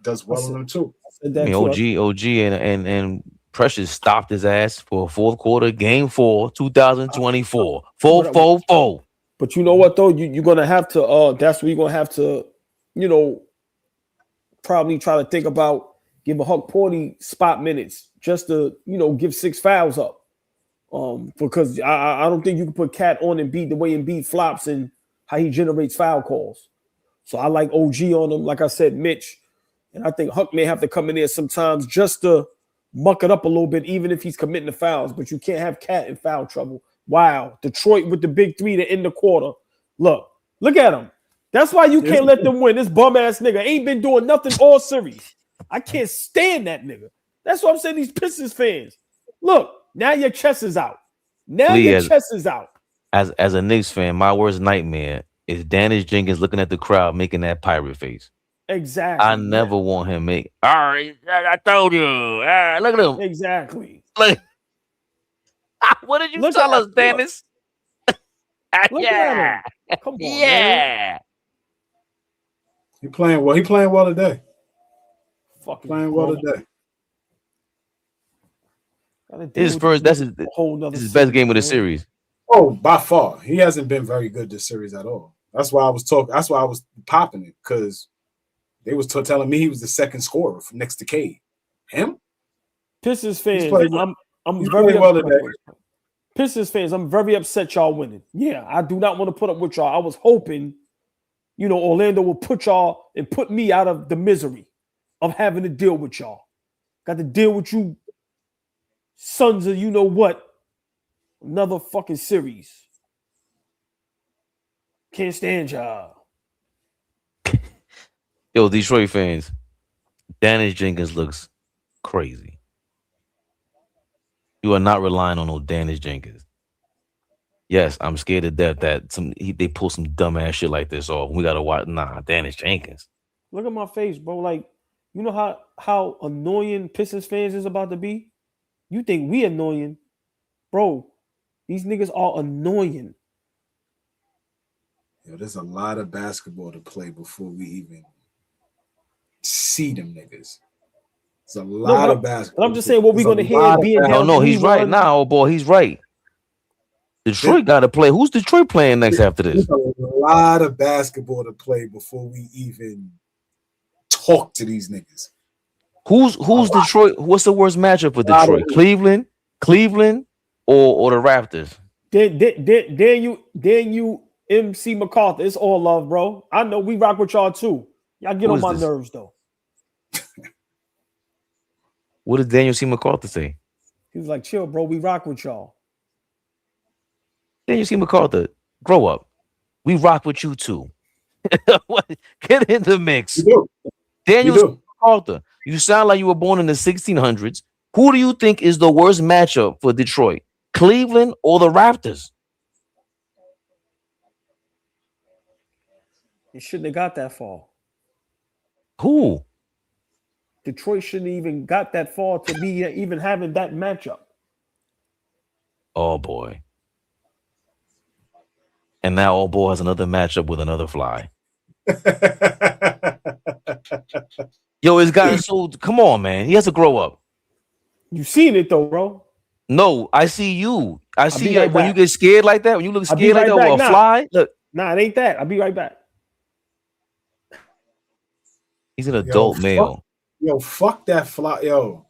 does well in them too. OG and Precious stopped his ass for a fourth quarter, game 4, 2024. 4-4-4. But you know what though? You're gonna have to that's what you're gonna have to, probably try to think about give a Huck Porty spot minutes just to, give 6 fouls up. Because I don't think you can put Cat on Embiid the way Embiid flops and how he generates foul calls. So I like OG on him, like I said, Mitch. And I think Huck may have to come in there sometimes just to muck it up a little bit, even if he's committing the fouls. But you can't have Cat in foul trouble. Wow. Detroit with the big 3 to end the quarter. Look at him. That's why you can't let them win. This bum-ass nigga ain't been doing nothing all series. I can't stand that nigga. That's what I'm saying, these Pistons fans. Look, now your chest is out. Now Lee, your chest is out. as a Knicks fan, my worst nightmare is Dennis Jenkins looking at the crowd making that pirate face. Exactly. I never want him make. All right, I told you. Look at him. Exactly. Look. What did you tell us, Dennis? Look Yeah. at him. Come on, Yeah. man. He playing well. He playing well today. Fucking Playing well today. His first. That's his best game of the series. Oh, by far. He hasn't been very good this series at all. That's why I was talking. That's why I was popping it, because they was telling me he was the second scorer from next to Cade. Him? Pistons fans, I'm very very well upset. today. Pistons fans, I'm very upset y'all winning. Yeah, I do not want to put up with y'all. I was hoping, Orlando will put y'all and put me out of the misery of having to deal with y'all. Got to deal with you sons of what. Another fucking series. Can't stand y'all. Yo, Detroit fans, Dennis Jenkins looks crazy. You are not relying on no Dennis Jenkins. Yes, I'm scared to death that they pull some dumbass shit like this off. We gotta watch. Nah, Dennis Jenkins. Look at my face, bro. Like, you know how annoying Pistons fans is about to be? You think we annoying? Bro, these niggas are annoying. Yo, there's a lot of basketball to play before we even see them niggas. There's a lot of basketball. But I'm just saying what we're going to hear being down. Oh, no, he's right now. Oh, boy, he's right. Detroit got to play. Who's Detroit playing next after this? There's a lot of basketball to play before we even talk to these niggas. Who's Detroit? What's the worst matchup for Detroit? Cleveland, or the Raptors? Then you MC MacArthur. It's all love, bro. I know we rock with y'all too. Y'all get on my nerves though. What did Daniel C. MacArthur say? He was like, chill, bro. We rock with y'all. Daniel C. MacArthur, grow up. We rock with you too. Get in the mix. Daniel C. MacArthur, you sound like you were born in the 1600s. Who do you think is the worst matchup for Detroit? Cleveland or the Raptors? You shouldn't have got that far. Who? Detroit shouldn't even got that far to be even having that matchup. Oh, boy. And now AllBall has another matchup with another fly. Yo, it's gotten so... Come on, man. He has to grow up. You seen it, though, bro. No, I see you. I see you when you get scared like that, when you look scared like that over a fly. Look. Nah, it ain't that. I'll be right back. He's an adult male. Fuck that fly, yo.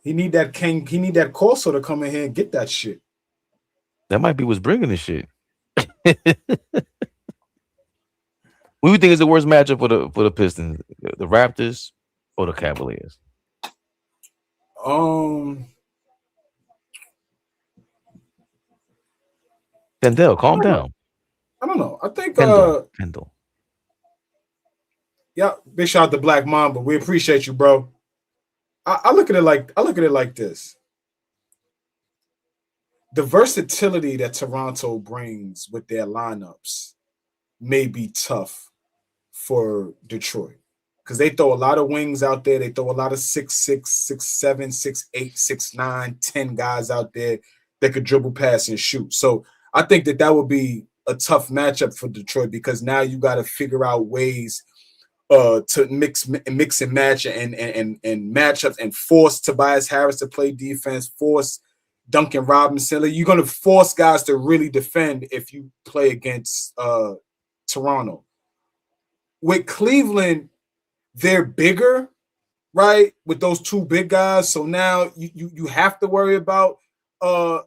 He need that Corso to come in here and get that shit. That might be what's bringing this shit. What do you think is the worst matchup for the Pistons? The Raptors or the Cavaliers? Kendall, calm down. I don't know. I think Kendall. Yeah, big shout out to Black Mamba. We appreciate you, bro. I look at it like this. The versatility that Toronto brings with their lineups may be tough for Detroit, because they throw a lot of wings out there. They throw a lot of 6'6", 6'7", 6'8", 6'9", 10 guys out there that could dribble, pass, and shoot. So I think that would be a tough matchup for Detroit, because now you got to figure out ways to mix and match and matchups, and force Tobias Harris to play defense, force Duncan Robinson. You're going to force guys to really defend if you play against Toronto. With Cleveland, they're bigger, right? With those two big guys. So now you have to worry about the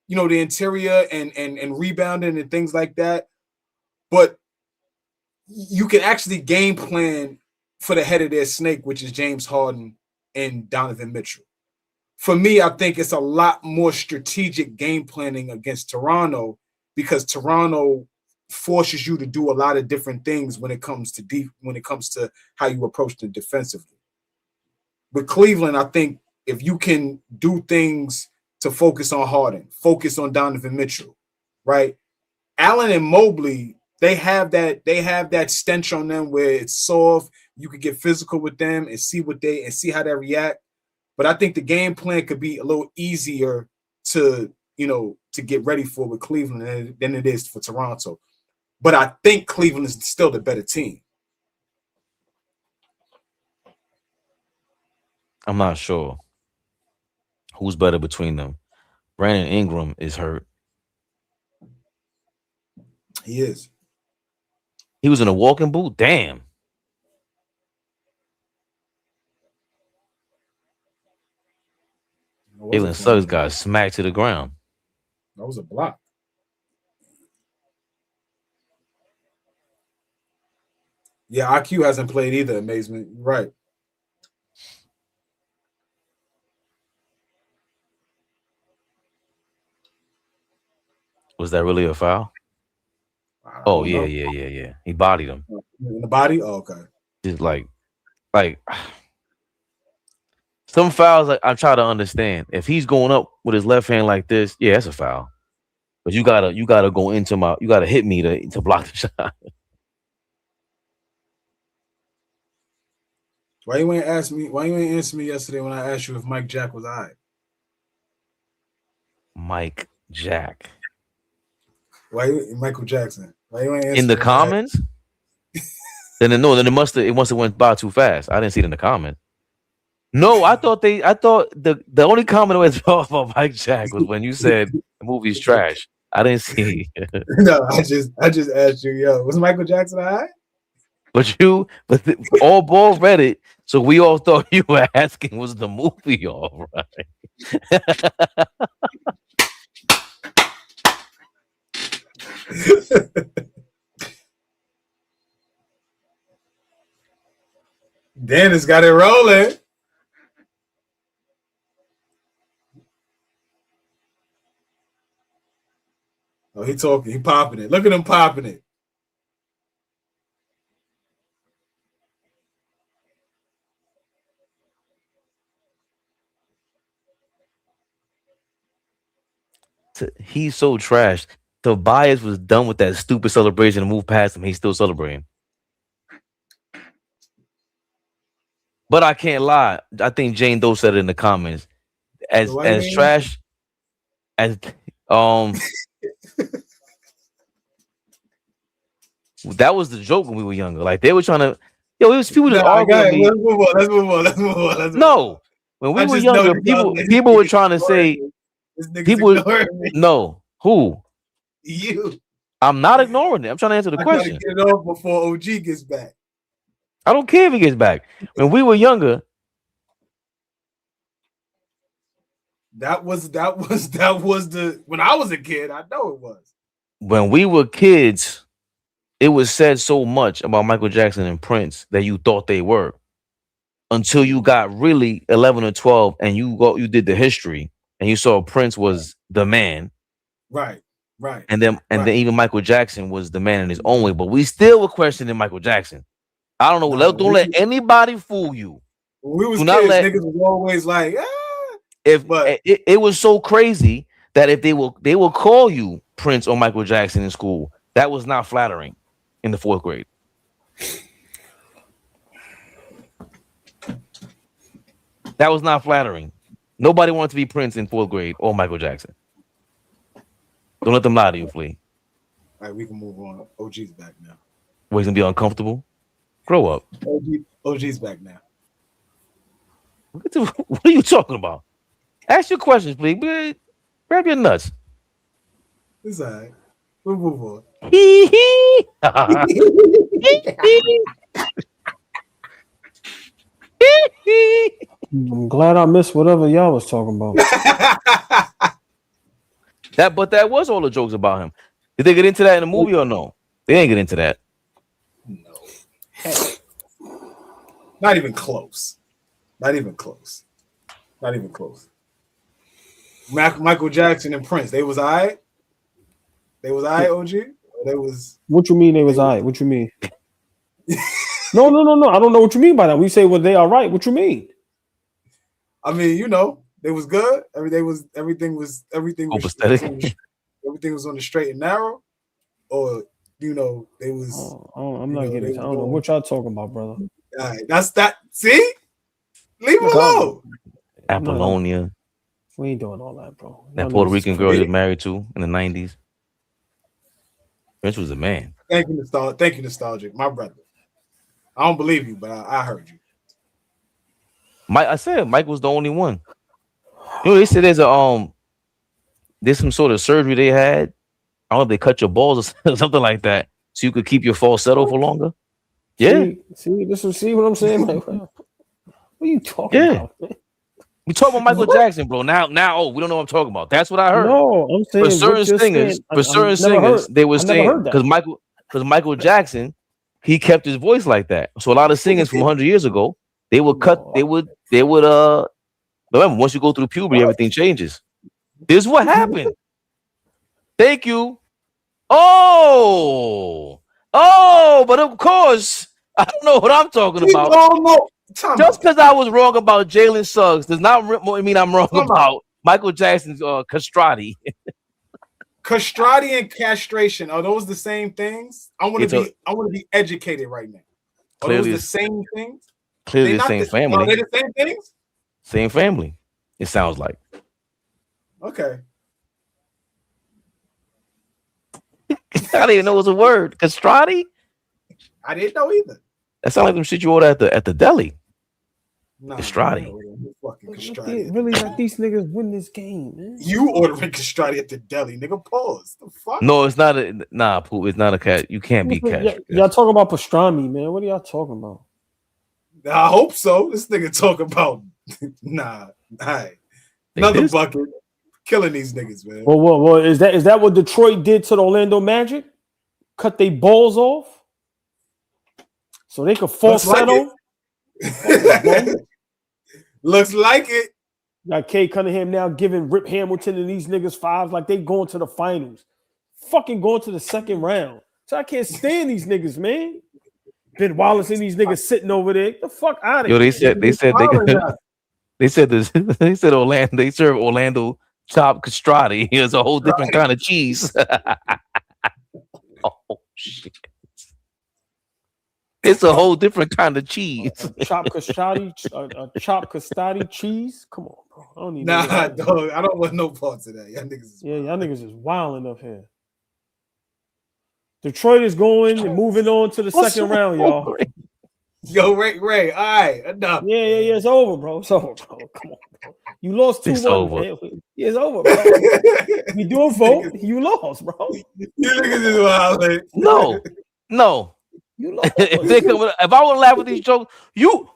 interior and rebounding and things like that. But you can actually game plan for the head of their snake, which is James Harden and Donovan Mitchell. For me, I think it's a lot more strategic game planning against Toronto, because Toronto forces you to do a lot of different things when it comes to how you approach them defensively. with Cleveland, I think if you can do things to focus on Harden, focus on Donovan Mitchell, right? Allen and Mobley, they have that stench on them where it's soft. You could get physical with them and see how they react. But I think the game plan could be a little easier to get ready for with Cleveland than it is for Toronto. But I think Cleveland is still the better team. I'm not sure who's better between them. Brandon Ingram is hurt. He is. He was in a walking boot. Damn. Jalen Suggs got smacked to the ground. That was a block. Yeah, IQ hasn't played either. Amazement. Right. Was that really a foul? Oh, yeah. He bodied him. In the body? Oh, okay. Just like some fouls, like, I'm trying to understand. If he's going up with his left hand like this, yeah, that's a foul. But you gotta go into you gotta hit me to block the shot. Why you ain't answer me yesterday when I asked you if Mike Jack was all right? Mike Jack. Michael Jackson? Why you ain't answer in the comments? Then it must have went by too fast. I didn't see it in the comments. No, I thought the only comment that was about Mike Jack was when you said the movie's trash. I didn't see. No, I just asked you, yo, was Michael Jackson all right? But AllBall read it, so we all thought you were asking, was the movie all right? Dennis got it rolling. Oh, he talking. He popping it. Look at him popping it. He's so trash. Tobias was done with that stupid celebration and moved past him. He's still celebrating. But I can't lie. I think Jane Doe said it in the comments. As trash as that was the joke when we were younger. Like they were trying to, it was people just arguing. Let's move on. No, when we were younger, people were trying to say people. No, who? You. I'm not ignoring it. I'm trying to answer the question. Get it off before OG gets back. I don't care if he gets back. When we were younger, that was the when I was a kid. I know it was. When we were kids, it was said so much about Michael Jackson and Prince that you thought they were, until you got really 11 or 12 and you did the history and you saw Prince was the man. Right. And then even Michael Jackson was the man in his own way, but we still were questioning Michael Jackson. I don't know. Don't let anybody fool you. When we was kids, niggas was always like, it was so crazy that if they will call you Prince or Michael Jackson in school, that was not flattering in the 4th grade. That was not flattering. Nobody wanted to be Prince in 4th grade or Michael Jackson. Don't let them lie to you, Flea. All right, we can move on. OG's back now. Well, he's gonna be uncomfortable. Grow up. OG's back now. What are you talking about? Ask your questions, please. Grab your nuts. It's all right. We'll move on. I'm glad I missed whatever y'all was talking about. But that was all the jokes about him. Did they get into that in the movie or no? They ain't get into that. No. Not even close. Michael Jackson and Prince, they was all right? OG? They was. What you mean they was all right? What you mean? No. I don't know what you mean by that. We say, well, they all right. What you mean? I mean, you know, they was good. Everything was Copacetic. everything was on the straight and narrow, or you know, they was. I'm not getting. I don't know what y'all talking about, brother. All right, that's that. See, leave him alone. Apollonia. We ain't doing all that, bro. That Puerto Rican girl he was married to in the 90s. Prince was a man. Thank you, nostalgic, my brother. I don't believe you, but I heard you. I said Mike was the only one. You know, they said there's some sort of surgery they had. I don't know if they cut your balls or something like that, so you could keep your falsetto for longer. Yeah. See what I'm saying? Like, what are you talking about? Man? We talk about Michael Jackson, bro. Now, we don't know what I'm talking about. That's what I heard. No, I'm saying for certain singers, they were saying because Michael Jackson, he kept his voice like that. So a lot of singers from 100 years ago, they would cut. They would. Remember, once you go through puberty, everything changes. This is what happened. Thank you. Oh, but of course, I don't know what I'm talking about. Just because I was wrong about Jalen Suggs does not mean I'm wrong about Michael Jackson's castrati. Castrati and castration, are those the same things? I want to be educated right now. Are those the same things? Clearly the same family. Are they the same things? Same family. It sounds like. Okay. I didn't even know it was a word. Castrati? I didn't know either. That sounds like some shit you order at the deli. Nah, Castrati. Really let these niggas win this game, man. You ordering castrati at the deli, nigga. Pause. The fuck? No, it's not Pooh. It's not a cat. You can't be cash. Y'all talking about pastrami, man. What are y'all talking about? I hope so. This nigga talk about nah. Right. Another bucket. Killing these niggas, man. Well, is that what Detroit did to the Orlando Magic? Cut their balls off so they could falsetto. Looks like it. Got Kay Cunningham now giving Rip Hamilton and these niggas fives like they going to the finals. Fucking going to the second round. So I can't stand these niggas, man. Ben Wallace and these niggas sitting over there. Get the fuck out of here. They said Orlando. They serve Orlando chopped castrati. It's a whole different kind of cheese. Oh shit! It's a whole different kind of cheese. Chopped castrati cheese. Come on, bro. I don't need dog. I don't want no parts of that. Y'all niggas is wilding up here. Detroit is going and moving on to the second round, y'all. Yo, Ray. All right, enough. Yeah. It's over, bro. It's over, bro. Come on, bro. You lost 2-1, man. Yeah, it's over, bro. We do a vote. You lost, bro. You niggas is wild. No. You lost. If I would laugh at these jokes,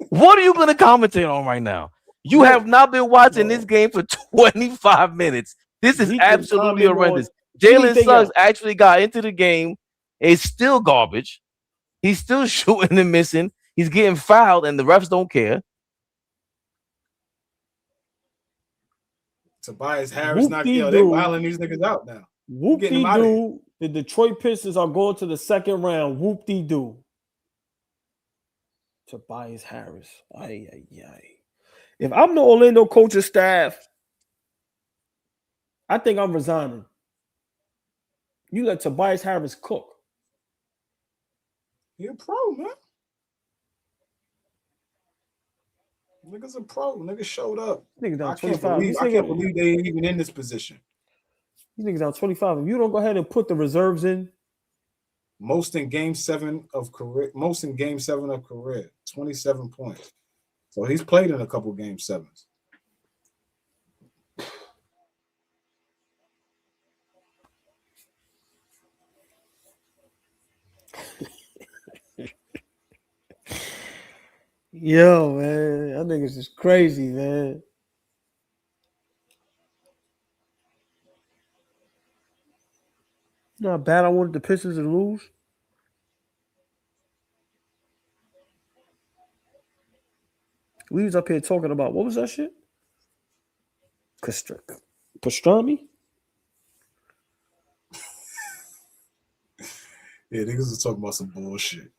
what are you going to commentate on right now? You have not been watching this game for 25 minutes. This is absolutely horrendous. Jalen Suggs actually got into the game. It's still garbage. He's still shooting and missing. He's getting fouled, and the refs don't care. Tobias Harris they're wilding these niggas out now. Whoop-de-doo. The Detroit Pistons are going to the second round. Whoop-de-doo. Tobias Harris. Ay. If I'm the Orlando coaching staff, I think I'm resigning. You let Tobias Harris cook. He a pro, man. Niggas a pro. Niggas showed up. Niggas down 25. I can't believe they ain't even in this position. These niggas down 25. If you don't go ahead and put the reserves in. Most in game 7 of career. 27 points. So he's played in a couple game 7s. Yo, man, that niggas is crazy, man. You know how bad I wanted the Pistons to lose? We was up here talking about, what was that shit? Pastrami? Yeah, niggas was talking about some bullshit.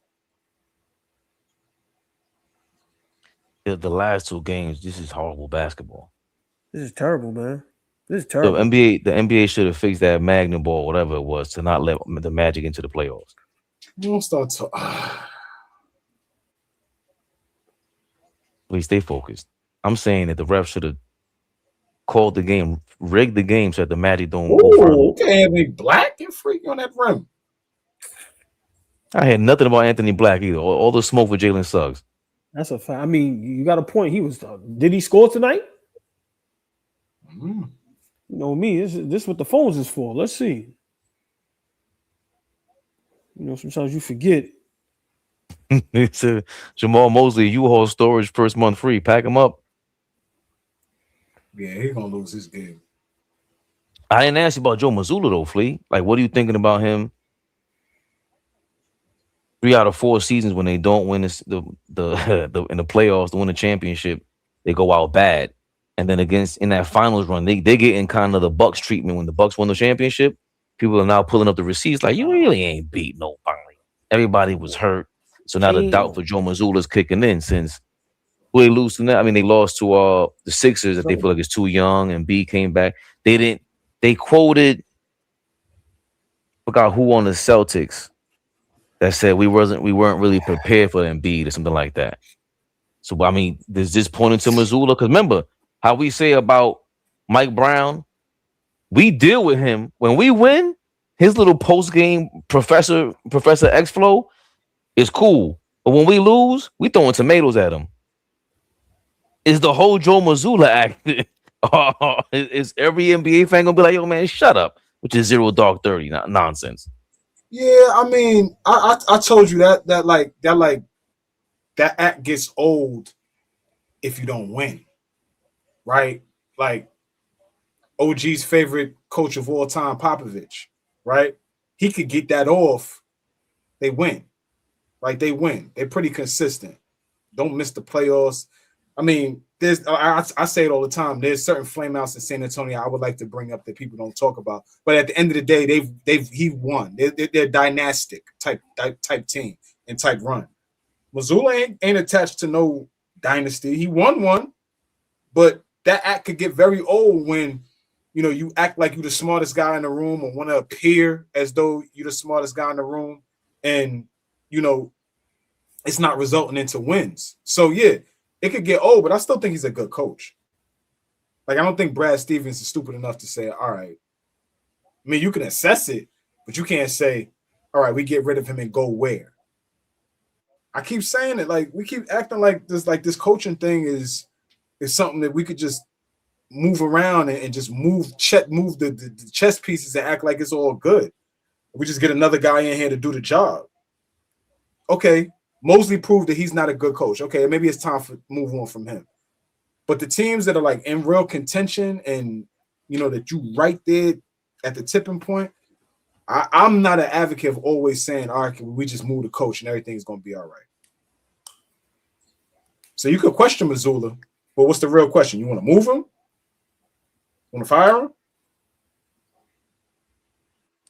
The last two games, this is horrible basketball. This is terrible, man. This is The terrible. NBA should have fixed that Magnum ball, whatever it was, to not let the Magic into the playoffs. You don't start to. Please stay focused. I'm saying that the refs should have called the game, rigged the game so that the Magic don't go further. Ooh, can't have me black and freaky on that rim. I had nothing about Anthony Black either. All the smoke for Jalen Suggs. That's a fact. I mean, you got a point. He was. Did he score tonight? Mm. You know me. This is what the phones is for. Let's see. You know, sometimes you forget. It's Jamal Mosley, U-Haul storage, first month free. Pack him up. Yeah, he's gonna lose his game. I didn't ask you about Joe Mazzulla though, Flea. Like, what are you thinking about him? 3 out of 4 seasons when they don't win the in the playoffs to win the championship, they go out bad. And then in that finals run, they get in kind of the Bucks treatment when the Bucks won the championship. People are now pulling up the receipts like, you really ain't beat nobody. Everybody was hurt. So now the doubt for Joe Mazzulla is kicking in since who they lose to now. I mean, they lost to the Sixers that they feel like it's too young, and B came back. They quoted, forgot who on the Celtics that said we weren't really prepared for Embiid or something like that. So I mean, does this pointing to Mazzulla? Because remember how we say about Mike Brown, we deal with him when we win. His little post game Professor X flow is cool, but when we lose, we throwing tomatoes at him. Is the whole Joe Mazzulla act? Is every NBA fan gonna be like, "Yo, man, shut up," which is zero dark 30 nonsense? Yeah, I mean, I told you that act gets old if you don't win, right? Like OG's favorite coach of all time, Popovich, right? He could get that off. They win, right? They win. They're pretty consistent. Don't miss the playoffs. I mean, I say it all the time. There's certain flameouts in San Antonio I would like to bring up that people don't talk about. But at the end of the day, he won. They're dynastic type team and type run. Mazzulla ain't attached to no dynasty. He won one, but that act could get very old when you act like you're the smartest guy in the room or want to appear as though you're the smartest guy in the room, and it's not resulting into wins. So yeah. It could get old, but I still think he's a good coach. Like, I don't think Brad Stevens is stupid enough to say, all right. I mean, you can assess it, but you can't say, all right, we get rid of him and go where? I keep saying it. Like, we keep acting like this coaching thing is something that we could just move around and just move the chess pieces and act like it's all good. We just get another guy in here to do the job. Okay. Mosley proved that he's not a good coach. Okay, maybe it's time to move on from him. But the teams that are like in real contention and that you right there at the tipping point, I'm not an advocate of always saying, all right, can we just move the coach and everything's gonna be all right. So you could question Mazzulla, but what's the real question? You want to move him? Want to fire him?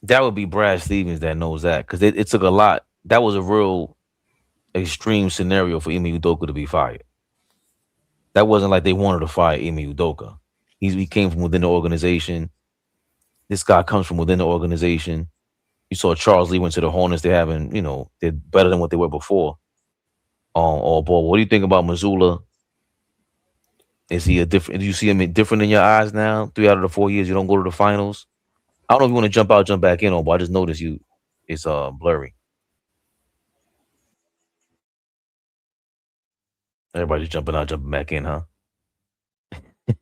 That would be Brad Stevens that knows that, because it took a lot. That was a real extreme scenario for Ime Udoka to be fired. That wasn't like they wanted to fire Ime Udoka. He came from within the organization. This guy comes from within the organization. You saw Charles Lee went to the Hornets. They're better than what they were before. AllBall. What do you think about Mazzulla? Is he do you see him different in your eyes now? 3 out of the 4 years you don't go to the finals. I don't know if you want to jump out, jump back in, but I just noticed it's blurry. Everybody's jumping out, jumping back in, huh? I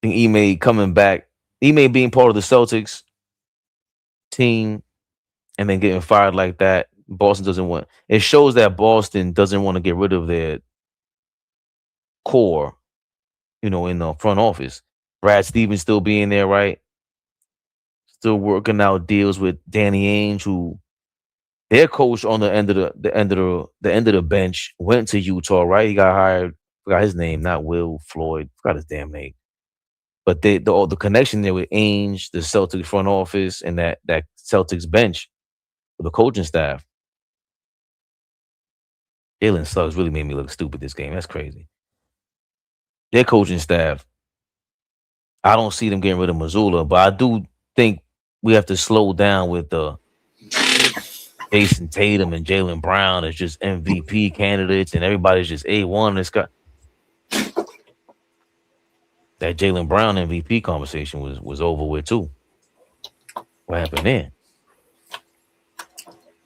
think Ime coming back, Ime being part of the Celtics team and then getting fired like that, Boston doesn't want. It shows that Boston doesn't want to get rid of their core, in the front office. Brad Stevens still being there, right? Still working out deals with Danny Ainge, who their coach on the end of the bench went to Utah, right? He got hired. Forgot his name, not Will Floyd. Forgot his damn name. But the connection there with Ainge, the Celtics front office, and that Celtics bench, the coaching staff. Jalen Suggs really made me look stupid this game. That's crazy. Their coaching staff, I don't see them getting rid of Missoula, but I do think we have to slow down with the Jason Tatum and Jalen Brown as just MVP candidates, and everybody's just A1. This guy, that Jalen Brown MVP conversation was over with too. What happened then?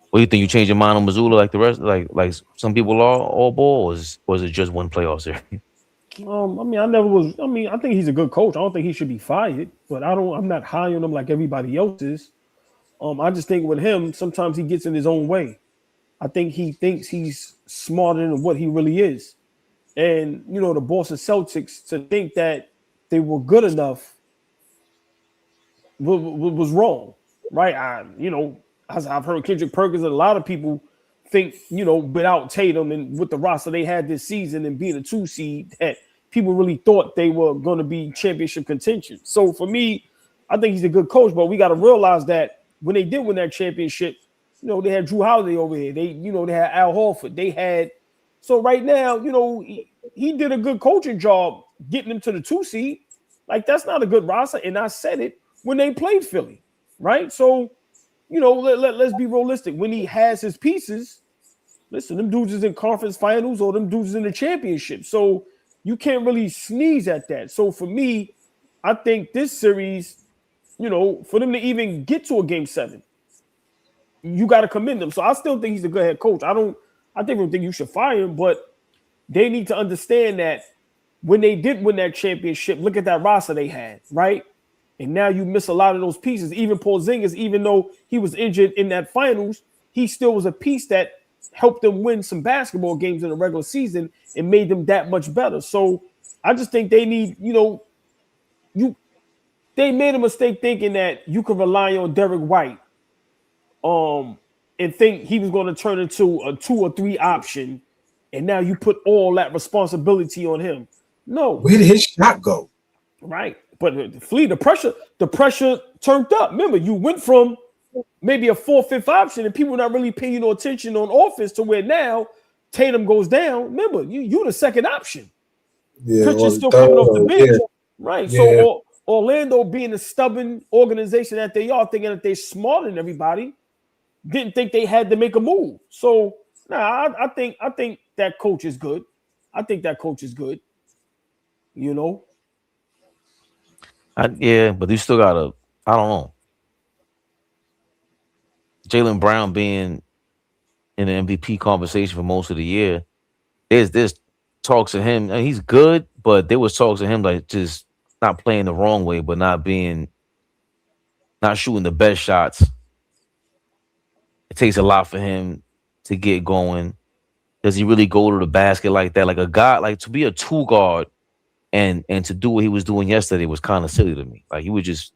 What do you think? You change your mind on Missoula like the rest, like some people are all ball, or was it just one playoff series? I mean, I never was. I mean, I think he's a good coach. I don't think he should be fired, but I don't. I'm not high on him like everybody else is. I just think with him, sometimes he gets in his own way. I think he thinks he's smarter than what he really is. And the Boston Celtics to think that they were good enough was wrong, right? As I've heard Kendrick Perkins and a lot of people think, without Tatum and with the roster they had this season and being a 2 seed, that people really thought they were going to be championship contention. So for me, I think he's a good coach, but we got to realize that when they did win that championship, they had Drew Holiday over here. They had Al Horford. They had, so right now, he did a good coaching job getting them to the 2 seed. Like, that's not a good roster. And I said it when they played Philly, right? So, let's be realistic. When he has his pieces, listen, them dudes is in conference finals or them dudes is in the championship. So you can't really sneeze at that. So for me, I think this series, for them to even get to a game 7, you got to commend them. So I still think he's a good head coach. I don't think you should fire him, but they need to understand that when they did win that championship, look at that roster they had, right? And now you miss a lot of those pieces. Even Porzingis, even though he was injured in that finals, he still was a piece that helped them win some basketball games in the regular season and made them that much better. So I just think they need, they made a mistake thinking that you could rely on Derek White and think he was going to turn into a 2 or 3 option. And now you put all that responsibility on him. No. Where did his shot go? Right. But the pressure turned up. Remember, you went from maybe a 4th, 5th option and people not really paying no attention on offense to where now Tatum goes down. Remember, you the second option. Yeah, Pritchard's still coming off the bench. Yeah. Right. Yeah. So Orlando, being the stubborn organization that they are, thinking that they're smarter than everybody, didn't think they had to make a move. So I think that coach is good. I think that coach is good. Yeah, but you still gotta. I don't know. Jalen Brown being in the MVP conversation for most of the year, there's talks of him. And he's good, but there was talks of him like just not playing the wrong way, but not shooting the best shots. It takes a lot for him to get going. Does he really go to the basket like that? Like a guy, like to be a 2 guard and to do what he was doing yesterday was kind of silly to me. Like he was just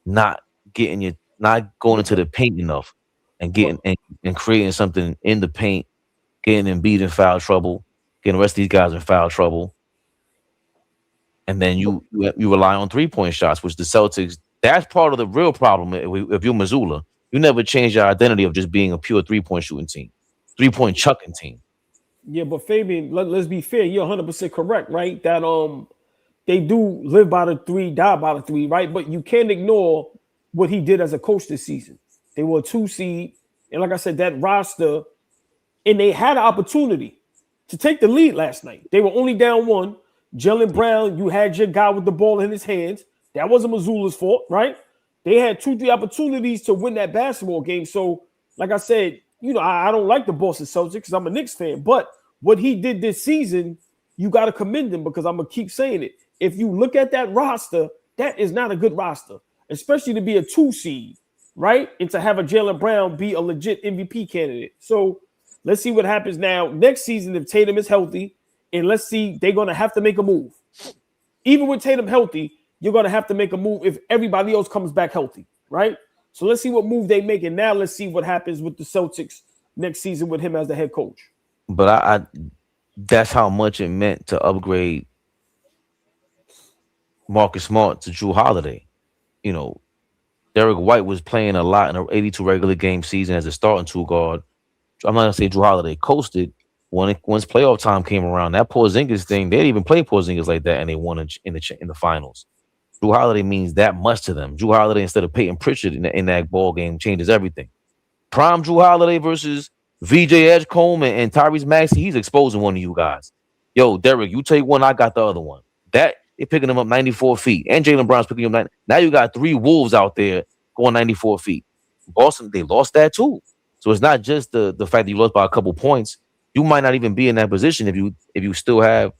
not going into the paint enough and getting and creating something in the paint, getting Embiid in foul trouble, getting the rest of these guys in foul trouble. And then you rely on 3-point shots, which the Celtics, that's part of the real problem. If you're Missoula, you never change your identity of just being a pure 3-point shooting team, 3-point chucking team. Yeah, but Fabian, let's be fair. You're 100% correct, right? That they do live by the 3, die by the 3, right? But you can't ignore what he did as a coach this season. They were a 2 seed, and like I said, that roster, and they had an opportunity to take the lead last night. They were only down 1. Jalen Brown, you had your guy with the ball in his hands. That wasn't Missoula's fault, right? They had 2, 3 opportunities to win that basketball game. So, like I said, I don't like the Boston Celtics because I'm a Knicks fan, but what he did this season, you got to commend him because I'm going to keep saying it. If you look at that roster, that is not a good roster, especially to be a 2 seed, right? And to have a Jalen Brown be a legit MVP candidate. So let's see what happens now next season if Tatum is healthy, and let's see, they're going to have to make a move. Even with Tatum healthy, you're going to have to make a move if everybody else comes back healthy, right? So let's see what move they make, and now let's see what happens with the Celtics next season with him as the head coach. But I that's how much it meant to upgrade Marcus Smart to Drew Holiday. Derek White was playing a lot in an 82 regular game season as a starting 2 guard. I'm not gonna say Drew Holiday coasted, once playoff time came around, that Porzingis thing, they didn't even play Porzingis like that, and they won in the finals. Drew Holiday means that much to them. Drew Holiday instead of Peyton Pritchard in that ball game changes everything. Prime Drew Holiday versus VJ Edgecombe and Tyrese Maxey, he's exposing one of you guys. Yo, Derek, you take one, I got the other one. That they're picking him up 94 feet, and Jaylen Brown's picking him up 90. Now you got 3 Wolves out there going 94 feet. Boston, they lost that too. So it's not just the fact that you lost by a couple points. You might not even be in that position if you still have,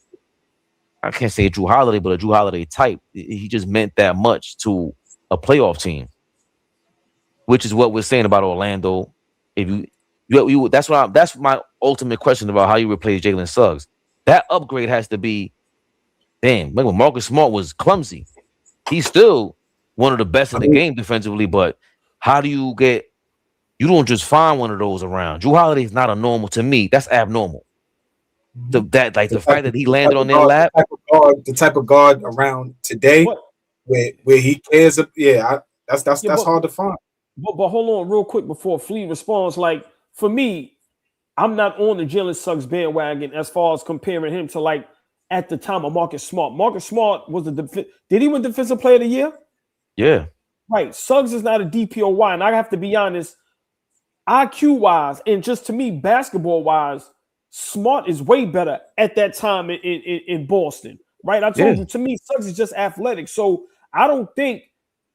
I can't say Drew Holiday, but a Drew Holiday type. He just meant that much to a playoff team, which is what we're saying about Orlando. If you that's my ultimate question about how you replace Jalen Suggs. That upgrade has to be, damn. Remember, Marcus Smart was clumsy. He's still one of the best in the game defensively, but how do you get? You don't just find one of those around. Drew Holiday is not a normal to me. That's abnormal. The fact that he landed on their lap. The type of guard around today, where he cares. Yeah, that's hard to find. But hold on real quick before Flea responds. Like, for me, I'm not on the Jalen Suggs bandwagon as far as comparing him to, like, at the time of Marcus Smart. Marcus Smart was did he win Defensive Player of the Year? Yeah. Right. Suggs is not a DPOY, and I have to be honest, IQ-wise and just to me, basketball-wise, Smart is way better at that time in Boston. Right? I told you, to me, Suggs is just athletic. So I don't think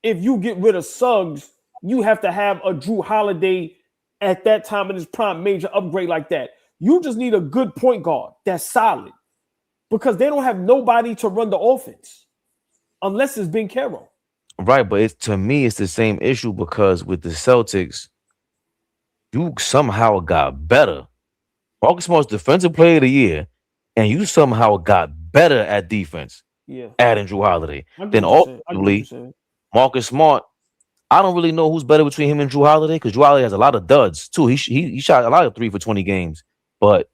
if you get rid of Suggs, you have to have a Drew Holiday at that time in his prime major upgrade like that. You just need a good point guard that's solid because they don't have nobody to run the offense unless it's Banchero. Right, but to me, it's the same issue because with the Celtics, you somehow got better. Marcus Smart's Defensive Player of the Year, and you somehow got better at defense. Yeah, adding Drew Holiday. Then ultimately, Marcus Smart, I don't really know who's better between him and Drew Holiday because Drew Holiday has a lot of duds too. He shot a lot of 3 for 20 games, but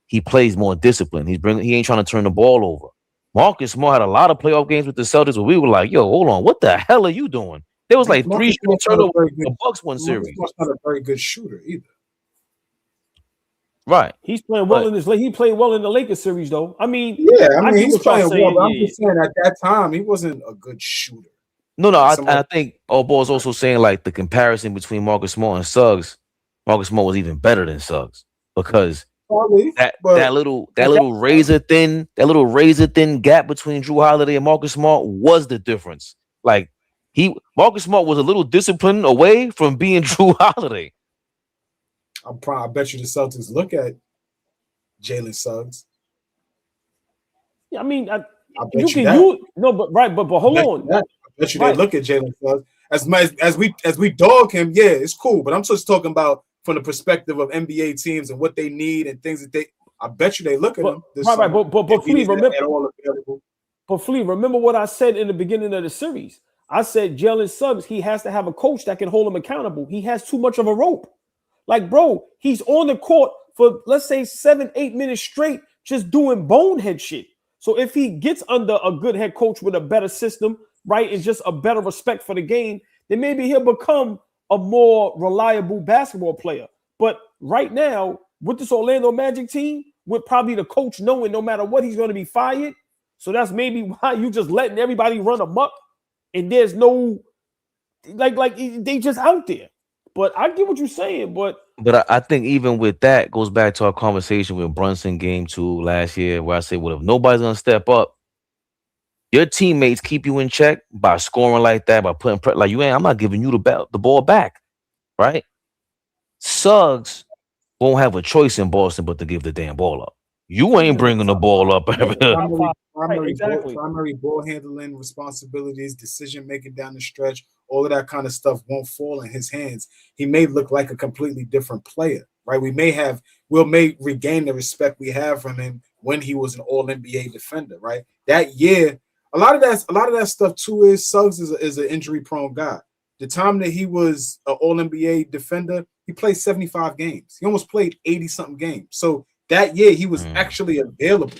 he plays more disciplined. He ain't trying to turn the ball over. Marcus Smart had a lot of playoff games with the Celtics where we were like, yo, hold on, what the hell are you doing? There was like 3 straight turnovers in the Bucks one series. Marcus not a very good shooter either. Right. He's playing well he played well in the Lakers series though. I mean, he was playing well, but I'm just saying at that time he wasn't a good shooter. No, I think AllBall is also saying like the comparison between Marcus Smart and Suggs. Marcus Smart was even better than Suggs because that little razor thin gap between Drew Holiday and Marcus Smart was the difference. Like Marcus Smart was a little disciplined away from being Drew Holiday. I bet you the Celtics look at Jalen Suggs. Yeah, I mean, but hold on. I bet you they look at Jalen Suggs as we dog him. Yeah, it's cool, but I'm just talking about from the perspective of NBA teams and what they need and things that they. I bet you they look at him. But Flea, remember what I said in the beginning of the series. I said Jalen Suggs, he has to have a coach that can hold him accountable. He has too much of a rope. Like, bro, he's on the court for, let's say, 7-8 minutes straight, just doing bonehead shit. So if he gets under a good head coach with a better system, right, and just a better respect for the game, then maybe he'll become a more reliable basketball player. But right now, with this Orlando Magic team, with probably the coach knowing no matter what, he's going to be fired. So that's maybe why you just letting everybody run amok, and there's no, like they just out there. But I get what you're saying, but I think even with that goes back to our conversation with Brunson game 2 last year, where I say, well, if nobody's gonna step up, your teammates keep you in check by scoring like that, by putting like you ain't. I'm not giving you the ball back, right? Suggs won't have a choice in Boston but to give the damn ball up. You ain't bringing the ball up. Primary ball handling responsibilities, decision making down the stretch, all of that kind of stuff won't fall in his hands. He may look like a completely different player, right? We may regain the respect we have from him when he was an All-NBA defender, right? That year, a lot of that stuff too is Suggs is an injury-prone guy. The time that he was an All-NBA defender, he played 75 games. He almost played 80-something games. So that year he was actually available.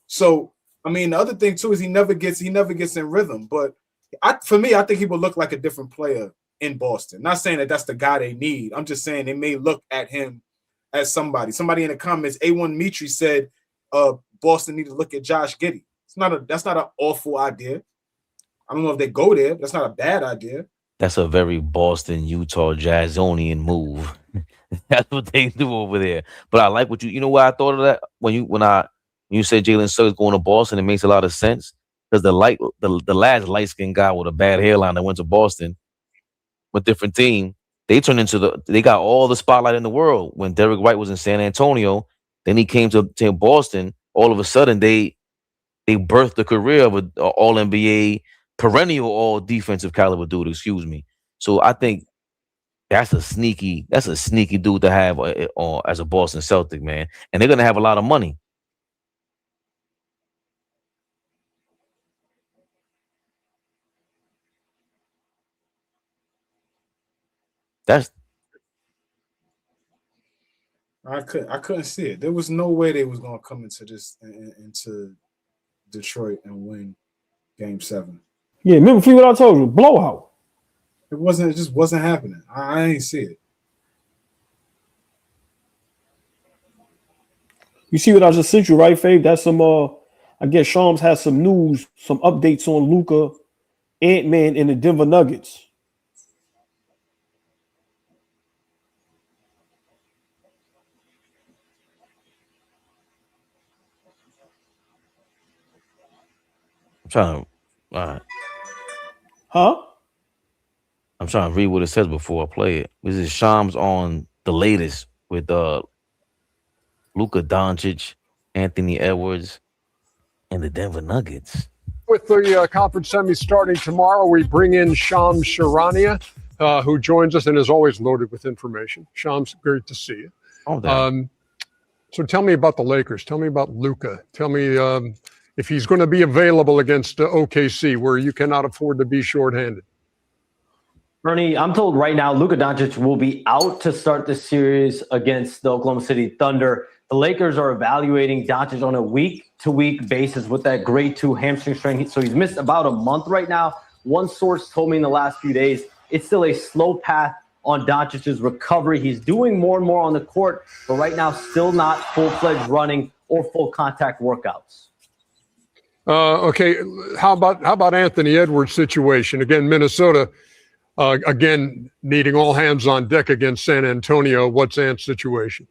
So I mean, the other thing too is he never gets in rhythm. But for me, I think he will look like a different player in Boston. Not saying that that's the guy they need. I'm just saying they may look at him at somebody. Somebody in the comments, A1 Mitri said, Boston need to look at Josh Giddey. That's not an awful idea. I don't know if they go there. But that's not a bad idea. That's a very Boston, Utah, Jazzonian move. That's what they do over there. But I like what you know why I thought of that? When you said Jalen Suggs going to Boston, it makes a lot of sense. Because the last light-skinned guy with a bad hairline that went to Boston with a different team, they got all the spotlight in the world. When Derek White was in San Antonio, then he came to Boston, all of a sudden they birthed the career of an all-NBA, perennial all-defensive caliber dude, excuse me. So I think that's a sneaky dude to have as a Boston Celtic, man. And they're going to have a lot of money. I couldn't see it. There was no way they was gonna come into Detroit and win Game 7. Yeah, remember what I told you? Blowout. It just wasn't happening. I ain't see it. You see what I just sent you, right, Fave? That's some I guess Shams has some news, some updates on Luka, Ant-Man, and the Denver Nuggets. I'm trying to I'm trying to read what it says before I play it. This is Shams on the latest with Luka Doncic, Anthony Edwards, and the Denver Nuggets. With the conference semis starting tomorrow, we bring in Shams Charania, who joins us and is always loaded with information. Shams, great to see you. So tell me about the Lakers. Tell me about Luka. Tell me if he's going to be available against OKC, where you cannot afford to be shorthanded. Bernie, I'm told right now Luka Doncic will be out to start the series against the Oklahoma City Thunder. The Lakers are evaluating Doncic on a week-to-week basis with that grade 2 hamstring strain. So he's missed about a month right now. One source told me in the last few days it's still a slow path on Doncic's recovery. He's doing more and more on the court, but right now still not full-fledged running or full contact workouts. Okay, how about Anthony Edwards' situation? Again, Minnesota, again, needing all hands on deck against San Antonio. What's Ant's situation?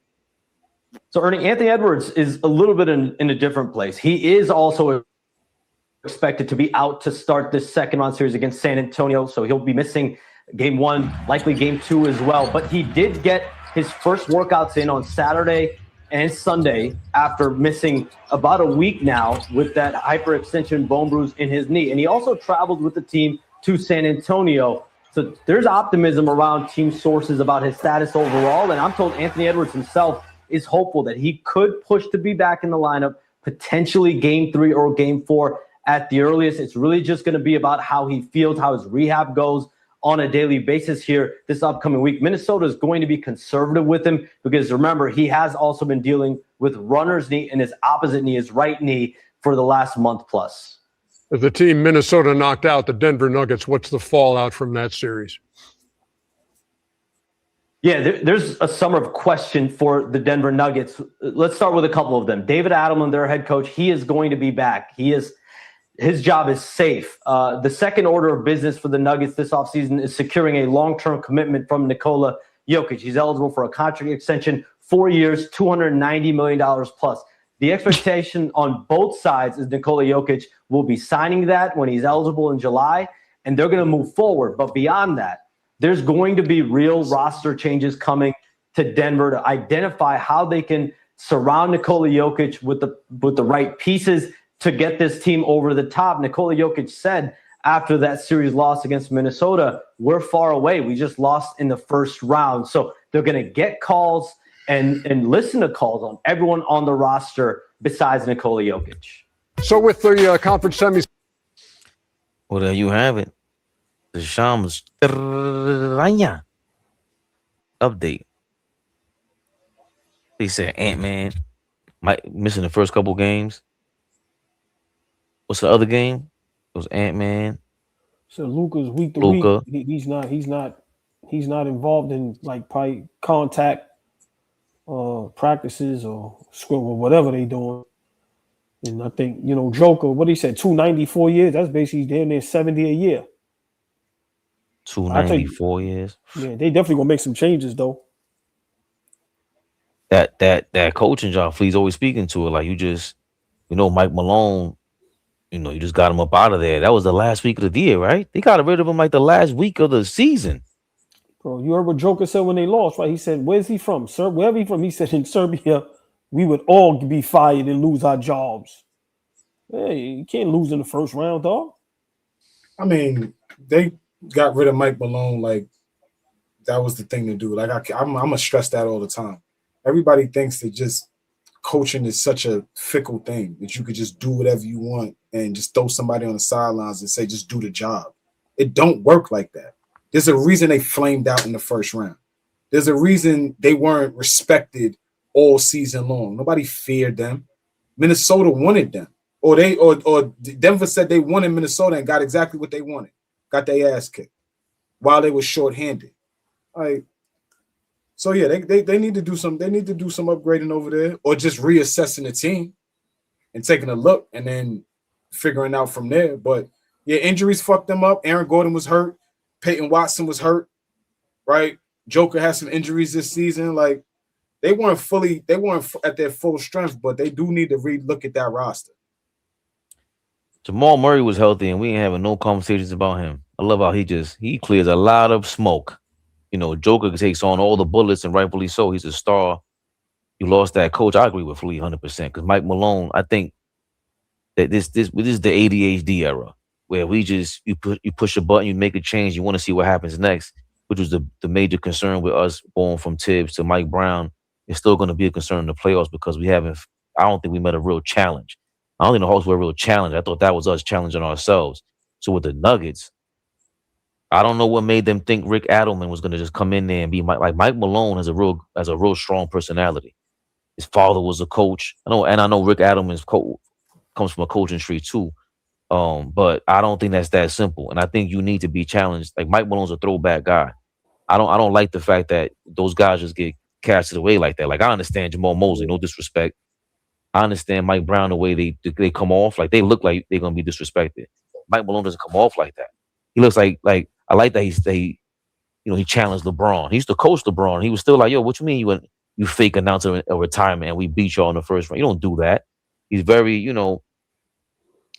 So, Ernie, Anthony Edwards is a little bit in a different place. He is also expected to be out to start this second round series against San Antonio, so he'll be missing Game 1, likely Game 2 as well. But he did get his first workouts in on Saturday and Sunday after missing about a week now with that hyperextension bone bruise in his knee. And he also traveled with the team to San Antonio. So there's optimism around team sources about his status overall. And I'm told Anthony Edwards himself is hopeful that he could push to be back in the lineup, potentially Game 3 or Game 4 at the earliest. It's really just going to be about how he feels, how his rehab goes on a daily basis here this upcoming week. Minnesota is going to be conservative with him because, remember, he has also been dealing with runner's knee in his opposite knee, his right knee, for the last month plus. As the team Minnesota knocked out the Denver Nuggets, what's the fallout from that series? Yeah, there's a summer of question for the Denver Nuggets. Let's start with a couple of them. David Adelman, their head coach, he is going to be back. His job is safe. The second order of business for the Nuggets this offseason is securing a long-term commitment from Nikola Jokic. He's eligible for a contract extension, 4 years, $290 million plus. The expectation on both sides is Nikola Jokic will be signing that when he's eligible in July, and they're going to move forward. But beyond that, there's going to be real roster changes coming to Denver to identify how they can surround Nikola Jokic with the right pieces to get this team over the top. Nikola Jokic said after that series loss against Minnesota, we're far away. We just lost in the first round. So they're going to get calls and listen to calls on everyone on the roster besides Nikola Jokic. So with the conference semis. Well, there you have it. The Shams update. They said Ant-Man might missing the first couple games. What's the other game? It was Ant-Man. So Luka's week to week. He's not involved in like probably contact practices or school or whatever they doing. And I think, Joker, what he said, 294 years, that's basically damn near 70 a year. 294 years. Yeah, they definitely gonna make some changes though. That coaching job, Flea's always speaking to it. Like Mike Malone, you just got him up out of there. That was the last week of the year, right? They got rid of him like the last week of the season. Bro, you heard what Joker said when they lost, right? He said, "Where's he from? Wherever he from?" He said, "In Serbia, we would all be fired and lose our jobs." Hey, you can't lose in the first round, dog. I mean, they got rid of Mike Malone like that was the thing to do. Like I'm gonna stress that all the time. Everybody thinks that just coaching is such a fickle thing that you could just do whatever you want and just throw somebody on the sidelines and say just do the job. It don't work like that. There's a reason they flamed out in the first round. There's a reason they weren't respected all season long. Nobody feared them. Minnesota wanted them. Or Denver said they wanted Minnesota and got exactly what they wanted. Got their ass kicked while they were shorthanded. So yeah, they need to do some. They need to do some upgrading over there, or just reassessing the team and taking a look and then figuring out from there. But yeah, injuries fucked them up. Aaron Gordon was hurt. Peyton Watson was hurt. Right. Joker has some injuries this season. Like they weren't at their full strength, but they do need to relook at that roster. Jamal Murray was healthy, and we ain't having no conversations about him. I love how he clears a lot of smoke. Joker takes on all the bullets, and rightfully so. He's a star. You lost that coach. I agree with Flea 100% because Mike Malone. I think that this is the ADHD era where you push a button, you make a change, you want to see what happens next, which was the major concern with us going from Tibbs to Mike Brown. It's still going to be a concern in the playoffs because I don't think we met a real challenge. I don't think the Hawks were a real challenge. I thought that was us challenging ourselves. So with the Nuggets, I don't know what made them think Rick Adelman was going to just come in there and be like Mike Malone has a real strong personality. His father was a coach. I know Rick Adelman's comes from a coaching tree too. But I don't think that's that simple. And I think you need to be challenged. Like Mike Malone's a throwback guy. I don't like the fact that those guys just get casted away like that. Like I understand Jamal Mosley, no disrespect. I understand Mike Brown the way they come off, like they look like they're gonna be disrespected. Mike Malone doesn't come off like that. He looks like I like that he challenged LeBron. He used to coach LeBron. He was still like, yo, what you mean you fake announce a retirement and we beat y'all in the first round? You don't do that. He's very,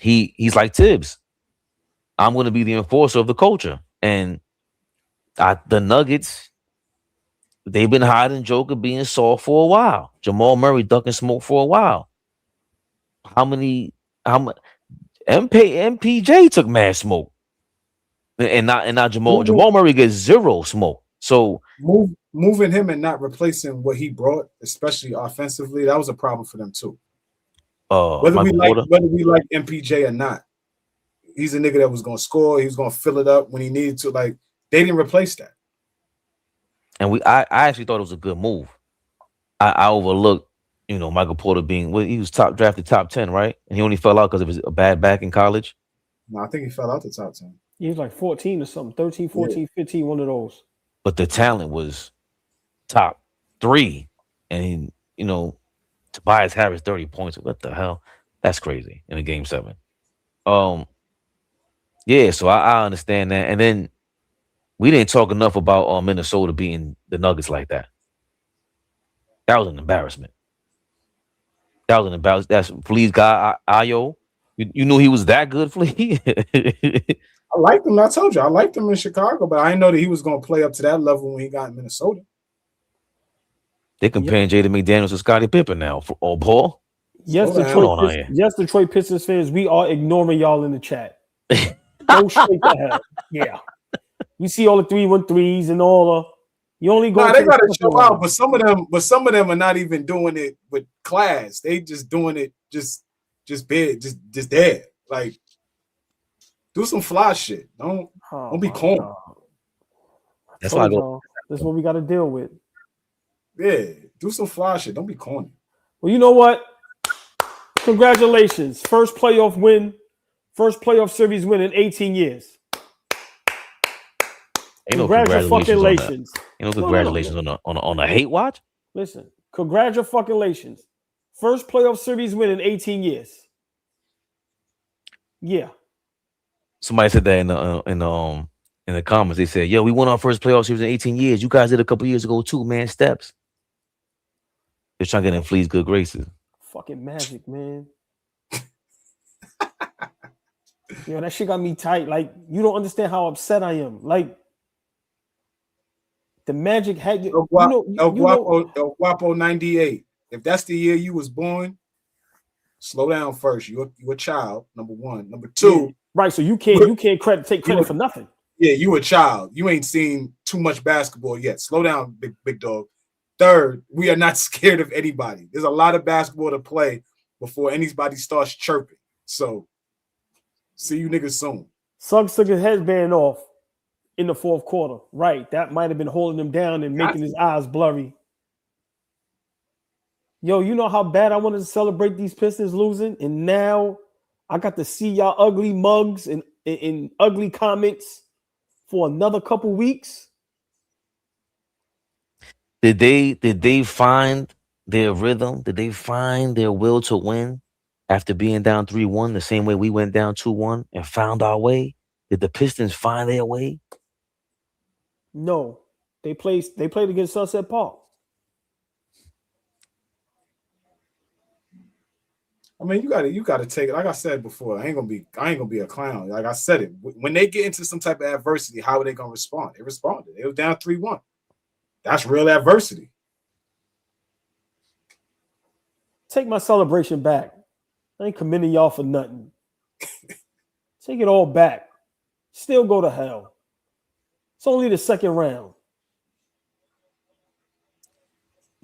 he's like Tibbs. I'm gonna be the enforcer of the culture. And the Nuggets, they've been hiding Joker being soft for a while. Jamal Murray ducking smoke for a while. How much MPJ took mad smoke. And not Jamal. Jamal Murray gets zero smoke. So moving him and not replacing what he brought, especially offensively, that was a problem for them too. Whether we like MPJ or not, he's a nigga that was gonna score, he was gonna fill it up when he needed to. Like they didn't replace that. And I actually thought it was a good move. I overlooked, Michael Porter he was drafted top 10, right? And he only fell out because of a bad back in college. No, I think he fell out the top 10. He was like 14 or something, 13, 14, 15, one of those. But the talent was top 3. And Tobias Harris 30 points. What the hell? That's crazy in a game 7. Yeah, so I understand that. And then we didn't talk enough about Minnesota beating the Nuggets like that. That was an embarrassment. That's Flea's guy, Ayo. You knew he was that good, Flea? I liked him. I told you, I liked him in Chicago, but I didn't know that he was going to play up to that level when he got in Minnesota. They're comparing Jaden McDaniels to Scottie Pippen now. Paul? Yes, Detroit Pistons fans, we are ignoring y'all in the chat. Go straight to hell. Yeah. We see all the 3-1-3s and all the. You only go. They gotta show out, but some of them are not even doing it with class. They just doing it just there. Like, do some fly shit. Don't be corny. That's why that's what we got to deal with. Yeah, do some fly shit. Don't be corny. Well, you know what? Congratulations, first playoff series win in 18 years. Ain't no congratulations on a hate watch. Listen, Congratulations. First playoff series win in 18 years. Yeah. Somebody said that in the comments. They said, "Yo, we won our first playoff series in 18 years. You guys did a couple years ago too, man. Steps." They're trying to get in Flea's good graces. Fucking Magic, man. Yo, that shit got me tight. Like, you don't understand how upset I am. Like, the Magic had you. El Guapo 98. If that's the year you was born, slow down first. You're a child, number one. Number two. Yeah, right. So you can't take credit for nothing. Yeah, you a child. You ain't seen too much basketball yet. Slow down, big dog. Third, we are not scared of anybody. There's a lot of basketball to play before anybody starts chirping. So, see you niggas soon. Suggs took his headband off in the fourth quarter. Right. That might have been holding him down and making his eyes blurry. Yo, you know how bad I wanted to celebrate these Pistons losing? And now I got to see y'all ugly mugs and ugly comments for another couple weeks. Did they find their rhythm? Did they find their will to win after being down 3-1 the same way we went down 2-1 and found our way? Did the Pistons find their way? No. They played against Sunset Park. I mean, you gotta take it. Like I said before, I ain't gonna be a clown. Like I said it. When they get into some type of adversity, how are they gonna respond? They responded. They was down 3-1. That's real adversity. Take my celebration back. I ain't commending y'all for nothing. Take it all back. Still go to hell. It's only the second round.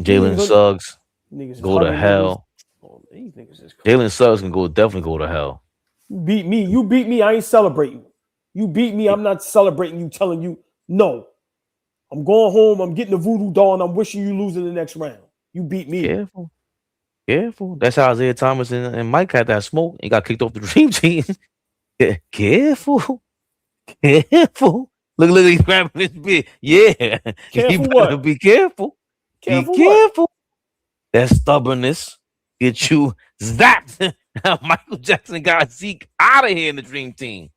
Jalen Suggs go to hell. Jalen Suggs can definitely go to hell. You beat me. I ain't celebrating. You beat me. I'm not celebrating you, telling you no. I'm going home. I'm getting the voodoo doll, and I'm wishing you lose in the next round. You beat me. Careful. That's how Isaiah Thomas and Mike had that smoke. He got kicked off the Dream Team. Careful. Look, he's grabbing his beard. Yeah. Careful what? Be careful. Be careful. That stubbornness get you zapped. Michael Jackson got Zeke out of here in the Dream Team.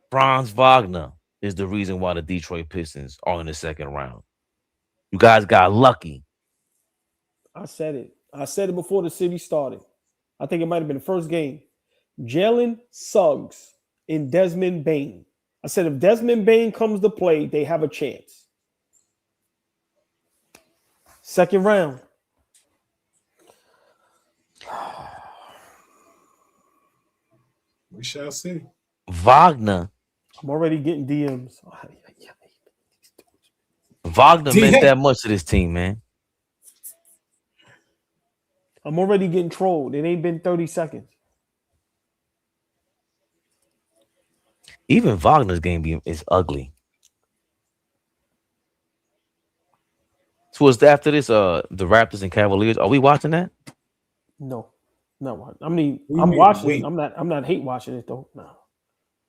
Franz Wagner is the reason why the Detroit Pistons are in the second round. You guys got lucky. I said it before the series started. I think it might have been the first game. Jalen Suggs and Desmond Bane. I said if Desmond Bane comes to play, they have a chance. Second round. We shall see. Wagner. I'm already getting DMs. Wagner meant that much to this team, man. I'm already getting trolled. It ain't been 30 seconds. Even Wagner's game is ugly. So was after this, the Raptors and Cavaliers. Are we watching that? No. I mean, I'm watching it. I'm not hate watching it though.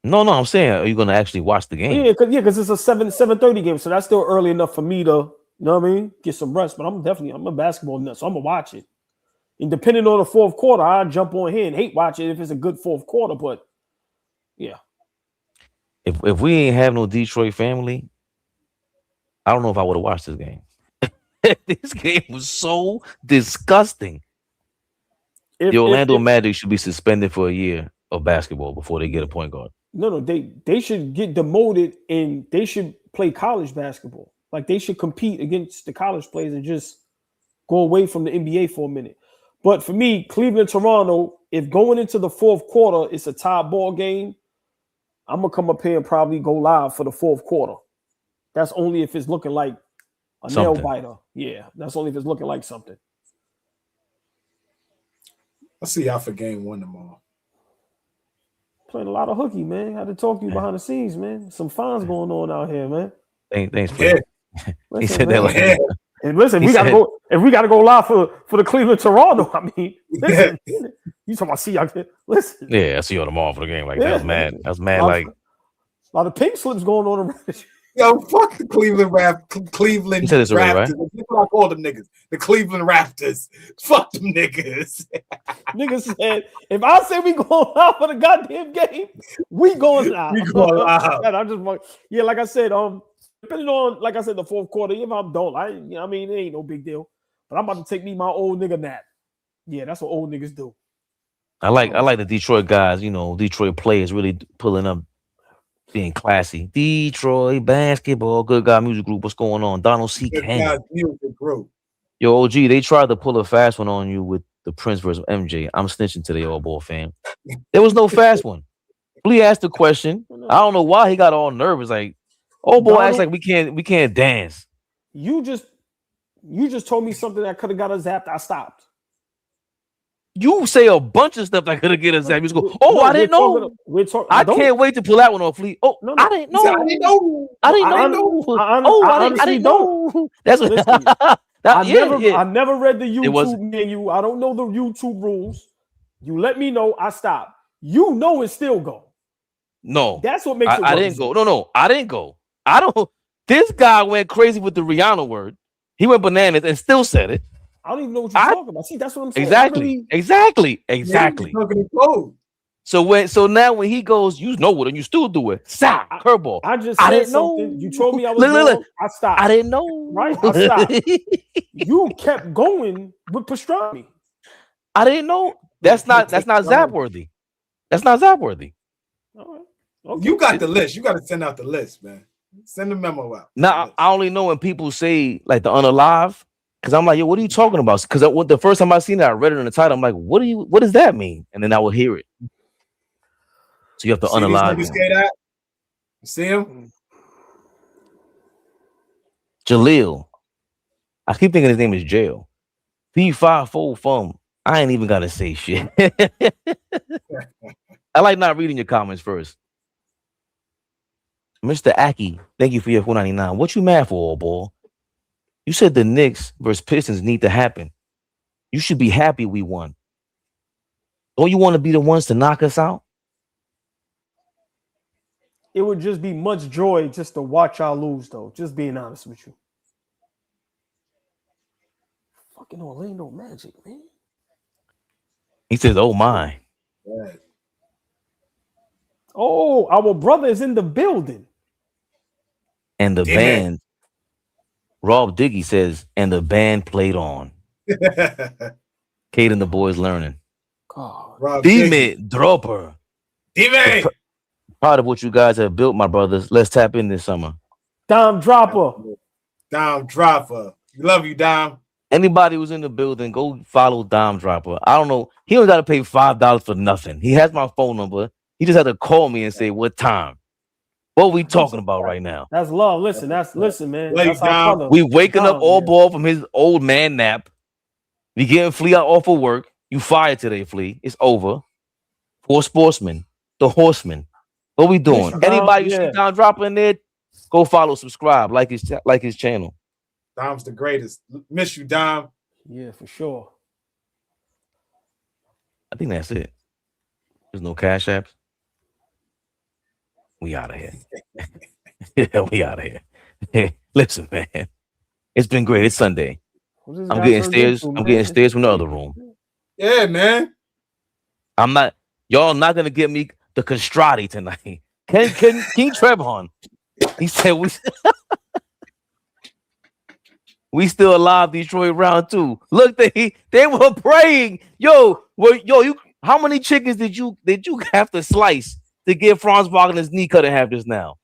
No, I'm saying, are you gonna actually watch the game? Yeah, because it's a 7:30 game, so that's still early enough for me to, you know what I mean, get some rest. But I'm a basketball nut, so I'm gonna watch it. And depending on the fourth quarter, I'll jump on here and hate watch it if it's a good fourth quarter. But yeah. If we ain't have no Detroit family, I don't know if I would have watched this game. This game was so disgusting. The Orlando Magic should be suspended for a year of basketball before they get a point guard. No, they should get demoted and they should play college basketball. Like they should compete against the college players and just go away from the NBA for a minute. But for me, Cleveland, Toronto, if going into the fourth quarter, it's a tie ball game, I'm going to come up here and probably go live for the fourth quarter. That's only if it's looking like a nail biter. Yeah, that's only if it's looking like something. I'll see y'all for game one tomorrow. Playing a lot of hooky, man. Had to talk to you behind the scenes, man. Some fines going on out here, man. Thanks, yeah. He said that like and listen, we gotta go. If we gotta go live for the Cleveland Toronto, I mean, listen, you talking about see y'all? Listen, yeah, I see you tomorrow for the game. Like that was mad. That was mad. Like a lot of pink slips going on around. Yo, fuck the Cleveland Cleveland He said this already, Raptors. right? That's what I call them niggas. The Cleveland Raptors. Fuck them niggas. Niggas said, if I say we going live for the goddamn game, we going live. We going live. And I just, yeah, like I said, depending on, like I said, the fourth quarter, if I don't, I mean, it ain't no big deal. But I'm about to take me my old nigga nap. Yeah, that's what old niggas do. I like the Detroit guys, you know, Detroit players really pulling up, being classy. Detroit basketball, good guy music group. What's going on? Donald C. Good Cannon. guys, music group. Yo, OG, they tried to pull a fast one on you with the Prince versus MJ. I'm snitching to the AllBall fam. There was no fast one. Flea asked the question. I don't know why he got all nervous. Like, AllBall acts like we can't dance. You just told me something that could have got us zapped. I stopped. You say a bunch of stuff that could have get us zapped. You just go, I didn't know. I can't wait to pull that one off, Flea. Oh, no. I didn't know. I didn't know. I didn't know. That's what. I never read the YouTube menu. I don't know the YouTube rules. You let me know. I stopped. You know it still go. No, that's what makes it. I didn't go. No, I didn't go. I don't. This guy went crazy with the Rihanna word. He went bananas and still said it. I don't even know what you're talking about. See, that's what I'm saying. Exactly. Yeah, So now when he goes, you know it, and you still do it. Stop, curveball. I just said didn't something. Know. You told me I was wrong. I stopped. I didn't know. Right? I stopped. You kept going with pastrami. I didn't know. That's not zap worthy. That's not zap worthy. All right. Okay. You got the list. You got to send out the list, man. Send the memo out. Now I only know when people say like the unalive, because I'm like, yo, what are you talking about? Because the first time I seen it, I read it in the title. I'm like, what does that mean? And then I would hear it. So you have to unalive him. Say that? You see him? Jaleel. I keep thinking his name is Jail. P5 from. I ain't even gotta say shit. I like not reading your comments first. Mr. Aki, thank you for your $4.99. What you mad for, AllBall? You said the Knicks versus Pistons need to happen. You should be happy we won. Don't you want to be the ones to knock us out? It would just be much joy just to watch y'all lose, though. Just being honest with you. Fucking Orlando Magic, man. He says, oh my. Yeah. Oh, our brother is in the building. And the band, Rob Diggy says, and the band played on. Kate and the boys learning. Dime Dropper. Dime. Proud of what you guys have built, my brothers. Let's tap in this summer. Dime Dropper. Dime Dropper. Love you, Dime. Anybody who's in the building, go follow Dime Dropper. I don't know. He don't got to pay $5 for nothing. He has my phone number. He just had to call me and say, what time? What we talking about right now? That's love. Listen, man. That's we waking up AllBall from his old man nap. We getting Flea out off of work. You fired today, Flea. It's over. For sportsmen, the horsemen. What we doing? Anybody you see Dime Dropper in there, go follow, subscribe, like his channel. Dime's the greatest. Miss you, Dime. Yeah, for sure. I think that's it. There's no cash apps. We out of here. Yeah, we out of here. Hey, listen, man. It's been great. It's Sunday. I'm getting stairs. I'm getting stairs from the other room. Yeah, man. Y'all not gonna get me the castrati tonight. King Trevon. He said we still alive. Detroit round 2. Look, they were praying. Yo, how many chickens did you have to slice to get Franz Wagner's knee cut in half just now?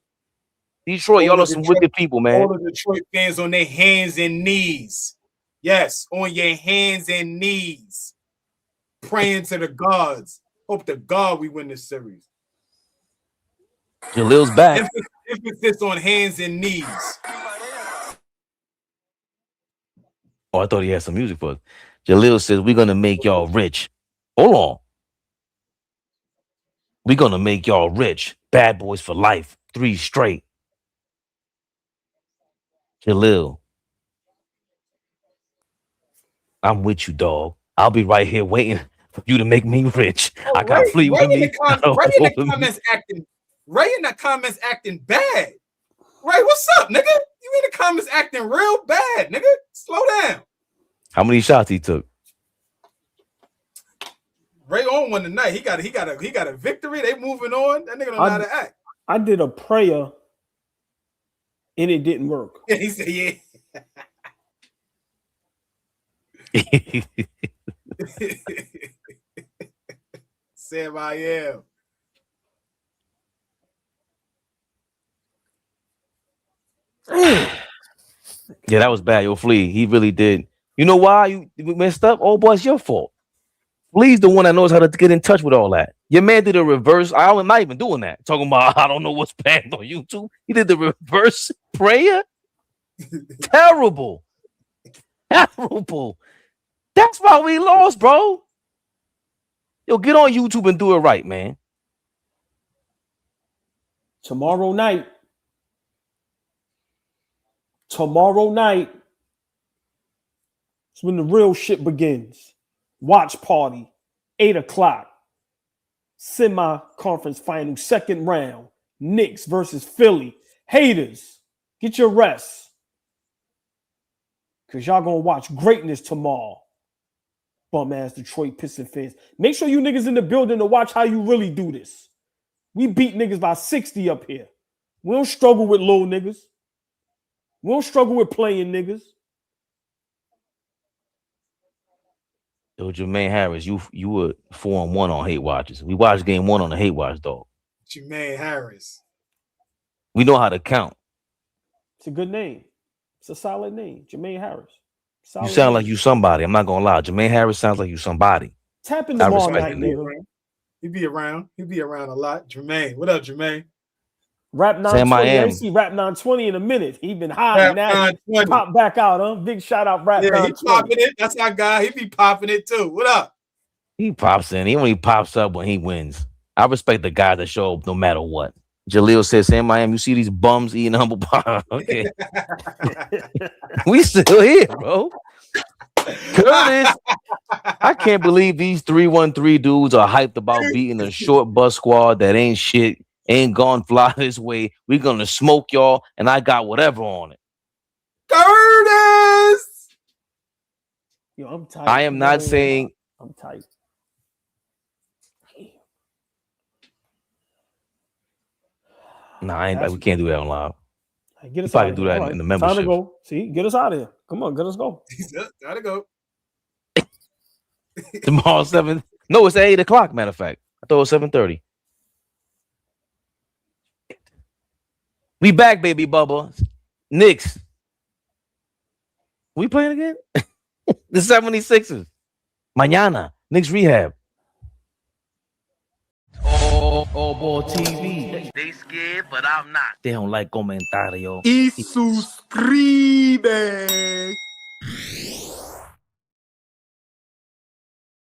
Detroit, y'all are some wicked people, man. All the Detroit fans on their hands and knees. Yes, on your hands and knees. Praying to the gods. Hope to God we win this series. Jalil's back. Emphasis on hands and knees. Oh, I thought he had some music for us. Jalil says, we're going to make y'all rich. Hold on. We're going to make y'all rich. Bad boys for life. 3 straight. Jalil. I'm with you, dog. I'll be right here waiting for you to make me rich. I got Fleet with me. Ray in the comments acting bad. Ray, what's up, nigga? You in the comments acting real bad, nigga. Slow down. How many shots he took? Ray on one tonight. He got a victory. They moving on. That nigga don't know how to act. I did a prayer and it didn't work. He said, yeah. Sam, I am. Yeah, that was bad. Yo, Flea, he really did. You know why you messed up? Oh, boy, it's your fault. Flea's the one that knows how to get in touch with all that. Your man did a reverse. I'm not even doing that. Talking about I don't know what's banned on YouTube. He did the reverse prayer. Terrible. Terrible. That's why we lost, bro. Yo, get on YouTube and do it right, man. Tomorrow night, is when the real shit begins. Watch party, 8 o'clock. Semi-conference final, second round. Knicks versus Philly. Haters, get your rest. Because y'all going to watch greatness tomorrow. Bum-ass Detroit Pistons fans. Make sure you niggas in the building to watch how you really do this. We beat niggas by 60 up here. We don't struggle with low niggas. We don't struggle with playing niggas. Yo, Jermaine Harris, you were 4-1 on Hate Watchers. We watched game 1 on the Hate Watch, dog. Jermaine Harris. We know how to count. It's a good name. It's a solid name. Jermaine Harris. Solid you sound name. like you somebody. I'm not gonna lie. Jermaine Harris sounds like you somebody. Tap in tomorrow night, nigga. nigga. He be around. He be around a lot. Jermaine. What up, Jermaine? Rap 920. I see Rap 920 in a minute. He been high now. He pop back out, huh? Big shout out, Rap 920. He popping it. That's our guy. He be popping it too. What up? He pops in. He only pops up when he wins. I respect the guy that show up no matter what. Jaleel says, Sam Miami, you see these bums eating humble pie. Okay. We still here, bro. Curtis, I can't believe these 313 dudes are hyped about beating a short bus squad that ain't shit. Ain't gonna fly this way. We're gonna smoke y'all, and I got whatever on it. Curtis! Yo, I'm tight. I am not saying I'm tight. Nah, we can't do that on live. Get us out of here. Do that in the membership. Time to go. See, get us out of here. Come on, get us go. Gotta go. Tomorrow 7. No, it's at 8 o'clock. Matter of fact, I thought it was 7:30. We back, baby Bubba. Knicks. We playing again? The 76ers. Mañana. Knicks rehab. AllBall TV. They scared, but I'm not. They don't like comentario. Y suscribe.